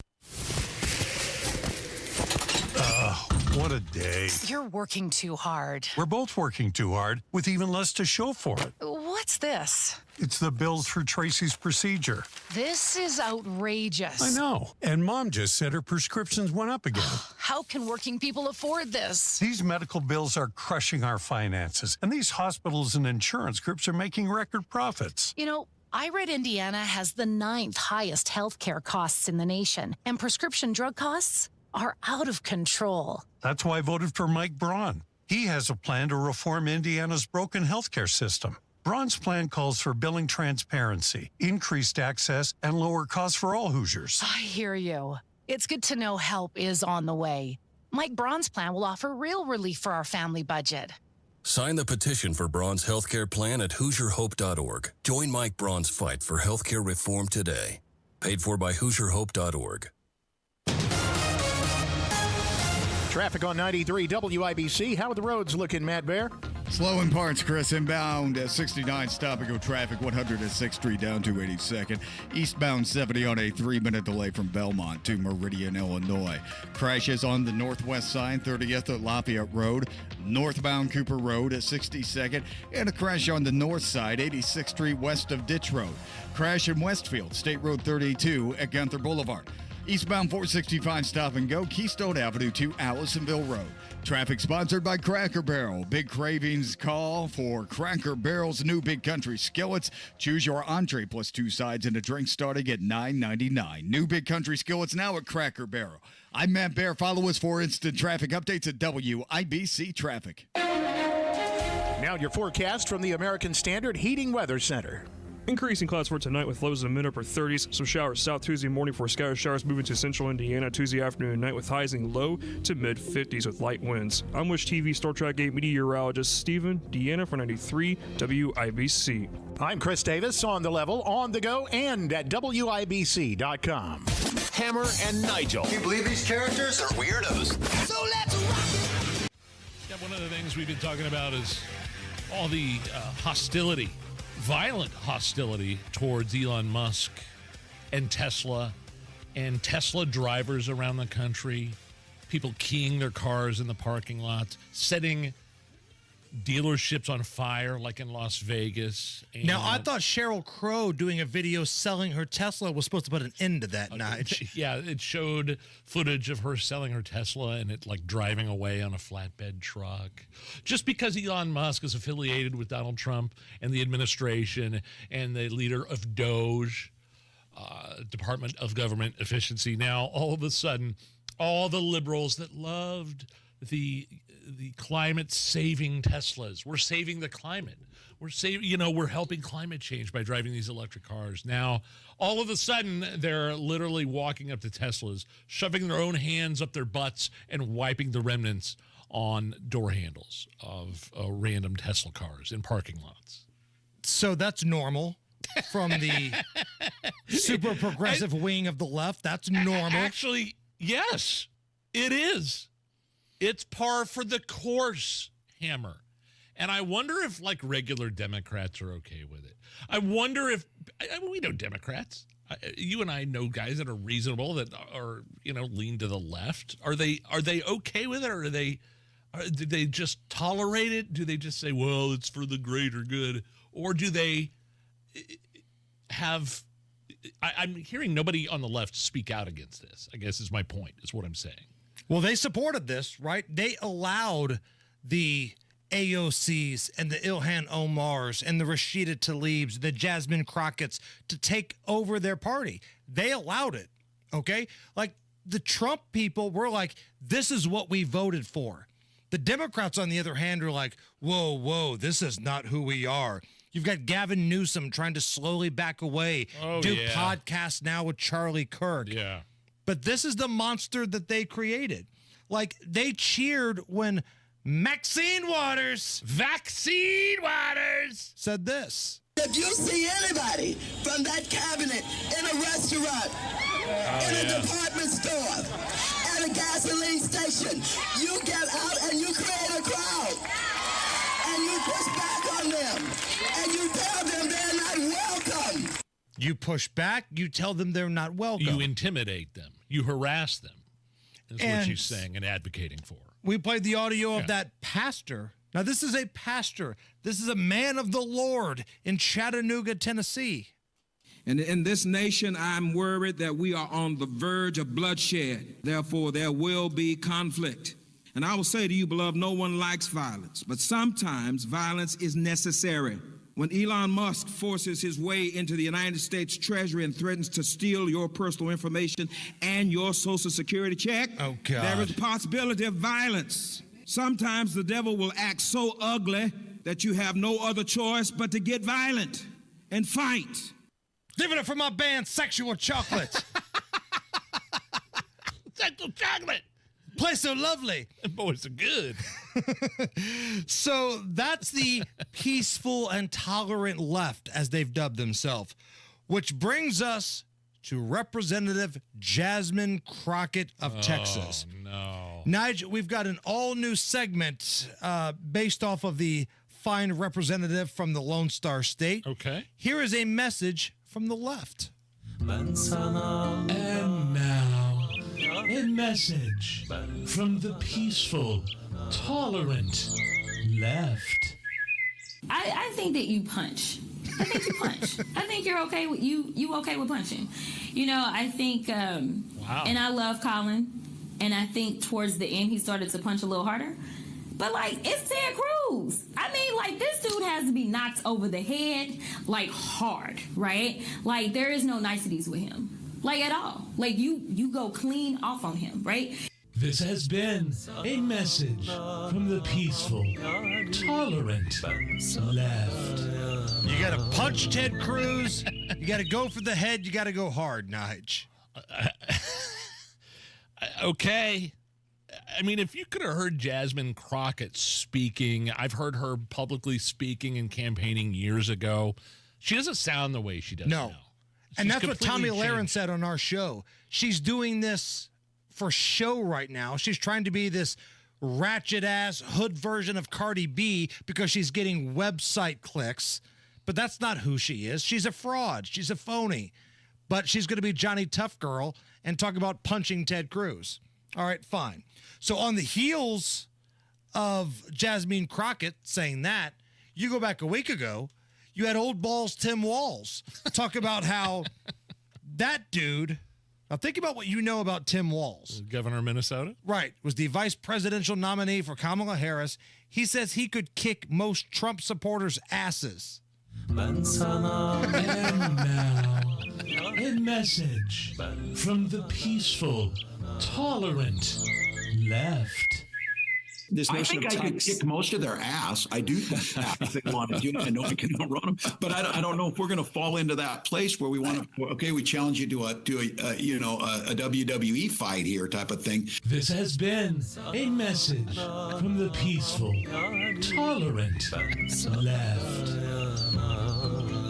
What a day. You're working too hard. We're both working too hard with even less to show for it. What's this? It's the bills for Tracy's procedure. This is outrageous. I know. And Mom just said her prescriptions went up again. How can working people afford this? These medical bills are crushing our finances, and these hospitals and insurance groups are making record profits. You know, I read Indiana has the 9th highest health care costs in the nation, and prescription drug costs are out of control. That's why I voted for Mike Braun. He has a plan to reform Indiana's broken healthcare system. Braun's plan calls for billing transparency, increased access, and lower costs for all Hoosiers. I hear you. It's good to know help is on the way. Mike Braun's plan will offer real relief for our family budget. Sign the petition for Braun's healthcare plan at HoosierHope.org. Join Mike Braun's fight for healthcare reform today. Paid for by HoosierHope.org. Traffic on 93 WIBC. How are the roads looking, Matt Bear? Slow in parts, Chris. Inbound 69, stop-and-go traffic, 106th Street down to 82nd. Eastbound 70 on a 3-minute delay from Belmont to Meridian, Illinois. Crashes on the northwest side, 30th at Lafayette Road. Northbound Cooper Road at 62nd. And a crash on the north side, 86th Street west of Ditch Road. Crash in Westfield, State Road 32 at Gunther Boulevard. Eastbound 465 stop and go, Keystone Avenue to Allisonville Road. Traffic sponsored by Cracker Barrel. Big cravings call for Cracker Barrel's new Big Country Skillets. Choose your entree plus 2 sides and a drink starting at $9.99. New Big Country Skillets now at Cracker Barrel. I'm Matt Bear. Follow us for instant traffic updates at WIBC Traffic. Now your forecast from the American Standard Heating Weather Center. Increasing clouds for tonight with lows in the mid-upper 30s. Some showers south Tuesday morning for scattered showers moving to central Indiana Tuesday afternoon and night with highs in low to mid-50s with light winds. I'm Wish TV Star Trek 8 meteorologist Stephen Deanna for 93 WIBC. I'm Chris Davis on the level, on the go, and at WIBC.com. Hammer and Nigel. Can you believe these characters are weirdos? So let's rock it! Yeah, one of the things we've been talking about is all the hostility. Violent hostility towards Elon Musk and Tesla drivers around the country, people keying their cars in the parking lot, setting dealerships on fire like in Las Vegas. And now, I thought Sheryl Crow doing a video selling her Tesla was supposed to put an end to that night. Yeah, it showed footage of her selling her Tesla and it like driving away on a flatbed truck. Just because Elon Musk is affiliated with Donald Trump and the administration and the leader of DOGE, Department of Government Efficiency, now all of a sudden, all the liberals that loved the climate-saving Teslas. We're saving the climate. We're helping climate change by driving these electric cars. Now, all of a sudden, they're literally walking up to Teslas, shoving their own hands up their butts and wiping the remnants on door handles of random Tesla cars in parking lots. So that's normal from the super progressive wing of the left. That's normal. Actually, yes, it is. It's par for the course, Hammer. And I wonder if, like, regular Democrats are okay with it. I wonder if, we know Democrats. You and I know guys that are reasonable, that are, lean to the left. Are they okay with it, or do they just tolerate it? Do they just say, well, it's for the greater good? Or do they have, I'm hearing nobody on the left speak out against this, I guess is my point, is what I'm saying. Well, they supported this, right? They allowed the AOCs and the Ilhan Omars and the Rashida Tlaibs, the Jasmine Crockett's to take over their party. They allowed it, okay? Like, the Trump people were like, this is what we voted for. The Democrats, on the other hand, are like, whoa, this is not who we are. You've got Gavin Newsom trying to slowly back away, do podcasts now with Charlie Kirk. Yeah. But this is the monster that they created. Like, they cheered when Vaccine Waters said this. If you see anybody from that cabinet in a restaurant, in a department store, at a gasoline station, you get out and you create a crowd. And you push back on them. And you tell them they're not welcome. You push back, you tell them they're not welcome. You intimidate them. You harass them. Is what she's saying and advocating for. We played the audio of that pastor. Now, this is a pastor. This is a man of the Lord in Chattanooga, Tennessee. And in this nation, I'm worried that we are on the verge of bloodshed. Therefore, there will be conflict. And I will say to you, beloved, no one likes violence, but sometimes violence is necessary. When Elon Musk forces his way into the United States Treasury and threatens to steal your personal information and your Social Security check, there is a possibility of violence. Sometimes the devil will act so ugly that you have no other choice but to get violent and fight. Give it up for my band, Sexual Chocolate. Sexual Chocolate. Play so lovely. Boys are good. So that's the peaceful and tolerant left, as they've dubbed themselves, which brings us to Representative Jasmine Crockett of Texas. No. Nigel, we've got an all-new segment based off of the fine representative from the Lone Star State. Okay. Here is a message from the left. And now, a message from the peaceful, tolerant left. I think that you punch. I think you punch. I think you're okay with you okay with punching. You know, I think Wow. And I love Colin, and I think towards the end he started to punch a little harder. But like, it's Ted Cruz. I mean, like, this dude has to be knocked over the head, like, hard, right? Like, there is no niceties with him, like, at all. Like, you go clean off on him, right? This has been a message from the peaceful, tolerant left. You got to punch Ted Cruz. You got to go for the head. You got to go hard, Nige. Okay. I mean, if you could have heard Jasmine Crockett speaking, I've heard her publicly speaking and campaigning years ago. She doesn't sound the way she does now. And She's that's what Tommy completely Lahren changed. said on our show. She's doing this for show right now. She's trying to be this ratchet-ass hood version of Cardi B because she's getting website clicks. But that's not who she is. She's a fraud. She's a phony. But she's going to be Johnny Tough Girl and talk about punching Ted Cruz. All right, fine. So on the heels of Jasmine Crockett saying that, you go back a week ago, you had old balls Tim Walz talk about how that dude, now think about what you know about Tim Walz. Governor of Minnesota? Right, was the vice presidential nominee for Kamala Harris. He says he could kick most Trump supporters' asses. And now, a message from the peaceful, tolerant left. This I notion think of I could kick most of their ass. I do think that if they wanted to. I know I can outrun them, but I don't know if we're going to fall into that place where we want to. Okay, we challenge you to a WWE fight here type of thing. This has been a message from the peaceful, tolerant left.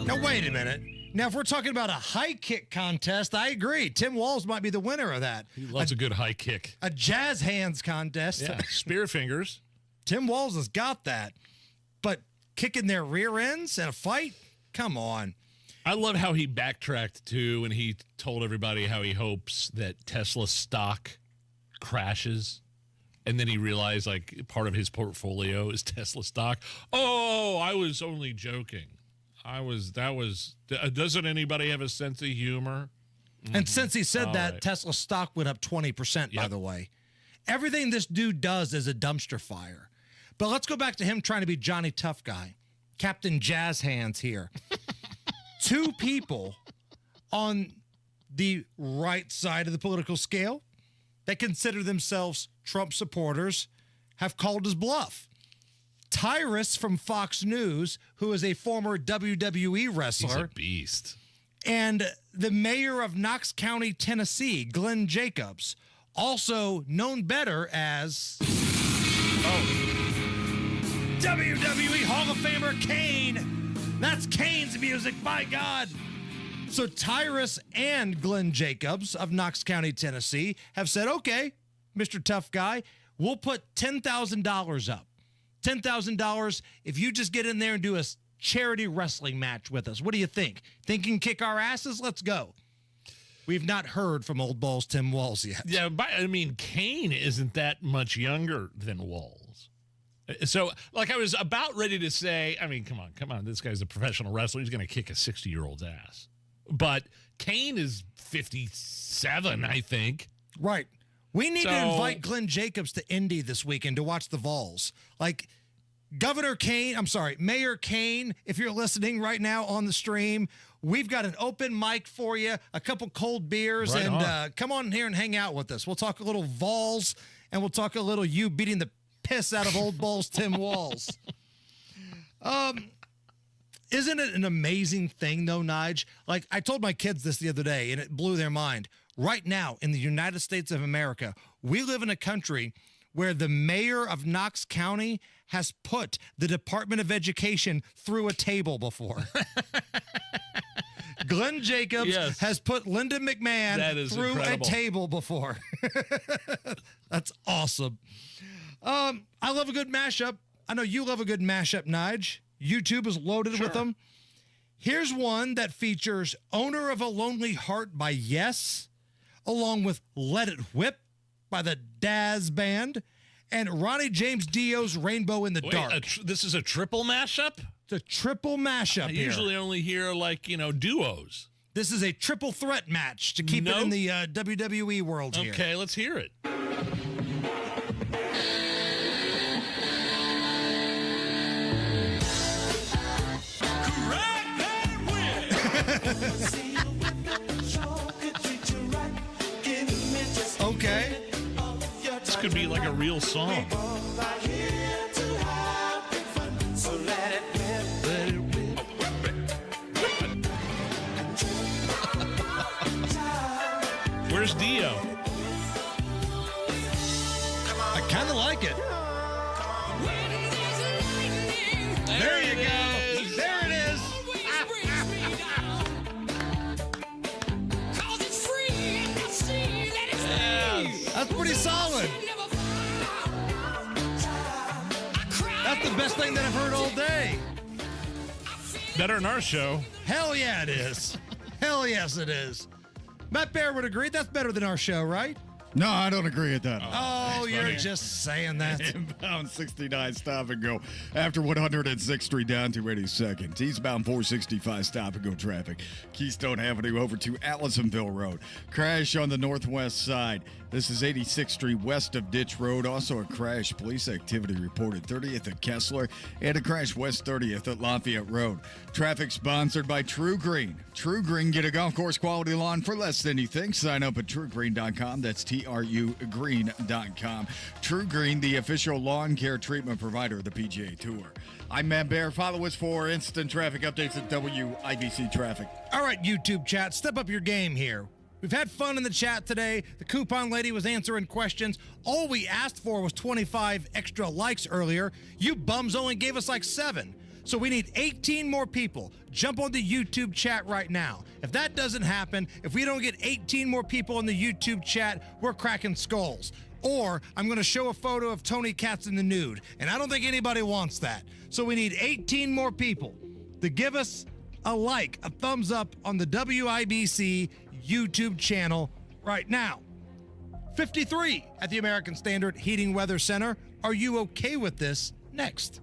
Now, wait a minute. Now, if we're talking about a high kick contest, I agree. Tim Walz might be the winner of that. He loves a good high kick. A jazz hands contest. Yeah, spear fingers. Tim Walz has got that. But kicking their rear ends in a fight? Come on. I love how he backtracked, too, when he told everybody how he hopes that Tesla stock crashes. And then he realized, like, part of his portfolio is Tesla stock. Oh, I was only joking. Doesn't anybody have a sense of humor? And since he said All that, right. Tesla stock went up 20%, by the way. Everything this dude does is a dumpster fire. But let's go back to him trying to be Johnny Tough Guy. Captain Jazz Hands here. Two people on the right side of the political scale that consider themselves Trump supporters have called his bluff. Tyrus from Fox News, who is a former WWE wrestler. He's a beast. And the mayor of Knox County, Tennessee, Glenn Jacobs, also known better as WWE Hall of Famer Kane. That's Kane's music, by God. So Tyrus and Glenn Jacobs of Knox County, Tennessee have said, okay, Mr. Tough Guy, we'll put $10,000 up. $10,000 if you just get in there and do a charity wrestling match with us. What do you think? Think you can kick our asses? Let's go. We've not heard from old balls Tim Walz yet. Yeah, but I mean, Kane isn't that much younger than Walz. So, like, I was about ready to say, I mean, come on. This guy's a professional wrestler. He's going to kick a 60-year-old's ass. But Kane is 57, I think. Right. We need to invite Glenn Jacobs to Indy this weekend to watch the Vols. Like, Mayor Kane, if you're listening right now on the stream, we've got an open mic for you, a couple cold beers, right and come on here and hang out with us. We'll talk a little Vols, and we'll talk a little you beating the piss out of old balls Tim Walz. Isn't it an amazing thing, though, Nige? Like, I told my kids this the other day, and it blew their mind. Right now, in the United States of America, we live in a country where the mayor of Knox County has put the Department of Education through a table before. Glenn Jacobs has put Linda McMahon through incredible. a table before. That's awesome. I love a good mashup. I know you love a good mashup, Nige. YouTube is loaded with them. Here's one that features Owner of a Lonely Heart by Yes, along with Let It Whip by the Daz Band, and Ronnie James Dio's Rainbow in the Dark. This is a triple mashup? It's a triple mashup I here. usually only hear, duos. This is a triple threat match to keep it in the WWE world here. Okay, let's hear it. Okay. This could be like a real song. Where's Dio? I kind of like it. There you go. There it is. That's pretty solid. That's the best thing that I've heard all day. Better than our show. Hell yeah, it is. Hell yes, it is. Matt Bear would agree. That's better than our show, right? No, I don't agree with that. Oh, you're just saying that. Inbound 69, stop and go. After 106th Street down to 82nd. Eastbound 465, stop and go traffic. Keystone Avenue over to Allisonville Road. Crash on the northwest side. This is 86th Street west of Ditch Road. Also a crash. Police activity reported 30th at Kessler and a crash west 30th at Lafayette Road. Traffic sponsored by True Green. True Green, get a golf course quality lawn for less than you think. Sign up at truegreen.com. That's TRUgreen.com. True Green, the official lawn care treatment provider of the PGA Tour. I'm Matt Bear. Follow us for instant traffic updates at WIBC Traffic. All right, YouTube chat, step up your game here. We've had fun in the chat today. The coupon lady was answering questions. All we asked for was 25 extra likes earlier. You bums only gave us like 7. So we need 18 more people. Jump on the YouTube chat right now. If that doesn't happen, if we don't get 18 more people in the YouTube chat, we're cracking skulls. Or I'm going to show a photo of Tony Katz in the nude. And I don't think anybody wants that. So we need 18 more people to give us a like, a thumbs up on the WIBC YouTube channel right now. 53 at the American Standard Heating Weather Center. Are you okay with this? Next.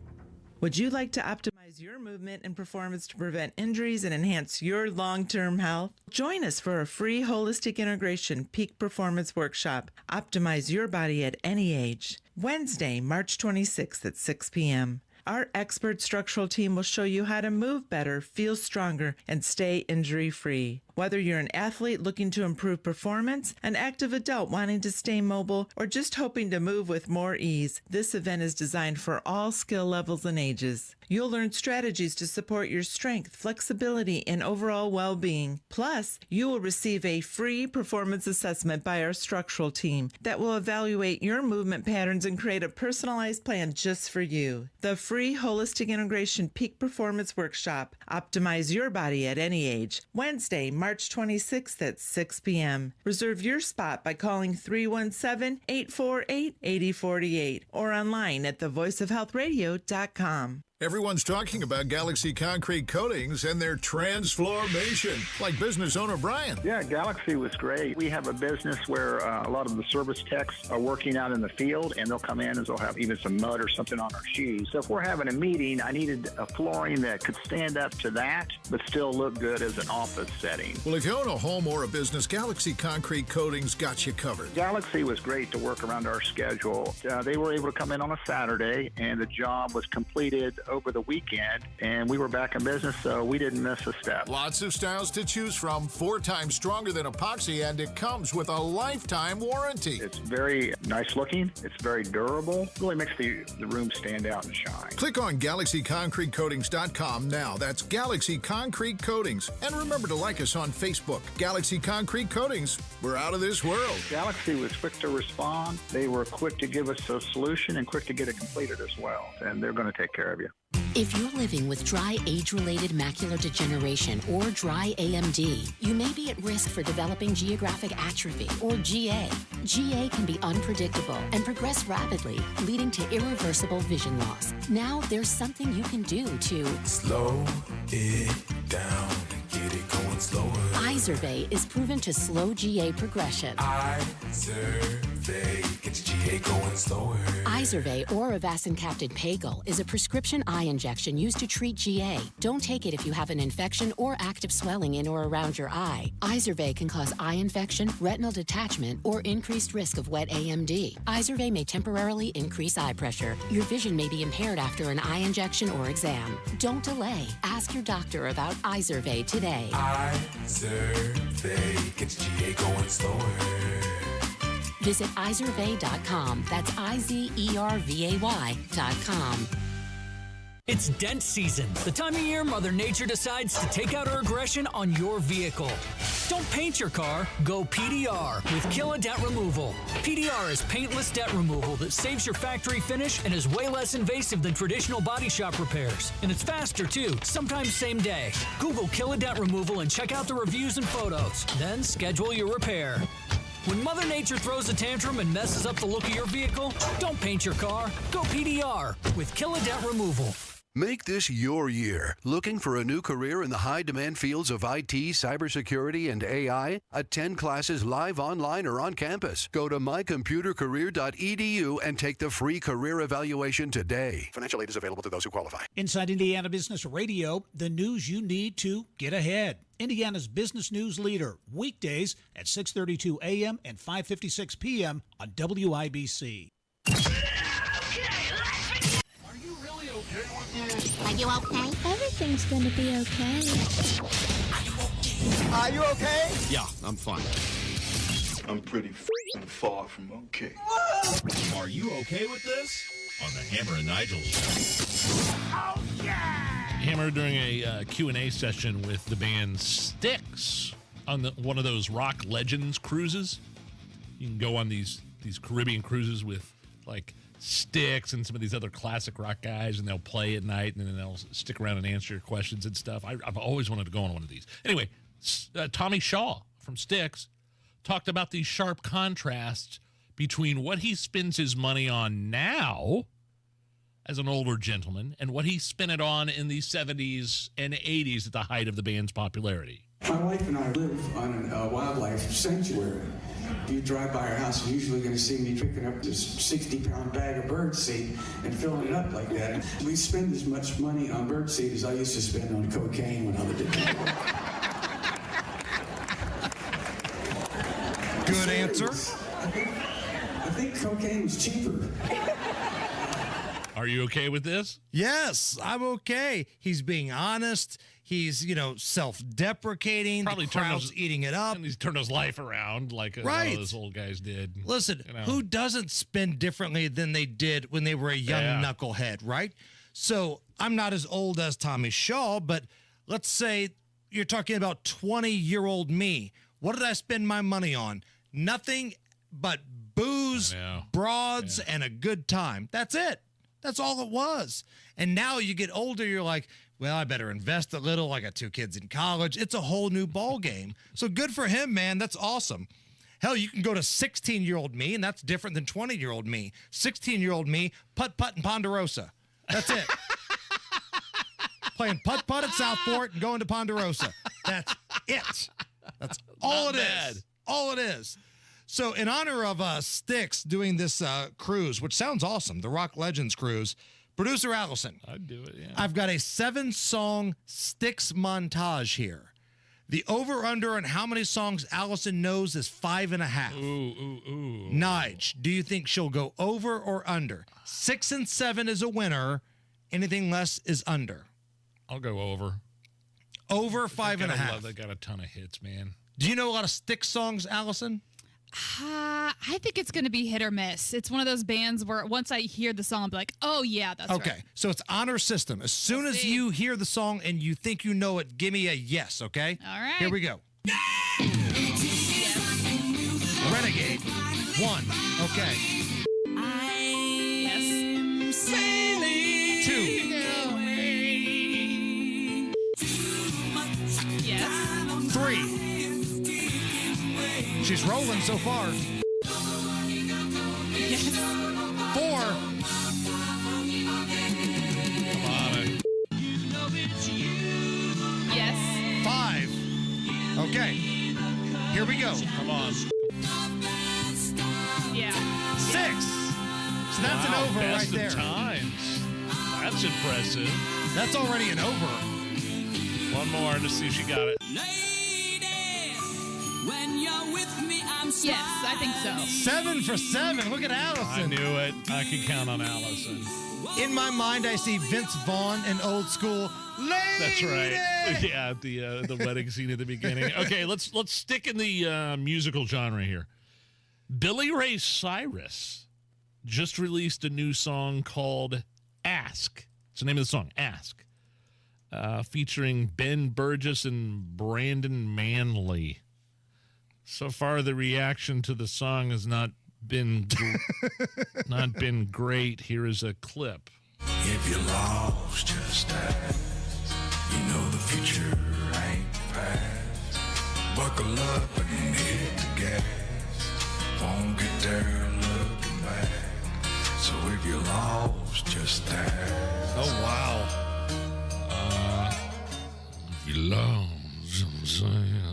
Would you like to optimize your movement and performance to prevent injuries and enhance your long-term health? Join us for a free holistic integration peak performance workshop. Optimize your body at any age. Wednesday, March 26th at 6 p.m. Our expert structural team will show you how to move better, feel stronger, and stay injury-free. Whether you're an athlete looking to improve performance, an active adult wanting to stay mobile, or just hoping to move with more ease, this event is designed for all skill levels and ages. You'll learn strategies to support your strength, flexibility, and overall well-being. Plus, you will receive a free performance assessment by our structural team that will evaluate your movement patterns and create a personalized plan just for you. The free holistic integration peak performance workshop. Optimize your body at any age. Wednesday, March 26th at 6 p.m. Reserve your spot by calling 317-848-8048 or online at thevoiceofhealthradio.com. Everyone's talking about Galaxy Concrete Coatings and their transformation, like business owner Brian. Yeah, Galaxy was great. We have a business where a lot of the service techs are working out in the field, and they'll come in and they'll have even some mud or something on our shoes. So if we're having a meeting, I needed a flooring that could stand up to that, but still look good as an office setting. Well, if you own a home or a business, Galaxy Concrete Coatings got you covered. Galaxy was great to work around our schedule. They were able to come in on a Saturday, and the job was completed over the weekend, and we were back in business, so we didn't miss a step. Lots of styles to choose from, 4 times stronger than epoxy, and it comes with a lifetime warranty. It's very nice looking. It's very durable. Really makes the room stand out and shine. Click on GalaxyConcreteCoatings.com now. That's Galaxy Concrete Coatings. And remember to like us on Facebook. Galaxy Concrete Coatings. We're out of this world. Galaxy was quick to respond. They were quick to give us a solution and quick to get it completed as well. And they're going to take care of you. If you're living with dry age-related macular degeneration or dry AMD, you may be at risk for developing geographic atrophy or GA. GA can be unpredictable and progress rapidly, leading to irreversible vision loss. Now there's something you can do to slow it down and get it going slower. Izervay is proven to slow GA progression. Izervay gets GA going slower. Izervay or avacincaptad pagel is a prescription eye injection used to treat GA. Don't take it if you have an infection or active swelling in or around your eye. Izervay can cause eye infection, retinal detachment, or increased risk of wet AMD. Izervay may temporarily increase eye pressure. Your vision may be impaired after an eye injection or exam. Don't delay. Ask your doctor about Izervay today. Izervay gets GA going slower. Visit Izervay.com. That's IZERVAY.com. It's dent season, the time of year Mother Nature decides to take out her aggression on your vehicle. Don't paint your car, go PDR with Kill a Dent Removal. PDR is paintless dent removal that saves your factory finish and is way less invasive than traditional body shop repairs. And it's faster too, sometimes same day. Google Kill a Dent Removal and check out the reviews and photos. Then schedule your repair. When Mother Nature throws a tantrum and messes up the look of your vehicle, don't paint your car, go PDR with Kill a Dent Removal. Make this your year. Looking for a new career in the high-demand fields of IT, cybersecurity, and AI? Attend classes live, online, or on campus. Go to mycomputercareer.edu and take the free career evaluation today. Financial aid is available to those who qualify. Inside Indiana Business Radio, the news you need to get ahead. Indiana's business news leader, weekdays at 6:32 a.m. and 5:56 p.m. on WIBC. Are you okay? Everything's gonna be okay. Are you okay? Yeah, I'm fine. I'm pretty far from okay. Are you okay with this? On the Hammer and Nigel show. Oh, yeah! Hammer during a Q&A session with the band Styx on one of those Rock Legends cruises. You can go on these Caribbean cruises with, like, Styx and some of these other classic rock guys, and they'll play at night, and then they'll stick around and answer your questions and stuff. I've always wanted to go on one of these. Anyway, Tommy Shaw from Styx talked about these sharp contrasts between what he spends his money on now as an older gentleman and what he spent it on in the 70s and 80s at the height of the band's popularity. My wife and I live on a wildlife sanctuary. If you drive by our house, you're usually going to see me picking up this 60-pound bag of birdseed and filling it up like that. We spend as much money on birdseed as I used to spend on cocaine when I lived in Good answer. I think cocaine was cheaper. Are you okay with this? Yes, I'm okay. He's being honest. He's, self-deprecating. Probably the crowd's eating it up. And he's turned his life around like a lot of those old guys did. Listen, who doesn't spend differently than they did when they were a young knucklehead, right? So I'm not as old as Tommy Shaw, but let's say you're talking about 20-year-old me. What did I spend my money on? Nothing but booze, broads, and a good time. That's it. That's all it was. And now you get older, you're like, well, I better invest a little. I got 2 kids in college. It's a whole new ball game. So good for him, man. That's awesome. Hell, you can go to 16-year-old me, and that's different than 20-year-old me. 16-year-old me, putt-putt in Ponderosa. That's it. Playing putt-putt at Southport and going to Ponderosa. That's it. That's all it is. All it is. So in honor of Styx doing this cruise, which sounds awesome, the Rock Legends cruise, producer Allison. I'd do it, yeah. I've got a 7-song Styx montage here. The over-under on how many songs Allison knows is 5.5. Ooh. Nige, do you think she'll go over or under? 6 and 7 is a winner. Anything less is under. I'll go over. Over 5.5. They got a ton of hits, man. Do you know a lot of Styx songs, Allison? I think it's going to be hit or miss. It's one of those bands where once I hear the song, I'll be like, oh, yeah, that's right. Okay, so it's honor system. As soon as you hear the song and you think you know it, give me a yes, okay? All right. Here we go. Renegade. 1. Okay. Yes. 2. She's rolling so far. Yes. 4. Come on. Yes. 5. Okay. Here we go. Come on. Yeah. 6. So that's an over best right there. of times. That's impressive. That's already an over. One more to see if she got it. Yes, I think so. 7 for 7. Look at Allison. I knew it. I could count on Allison. In my mind, I see Vince Vaughn in Old School. Lady! That's right. Yeah, the wedding scene at the beginning. Okay, let's stick in the musical genre here. Billy Ray Cyrus just released a new song called Ask. It's the name of the song, Ask. Featuring Ben Burgess and Brandon Manley. So far, the reaction to the song has not been great. Here is a clip. If you're lost, just ask. You know the future ain't the past. Buckle up and hit the gas. Won't get there looking back. So if you're lost, just ask. Oh, wow. If you're lost,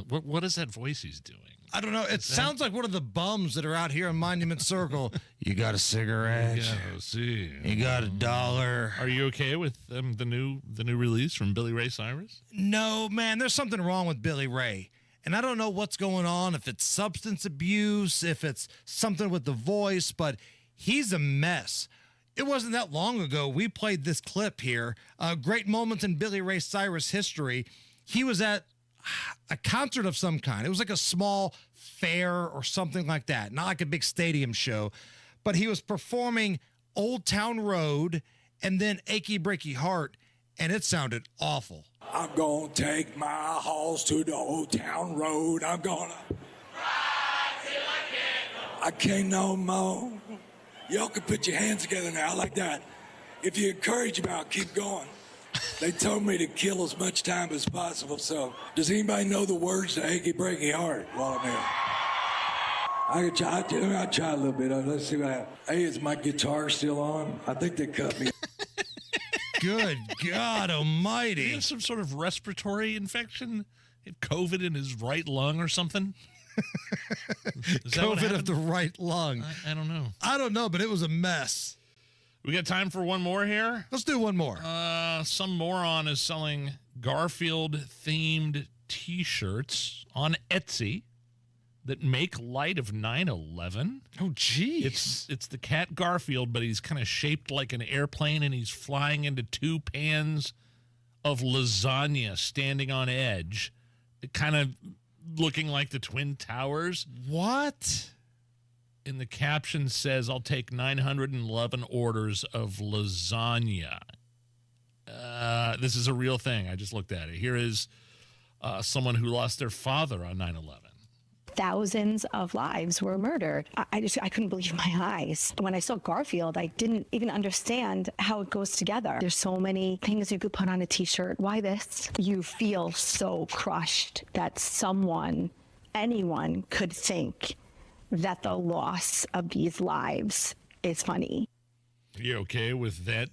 what is that voice he's doing? I don't know. It sounds like one of the bums that are out here in Monument Circle. You got a cigarette? Yeah, see. You got $1? Are you okay with the new release from Billy Ray Cyrus? No, man. There's something wrong with Billy Ray. And I don't know what's going on, if it's substance abuse, if it's something with the voice, but he's a mess. It wasn't that long ago we played this clip here. Great moments in Billy Ray Cyrus history. He was at a concert of some kind. It was like a small fair or something like that, not like a big stadium show, but he was performing Old Town Road and then Achy Breaky Heart, and it sounded awful. I'm gonna take my horse to the Old Town Road. I'm gonna ride till I can't no more. Y'all can put your hands together now like that. If you encourage me, I'll keep going. They told me to kill as much time as possible, so does anybody know the words to Achy Breaky Heart while I'm here? I'll try a little bit. Let's see what happens. Hey, is my guitar still on? I think they cut me. Good God almighty. He has some sort of respiratory infection? He had COVID in his right lung or something? Is that what COVID of happened? the right lung. I don't know. I don't know, but it was a mess. We got time for one more here? Let's do one more. Some moron is selling Garfield-themed T-shirts on Etsy that make light of 9/11. Oh, geez. It's the cat Garfield, but he's kind of shaped like an airplane, and he's flying into 2 pans of lasagna standing on edge, kind of looking like the Twin Towers. What? And the caption says, I'll take 911 orders of lasagna. This is a real thing. I just looked at it. Here is someone who lost their father on 9/11. Thousands of lives were murdered. I couldn't believe my eyes. When I saw Garfield, I didn't even understand how it goes together. There's so many things you could put on a t-shirt. Why this? You feel so crushed that anyone could think that the loss of these lives is funny. Are you okay with that?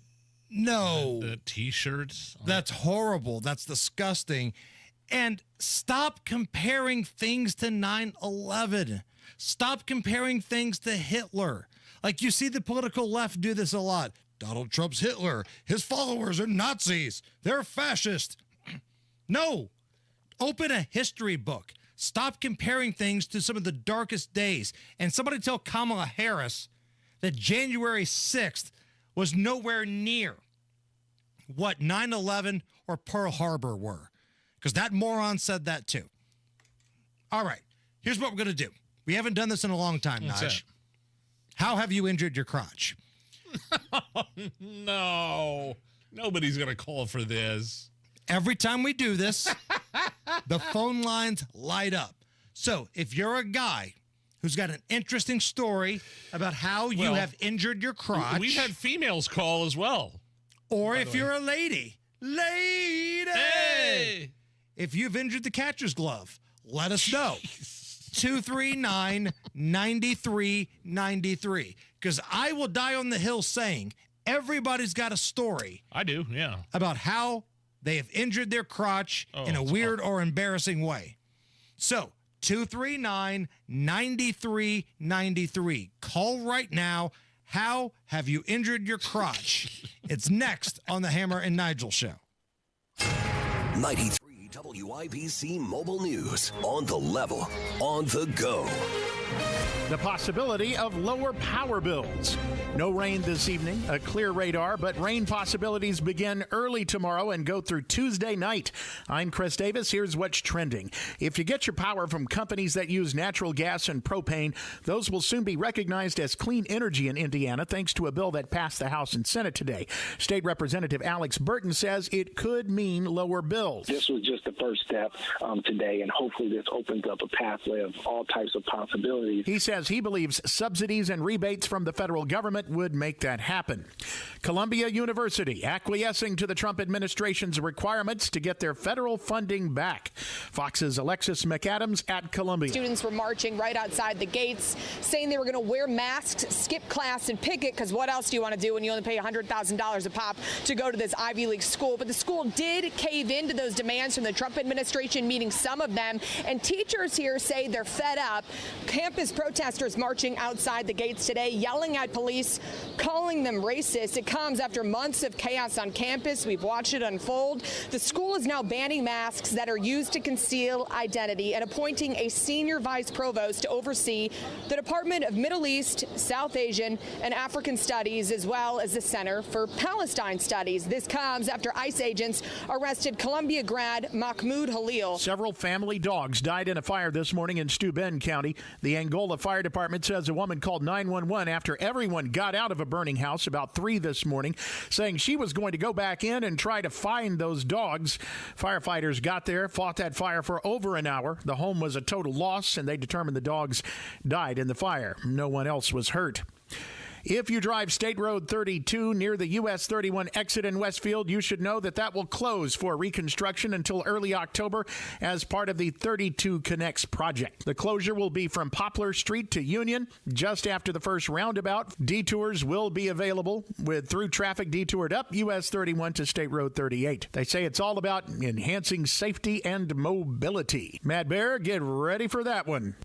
No. That T-shirt? That's horrible. That's disgusting. And stop comparing things to 9/11. Stop comparing things to Hitler. Like, you see the political left do this a lot. Donald Trump's Hitler. His followers are Nazis. They're fascist. No. Open a history book. Stop comparing things to some of the darkest days. And somebody tell Kamala Harris that January 6th was nowhere near what 9/11 or Pearl Harbor were. Because that moron said that too. All right. Here's what we're going to do. We haven't done this in a long time, Nige. How have you injured your crotch? No. Nobody's going to call for this. Every time we do this, the phone lines light up. So if you're a guy who's got an interesting story about how you have injured your crotch. We've had females call as well. Or if you're a lady. Lady! Hey! If you've injured the catcher's glove, let us know. 239-9393. Because I will die on the hill saying everybody's got a story. I do, yeah. About how they have injured their crotch in a weird or embarrassing way. So, 239-9393. Call right now. How have you injured your crotch? It's next on the Hammer and Nigel Show. 93 WIBC Mobile News. On the level, on the go. The possibility of lower power bills. No rain this evening, a clear radar, but rain possibilities begin early tomorrow and go through Tuesday night. I'm Chris Davis. Here's what's trending. If you get your power from companies that use natural gas and propane, those will soon be recognized as clean energy in Indiana, thanks to a bill that passed the House and Senate today. State Representative Alex Burton says it could mean lower bills. This was just the first step today, and hopefully this opens up a pathway of all types of possibilities. He says he believes subsidies and rebates from the federal government would make that happen. Columbia University acquiescing to the Trump administration's requirements to get their federal funding back. Fox's Alexis McAdams at Columbia. Students were marching right outside the gates, saying they were going to wear masks, skip class, and picket, because what else do you want to do when you only pay $100,000 a pop to go to this Ivy League school? But the school did cave into those demands from the Trump administration, meeting some of them, and teachers here say they're fed up. Campus protesters marching outside the gates today, yelling at police, calling them racist. It comes after months of chaos on campus. We've watched it unfold. The school is now banning masks that are used to conceal identity and appointing a senior vice provost to oversee the Department of Middle East, South Asian, and African Studies, as well as the Center for Palestine Studies. This comes after ICE agents arrested Columbia grad Mahmoud Halil. Several family dogs died in a fire this morning in Steuben County. The Angola Fire Department says a woman called 911 after everyone got out of a burning house about 3 this morning, saying she was going to go back in and try to find those dogs. Firefighters got there, fought that fire for over an hour. The home was a total loss, and they determined the dogs died in the fire. No one else was hurt. If you drive State Road 32 near the US 31 exit in Westfield, you should know that that will close for reconstruction until early October as part of the 32 Connects project. The closure will be from Poplar Street to Union just after the first roundabout. Detours will be available with through traffic detoured up US 31 to State Road 38. They say it's all about enhancing safety and mobility. Mad Bear, get ready for that one.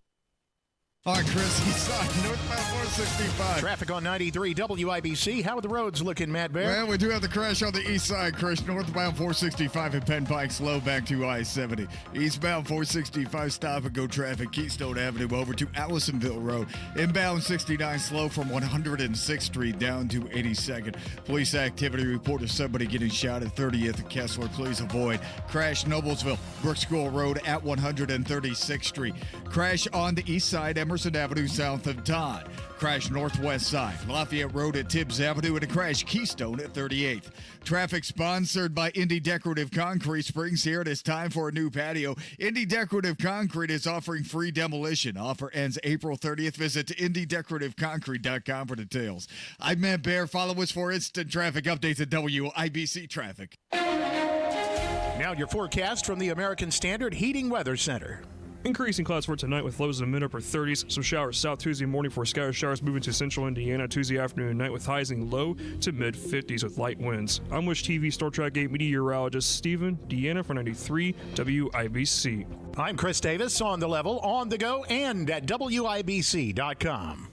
All right, Chris, east side, northbound 465. Traffic on 93 WIBC. How are the roads looking, Matt Bear? Well, we do have the crash on the east side, Chris. Northbound 465 at Penn Pike, slow back to I-70. Eastbound 465, stop and go traffic, Keystone Avenue over to Allisonville Road. Inbound 69, slow from 106th Street down to 82nd. Police activity report of somebody getting shot at 30th and Kessler. Please avoid. Crash Noblesville, Brook School Road at 136th Street. Crash on the east side, Emerson Avenue south of Todd. Crash northwest side, Lafayette Road at Tibbs Avenue, and a crash Keystone at 38th. Traffic sponsored by Indy Decorative Concrete. Spring's here and it's time for a new patio. Indy Decorative Concrete is offering free demolition. Offer ends April 30th. Visit IndyDecorativeConcrete.com for details. I'm Matt Bear. Follow us for instant traffic updates at WIBC Traffic. Now your forecast from the American Standard Heating Weather Center. Increasing clouds for tonight with lows in the mid-upper 30s. Some showers south Tuesday morning for scattered showers moving to central Indiana Tuesday afternoon and night with highs in low to mid-50s with light winds. I'm Wish TV Star Trek 8 meteorologist Stephen Deanna for 93 WIBC. I'm Chris Davis on the level, on the go, and at WIBC.com.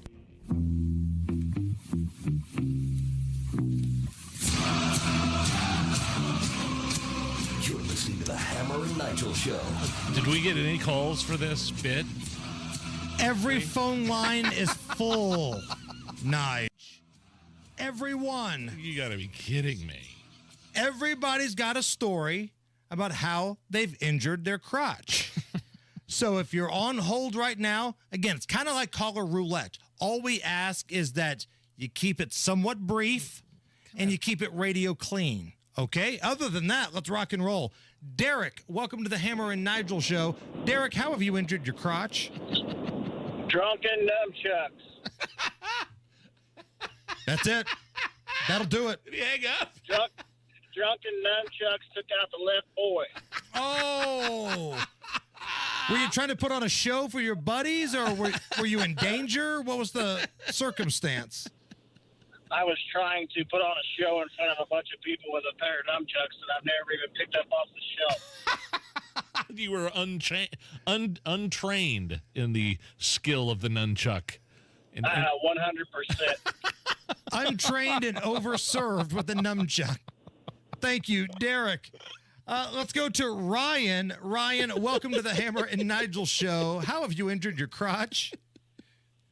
The Hammer and Nigel Show. Did we get any calls for this bit? Every phone line is full, Nige. Everyone. You got to be kidding me. Everybody's got a story about how they've injured their crotch. So if you're on hold right now, again, it's kind of like caller roulette. All we ask is that you keep it somewhat brief and you keep it radio clean. Okay? Other than that, let's rock and roll. Derek, welcome to the Hammer and Nigel Show. Derek, how have you injured your crotch? Drunken nunchucks. That's it. That'll do it. Did he hang up? Drunken nunchucks took out the left boy. Oh. Were you trying to put on a show for your buddies, or were you in danger? What was the circumstance? I was trying to put on a show in front of a bunch of people with a pair of nunchucks that I've never even picked up off the shelf. You were untrained in the skill of the nunchuck. 100%. Untrained and overserved with the nunchuck. Thank you, Derek. Let's go to Ryan. Ryan, welcome to the Hammer and Nigel show. How have you injured your crotch?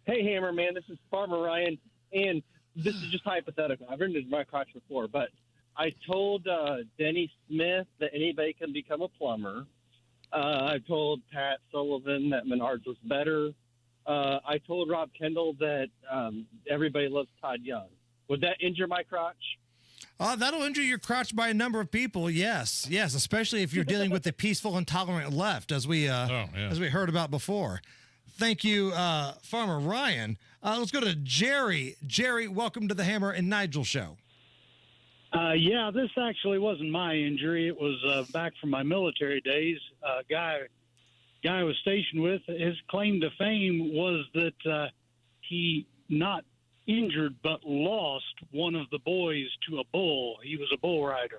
Hey, Hammer, man, this is Farmer Ryan, and this is just hypothetical. I've injured my crotch before, but I told Denny Smith that anybody can become a plumber. I told Pat Sullivan that Menards was better. I told Rob Kendall that everybody loves Todd Young. Would that injure my crotch? That'll injure your crotch by a number of people. Yes, especially if you're dealing with the peaceful and tolerant left, as we heard about before. Thank you, Farmer Ryan. Let's go to Jerry. Jerry, welcome to the Hammer and Nigel show. Yeah, this actually wasn't my injury. It was back from my military days. Guy I was stationed with, his claim to fame was that he not injured but lost one of the boys to a bull. He was a bull rider.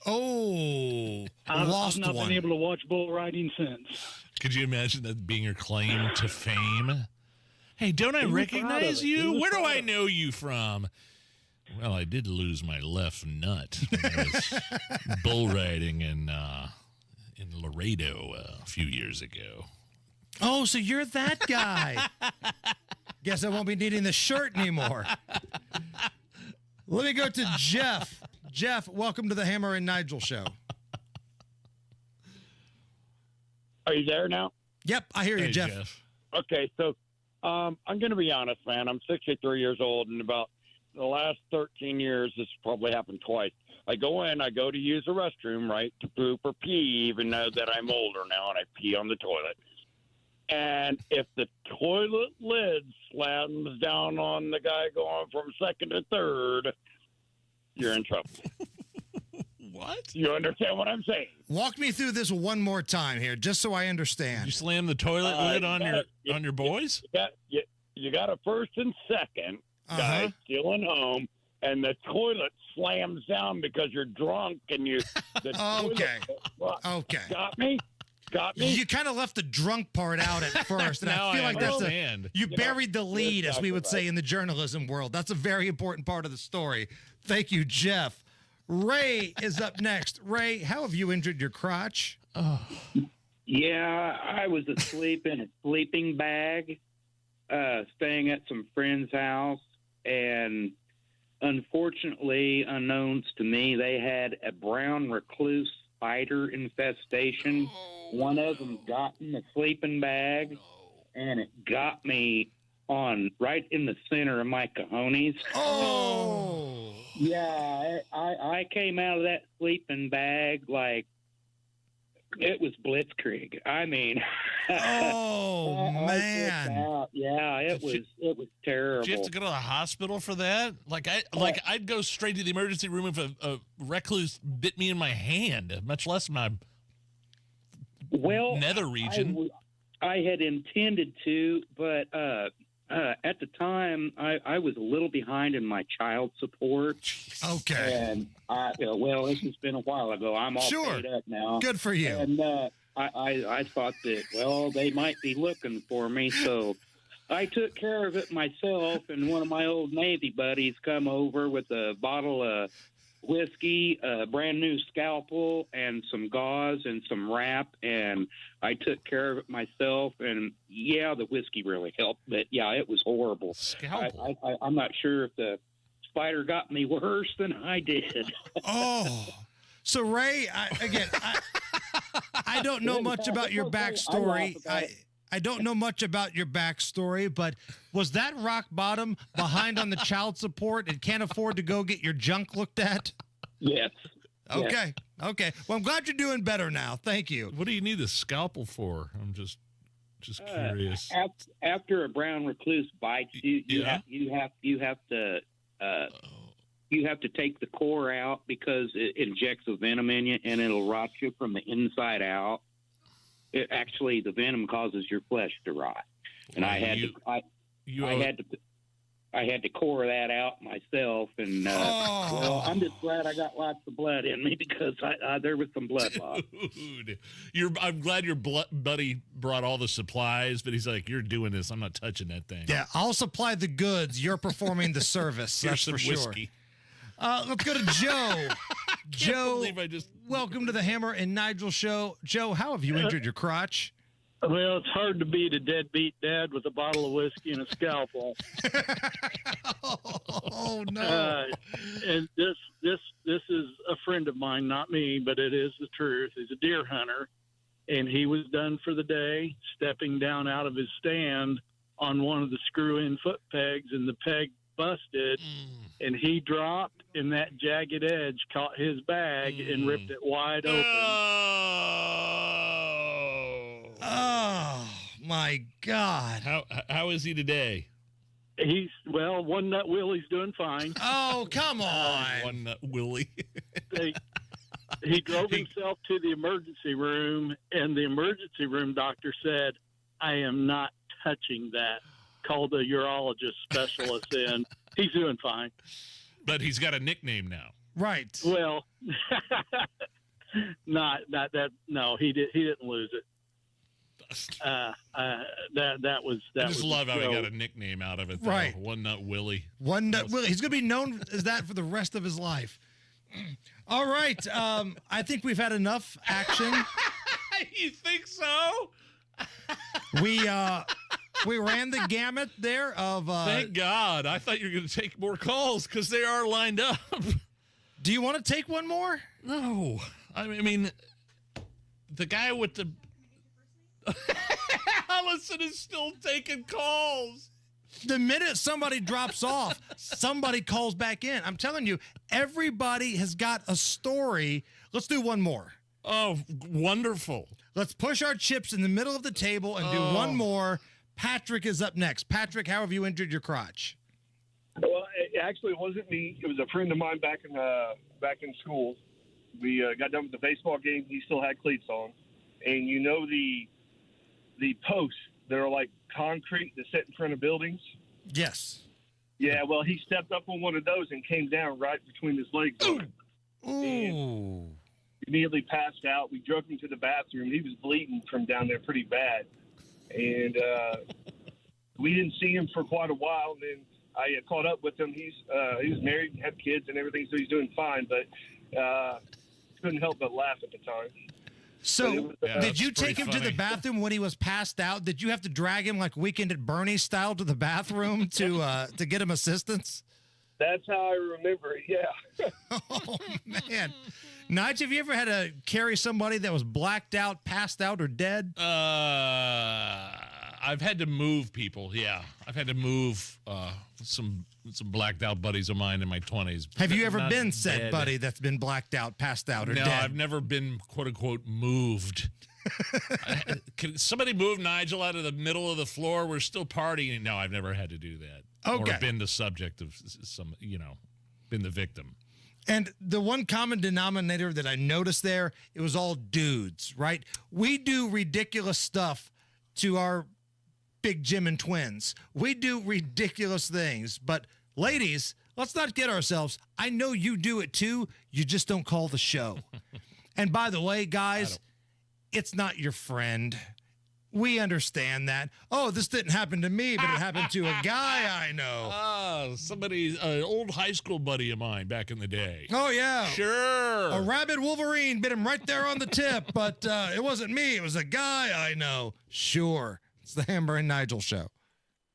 Oh, I've not been able to watch bull riding since. Could you imagine that being your claim to fame? Hey, don't I recognize you? Where do I know you from? Well, I did lose my left nut when I was bull riding in Laredo a few years ago. Oh, so you're that guy. Guess I won't be needing the shirt anymore. Let me go to Jeff. Jeff, welcome to the Hammer and Nigel show. Are you there now? Yep, I hear you, Jeff. Okay, so I'm going to be honest, man. I'm 63 years old, and about the last 13 years, this probably happened twice. I go to use the restroom, right, to poop or pee, even though that I'm older now, and I pee on the toilet. And if the toilet lid slams down on the guy going from second to third, you're in trouble. What? You understand what I'm saying? Walk me through this one more time here, just so I understand. You slam the toilet lid on your boys? You got a first and second guy stealing home, and the toilet slams down because you're drunk and you. Okay. Got me. You kind of left the drunk part out at first, and I feel like you buried the lead, as we would say in the journalism world. That's a very important part of the story. Thank you, Jeff. Ray is up next. Ray, how have you injured your crotch? Yeah, I was asleep in a sleeping bag, staying at some friend's house, and unfortunately, unknowns to me, they had a brown recluse spider infestation. One of them got in the sleeping bag, and it got me right in the center of my cojones. Oh! Yeah, I came out of that sleeping bag like it was blitzkrieg. I mean, man! Yeah, it was terrible. Did you have to go to the hospital for that? I'd go straight to the emergency room if a recluse bit me in my hand, much less my nether region. I had intended to, but at the time, I was a little behind in my child support. Okay. And this has been a while ago. I'm all paid up now. Good for you. And I thought that, they might be looking for me, so I took care of it myself, and one of my old Navy buddies come over with a bottle of whiskey, a brand new scalpel, and some gauze and some wrap, and I took care of it myself. And the whiskey really helped, but it was horrible. Scalpel. I'm not sure if the spider got me worse than I did. So Ray, I don't know much about your backstory. I don't know much about your backstory, but was that rock bottom, behind on the child support, and can't afford to go get your junk looked at? Yes. Okay. Okay. Well, I'm glad you're doing better now. Thank you. What do you need a scalpel for? I'm just curious. After a brown recluse bites you, you have to take the core out because it injects a venom in you, and it'll rot you from the inside out. actually, the venom causes your flesh to rot. And I had to core that out myself, and well, I'm just glad I got lots of blood in me because there was some blood loss. Dude, I'm glad your buddy brought all the supplies, but he's like, "You're doing this. I'm not touching that thing." Yeah, I'll supply the goods. You're performing the service. Here's That's some for sure. whiskey. Let's go to Joe. Joe, believe I just- welcome to the Hammer and Nigel show. Joe, how have you injured your crotch? Well, it's hard to beat a deadbeat dad with a bottle of whiskey and a scalpel. Oh no! And this is a friend of mine, not me, but it is the truth. He's a deer hunter, and he was done for the day, stepping down out of his stand on one of the screw-in foot pegs, and the peg busted, and he dropped, and that jagged edge caught his bag and ripped it wide open. Oh my God! How is he today? He's One Nut Willie's doing fine. Oh, come on, One Nut Willie. He drove himself to the emergency room, and the emergency room doctor said, "I am not touching that." Called a urologist specialist in. He's doing fine. But he's got a nickname now. Right. Well, not that. No, he didn't lose it. That was. I just love how he got a nickname out of it. Though. Right. One Nut Willie. One Nut Willie. He's going to be known as that for the rest of his life. All right. I think we've had enough action. You think so? We ran the gamut there of. Thank God. I thought you were going to take more calls because they are lined up. Do you want to take one more? No. I mean, the guy with the. Allison is still taking calls. The minute somebody drops off, somebody calls back in. I'm telling you, everybody has got a story. Let's do one more. Oh, wonderful. Let's push our chips in the middle of the table and do one more. Patrick is up next. Patrick, how have you injured your crotch? Well, it wasn't me. It was a friend of mine back in school. We got done with the baseball game. He still had cleats on, and you know the posts that are like concrete that sit in front of buildings. Yes. Yeah. Well, he stepped up on one of those and came down right between his legs. Ooh. Immediately passed out. We drove him to the bathroom. He was bleeding from down there pretty bad. And we didn't see him for quite a while. And then I caught up with him. He was married, had kids and everything, so he's doing fine. But couldn't help but laugh at the time. So did you take him to the bathroom when he was passed out? Did you have to drag him like Weekend at Bernie's style to the bathroom to get him assistance? That's how I remember it, yeah. Oh, man. Nigel, have you ever had to carry somebody that was blacked out, passed out, or dead? I've had to move people, yeah. I've had to move some blacked out buddies of mine in my 20s. Have you ever Not been said dead. buddy that's been blacked out, passed out, or No, dead? I've never been, quote unquote, moved. Can somebody move Nigel out of the middle of the floor? We're still partying. No, I've never had to do that. Okay. Or been the subject of some, been the victim. And the one common denominator that I noticed there, it was all dudes, right? We do ridiculous stuff to our big Jim and twins. We do ridiculous things. But ladies, let's not get ourselves. I know you do it too. You just don't call the show. And by the way, guys, it's not your friend. We understand that. Oh, this didn't happen to me, but it happened to a guy I know. Somebody, an old high school buddy of mine back in the day. Oh, yeah. Sure. A rabid Wolverine bit him right there on the tip, but it wasn't me. It was a guy I know. Sure. It's the Hammer and Nigel show.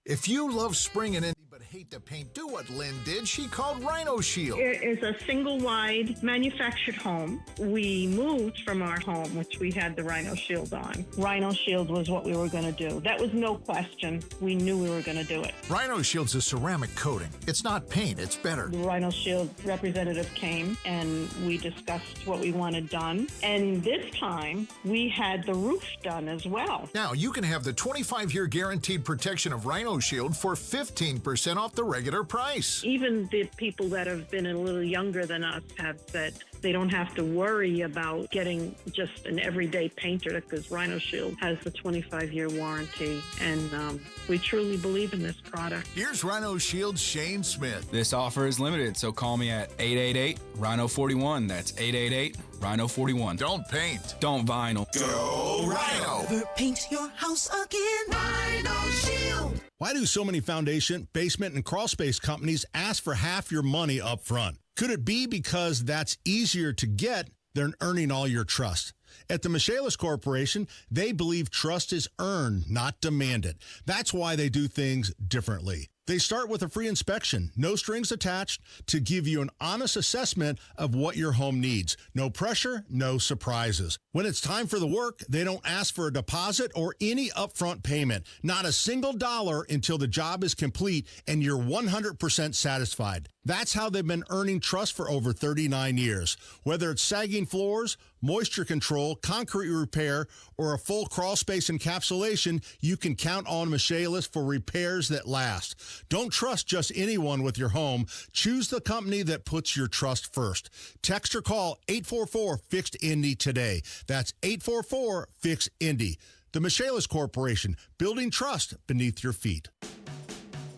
If you love spring and indie but hate to paint, do what Lynn did. She called Rhino Shield. It is a single-wide manufactured home. We moved from our home, which we had the Rhino Shield on. Rhino Shield was what we were going to do. That was no question. We knew we were going to do it. Rhino Shield's a ceramic coating. It's not paint, it's better. The Rhino Shield representative came, and we discussed what we wanted done. And this time, we had the roof done as well. Now, you can have the 25-year guaranteed protection of Rhino Shield for 15% 20% off the regular price. Even the people that have been a little younger than us have said they don't have to worry about getting just an everyday painter because Rhino Shield has a 25-year warranty, and we truly believe in this product. Here's Rhino Shield's Shane Smith. This offer is limited, so call me at 888-RHINO-41. That's 888-RHINO-41. Don't paint. Don't vinyl. Go Rhino. Paint your house again. Rhino Shield. Why do so many foundation, basement, and crawl space companies ask for half your money up front? Could it be because that's easier to get than earning all your trust? At the Michaelis Corporation, they believe trust is earned, not demanded. That's why they do things differently. They start with a free inspection, no strings attached, to give you an honest assessment of what your home needs. No pressure, no surprises. When it's time for the work, they don't ask for a deposit or any upfront payment. Not a single dollar until the job is complete and you're 100% satisfied. That's how they've been earning trust for over 39 years. Whether it's sagging floors, moisture control, concrete repair, or a full crawl space encapsulation, you can count on Michaelis for repairs that last. Don't trust just anyone with your home. Choose the company that puts your trust first. Text or call 844-FIXED-INDY today. That's 844-FIXED-INDY. The Michaelis Corporation, building trust beneath your feet.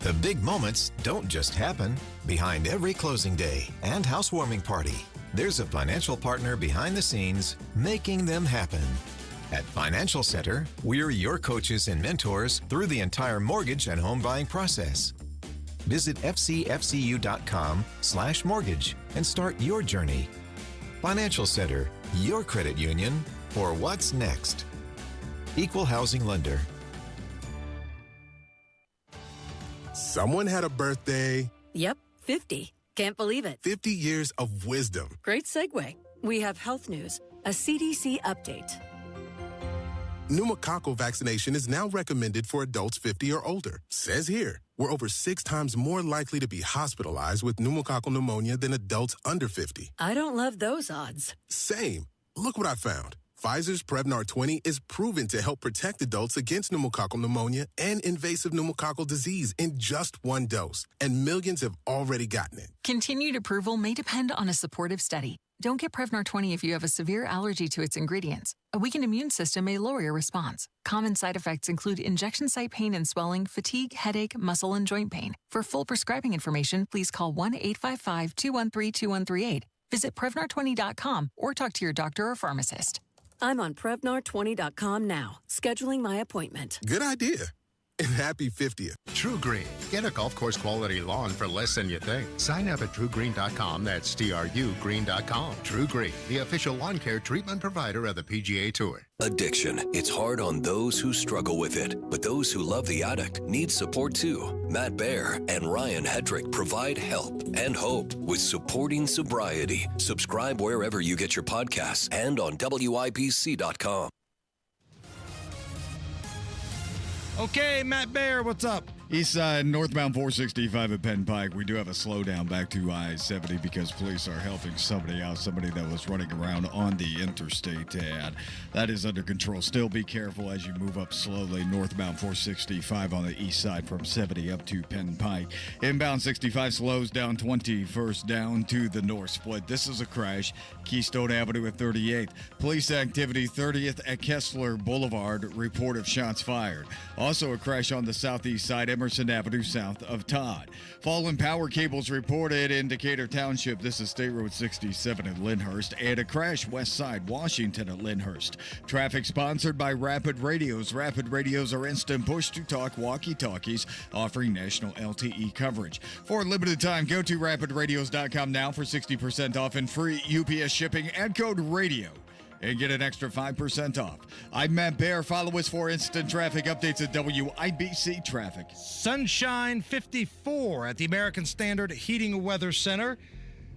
The big moments don't just happen. Behind every closing day and housewarming party, there's a financial partner behind the scenes making them happen. At Financial Center, we're your coaches and mentors through the entire mortgage and home buying process. Visit fcfcu.com/mortgage and start your journey. Financial Center, your credit union for what's next. Equal housing lender. Someone had a birthday. Yep, 50. Can't believe it. 50 years of wisdom. Great segue. We have health news, a CDC update. Pneumococcal vaccination is now recommended for adults 50 or older. Says here, we're over 6 times more likely to be hospitalized with pneumococcal pneumonia than adults under 50. I don't love those odds. Same. Look what I found. Pfizer's Prevnar 20 is proven to help protect adults against pneumococcal pneumonia and invasive pneumococcal disease in just 1 dose, and millions have already gotten it. Continued approval may depend on a supportive study. Don't get Prevnar 20 if you have a severe allergy to its ingredients. A weakened immune system may lower your response. Common side effects include injection site pain and swelling, fatigue, headache, muscle, and joint pain. For full prescribing information, please call 1-855-213-2138. Visit Prevnar20.com or talk to your doctor or pharmacist. I'm on Prevnar20.com now, scheduling my appointment. Good idea. And happy 50th. True Green. Get a golf course quality lawn for less than you think. Sign up at TrueGreen.com. That's TrueGreen.com. True Green, the official lawn care treatment provider of the PGA Tour. Addiction. It's hard on those who struggle with it, but those who love the addict need support too. Matt Baer and Ryan Hedrick provide help and hope with Supporting Sobriety. Subscribe wherever you get your podcasts and on WIPC.com. Okay, Matt Baer, what's up? East side, northbound 465 at Penn Pike. We do have a slowdown back to I-70 because police are helping somebody out, somebody that was running around on the interstate. And that is under control. Still be careful as you move up slowly. Northbound 465 on the east side from 70 up to Penn Pike. Inbound 65 slows down 21st down to the north split. This is a crash. Keystone Avenue at 38th. Police activity 30th at Kessler Boulevard. Report of shots fired. Also a crash on the southeast side, Emerson Avenue south of Todd. Fallen power cables reported in Decatur Township. This is State Road 67 at Lyndhurst. And a crash west side, Washington at Lyndhurst. Traffic sponsored by Rapid Radios. Rapid Radios are instant push-to-talk walkie-talkies offering national LTE coverage. For a limited time, go to rapidradios.com now for 60% off and free UPS shipping and code RADIO. And get an extra 5% off. I'm Matt Baer. Follow us for instant traffic updates at WIBC Traffic. Sunshine 54 at the American Standard Heating Weather Center.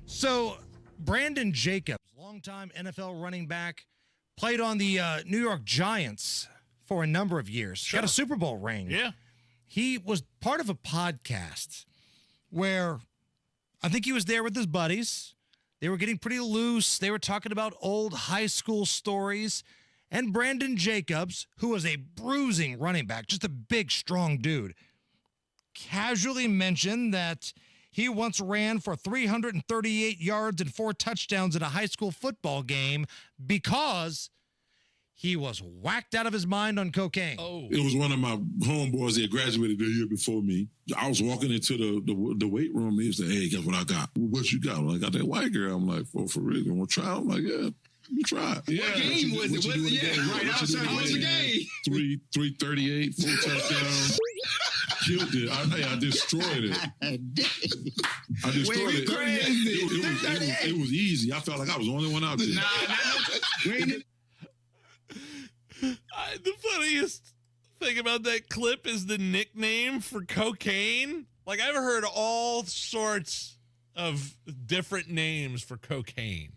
So, Brandon Jacobs, longtime NFL running back, played on the New York Giants for a number of years. Got a Super Bowl ring. Yeah. He was part of a podcast where I think he was there with his buddies. They were getting pretty loose. They were talking about old high school stories. And Brandon Jacobs, who was a bruising running back, just a big, strong dude, casually mention that he once ran for 338 yards and 4 touchdowns in a high school football game because he was whacked out of his mind on cocaine. Oh. It was one of my homeboys that graduated the year before me. I was walking into the weight room. He said, "Hey, guess what I got?" "What you got?" "I got that white girl." I'm like, "For real? You want to try?" I'm like, "Yeah. You try. Yeah, what game was it? Right outside. How was the game? 338, 4 touchdowns. Killed it. I destroyed it. I destroyed it. It was easy. I felt like I was the only one out there. The funniest thing about that clip is the nickname for cocaine. Like, I've heard all sorts of different names for cocaine.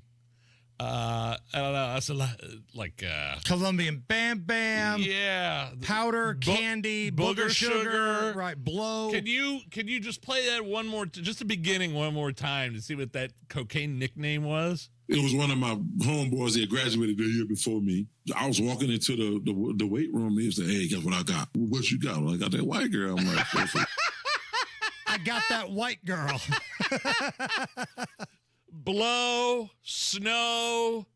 I don't know. That's a lot, like Colombian Bam Bam. Yeah. Powder, candy, booger sugar. Right, blow. Can you just play that one more, just the beginning one more time to see what that cocaine nickname was? It was one of my homeboys that graduated the year before me. I was walking into the weight room. He said, "Hey, guess what I got?" "What you got?" "I got that white girl." I'm like, I got that white girl. Blow, snow,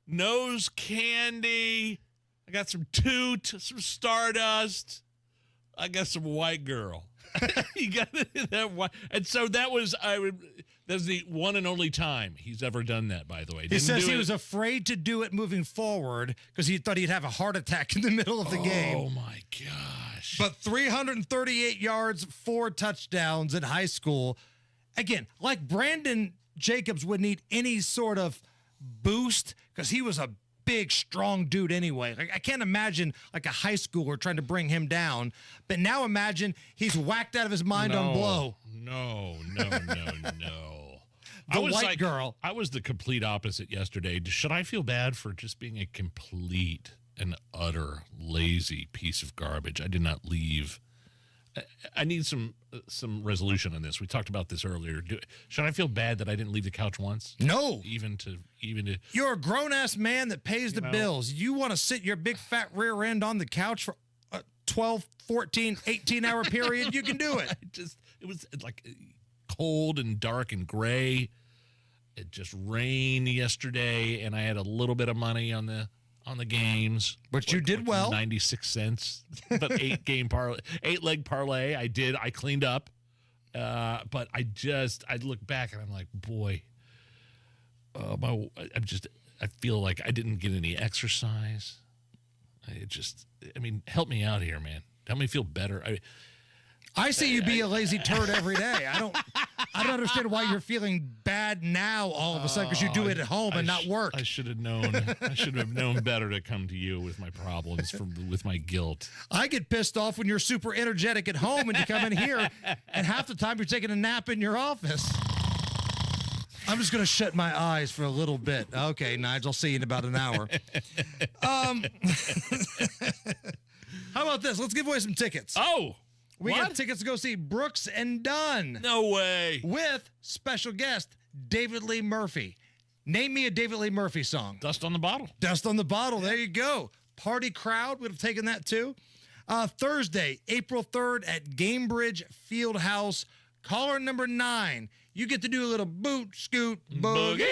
nose candy. I got some toot, some stardust. I got some white girl. You got that one. And so that's the one and only time he's ever done that, by the way. He says he was afraid to do it moving forward because he thought he'd have a heart attack in the middle of the game. Oh, my gosh. But 338 yards, 4 touchdowns in high school. Again, like Brandon Jacobs would need any sort of boost because he was a big, strong dude anyway. Like, I can't imagine like a high schooler trying to bring him down. But now imagine he's whacked out of his mind on blow. No. The white girl. I was the complete opposite yesterday. Should I feel bad for just being a complete and utter lazy piece of garbage? I did not leave. I need some resolution on this. We talked about this earlier. Should I feel bad that I didn't leave the couch once? No. Even to You're a grown-ass man that pays the bills. You want to sit your big fat rear end on the couch for a 12, 14, 18-hour period, you can do it. It was like cold and dark and gray. It just rained yesterday, and I had a little bit of money on the games. But you did well. 96 cents. But 8-leg parlay. I cleaned up. But I look back and I'm like, boy, I feel like I didn't get any exercise. Help me out here, man. Help me feel better. I see you be a lazy turd every day. I don't understand why you're feeling bad now all of a sudden because you do it at home and not work. I should have known. I should have known better to come to you with my problems, with my guilt. I get pissed off when you're super energetic at home and you come in here and half the time you're taking a nap in your office. I'm just going to shut my eyes for a little bit. Okay, Nigel, I'll see you in about an hour. How about this? Let's give away some tickets. Oh, we got tickets to go see Brooks and Dunn. No way. With special guest David Lee Murphy. Name me a David Lee Murphy song. Dust on the Bottle. Dust on the Bottle. There you go. Party Crowd would have taken that too. Thursday, April 3rd at Gamebridge Fieldhouse. Caller number 9. You get to do a little boot, scoot, boogie.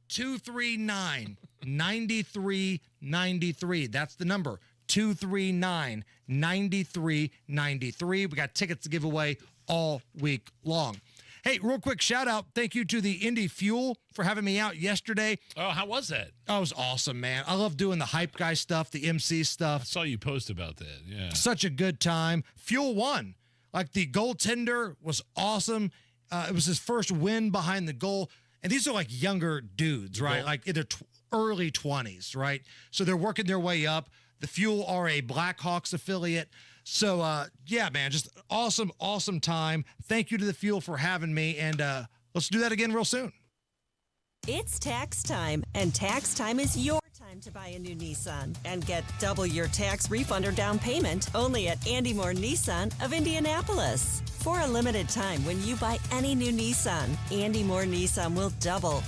239-9393. That's the number. 239-9393. We got tickets to give away all week long. Hey, real quick shout out. Thank you to the Indy Fuel for having me out yesterday. Oh, how was that? Oh, it was awesome, man. I love doing the hype guy stuff, the MC stuff. I saw you post about that. Yeah. Such a good time. Fuel won. Like, the goaltender was awesome. It was his first win behind the goal. And these are like younger dudes, right? Like in their early 20s, right? So they're working their way up. The Fuel are a Blackhawks affiliate. So, yeah, man, just awesome, awesome time. Thank you to the Fuel for having me. And let's do that again real soon. It's tax time, and tax time is your time to buy a new Nissan and get double your tax refund or down payment only at Andy Moore Nissan of Indianapolis. For a limited time, when you buy any new Nissan, Andy Moore Nissan will double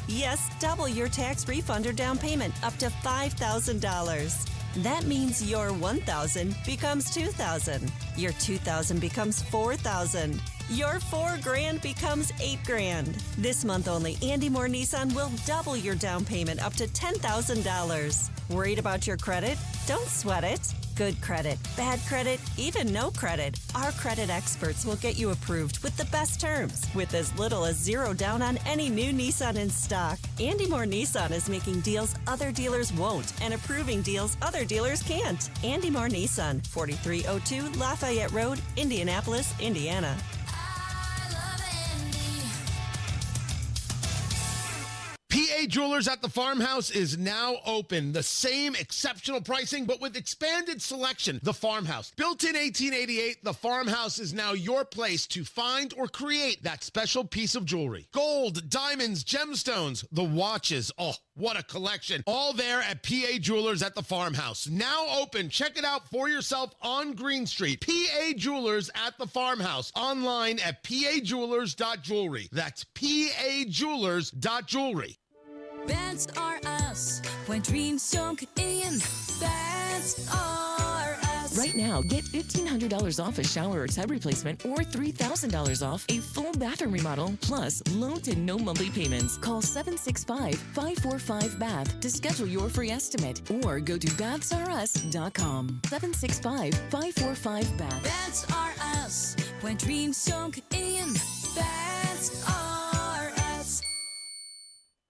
your tax refund or down payment up to $5,000. That means your 1,000 becomes 2,000. Your 2,000 becomes 4,000. Your $4,000 becomes $8,000. This month only, Andy Moore Nissan will double your down payment up to $10,000. Worried about your credit? Don't sweat it. Good credit, bad credit, even no credit. Our credit experts will get you approved with the best terms, with as little as $0 down on any new Nissan in stock. Andy Moore Nissan is making deals other dealers won't and approving deals other dealers can't. Andy Moore Nissan, 4302 Lafayette Road, Indianapolis, Indiana. PA Jewelers at the Farmhouse is now open. The same exceptional pricing, but with expanded selection. The Farmhouse. Built in 1888, the Farmhouse is now your place to find or create that special piece of jewelry. Gold, diamonds, gemstones, the watches. Oh, what a collection. All there at PA Jewelers at the Farmhouse. Now open. Check it out for yourself on Green Street. PA Jewelers at the Farmhouse. Online at pajewelers.jewelry. That's pajewelers.jewelry. That's are us. When dreams don't get in, that's are us. Right now, get $1,500 off a shower or tub replacement or $3,000 off a full bathroom remodel, plus low to no monthly payments. Call 765-545-BATH to schedule your free estimate or go to bathsareus.com. 765-545-BATH. That's are us. When dreams don't get in, that's are us.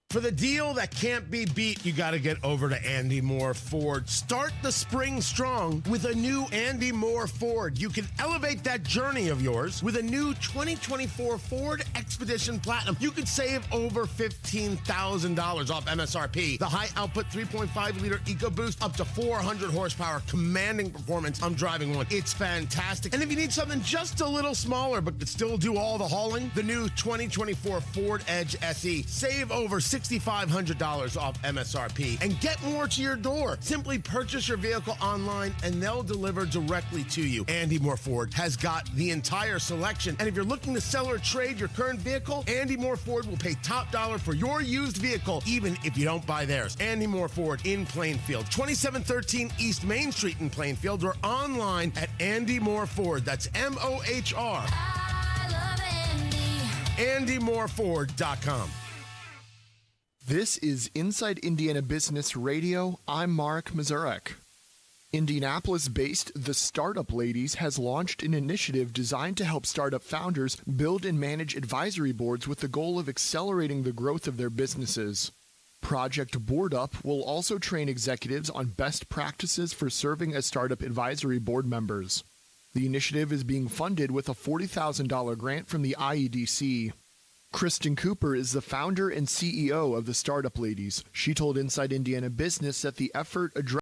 For the deal that can't be beat, you got to get over to Andy Moore Ford. Start the spring strong with a new Andy Moore Ford. You can elevate that journey of yours with a new 2024 Ford Expedition Platinum. You could save over $15,000 off MSRP. The high output 3.5-liter EcoBoost, up to 400 horsepower, commanding performance. I'm driving one. It's fantastic. And if you need something just a little smaller but could still do all the hauling, the new 2024 Ford Edge SE. Save over $6,500 off MSRP and get more to your door. Simply purchase your vehicle online and they'll deliver directly to you. Andy Moore Ford has got the entire selection. And if you're looking to sell or trade your current vehicle, Andy Moore Ford will pay top dollar for your used vehicle, even if you don't buy theirs. Andy Moore Ford in Plainfield, 2713 East Main Street in Plainfield, or online at Andy Moore Ford. That's M-O-H-R. I love Andy. AndyMooreFord.com. This is Inside Indiana Business Radio. I'm Mark Mazurek. Indianapolis-based The Startup Ladies has launched an initiative designed to help startup founders build and manage advisory boards with the goal of accelerating the growth of their businesses. Project Board Up will also train executives on best practices for serving as startup advisory board members. The initiative is being funded with a $40,000 grant from the IEDC. Kristen Cooper is the founder and CEO of the Startup Ladies. She told Inside Indiana Business that the effort addresses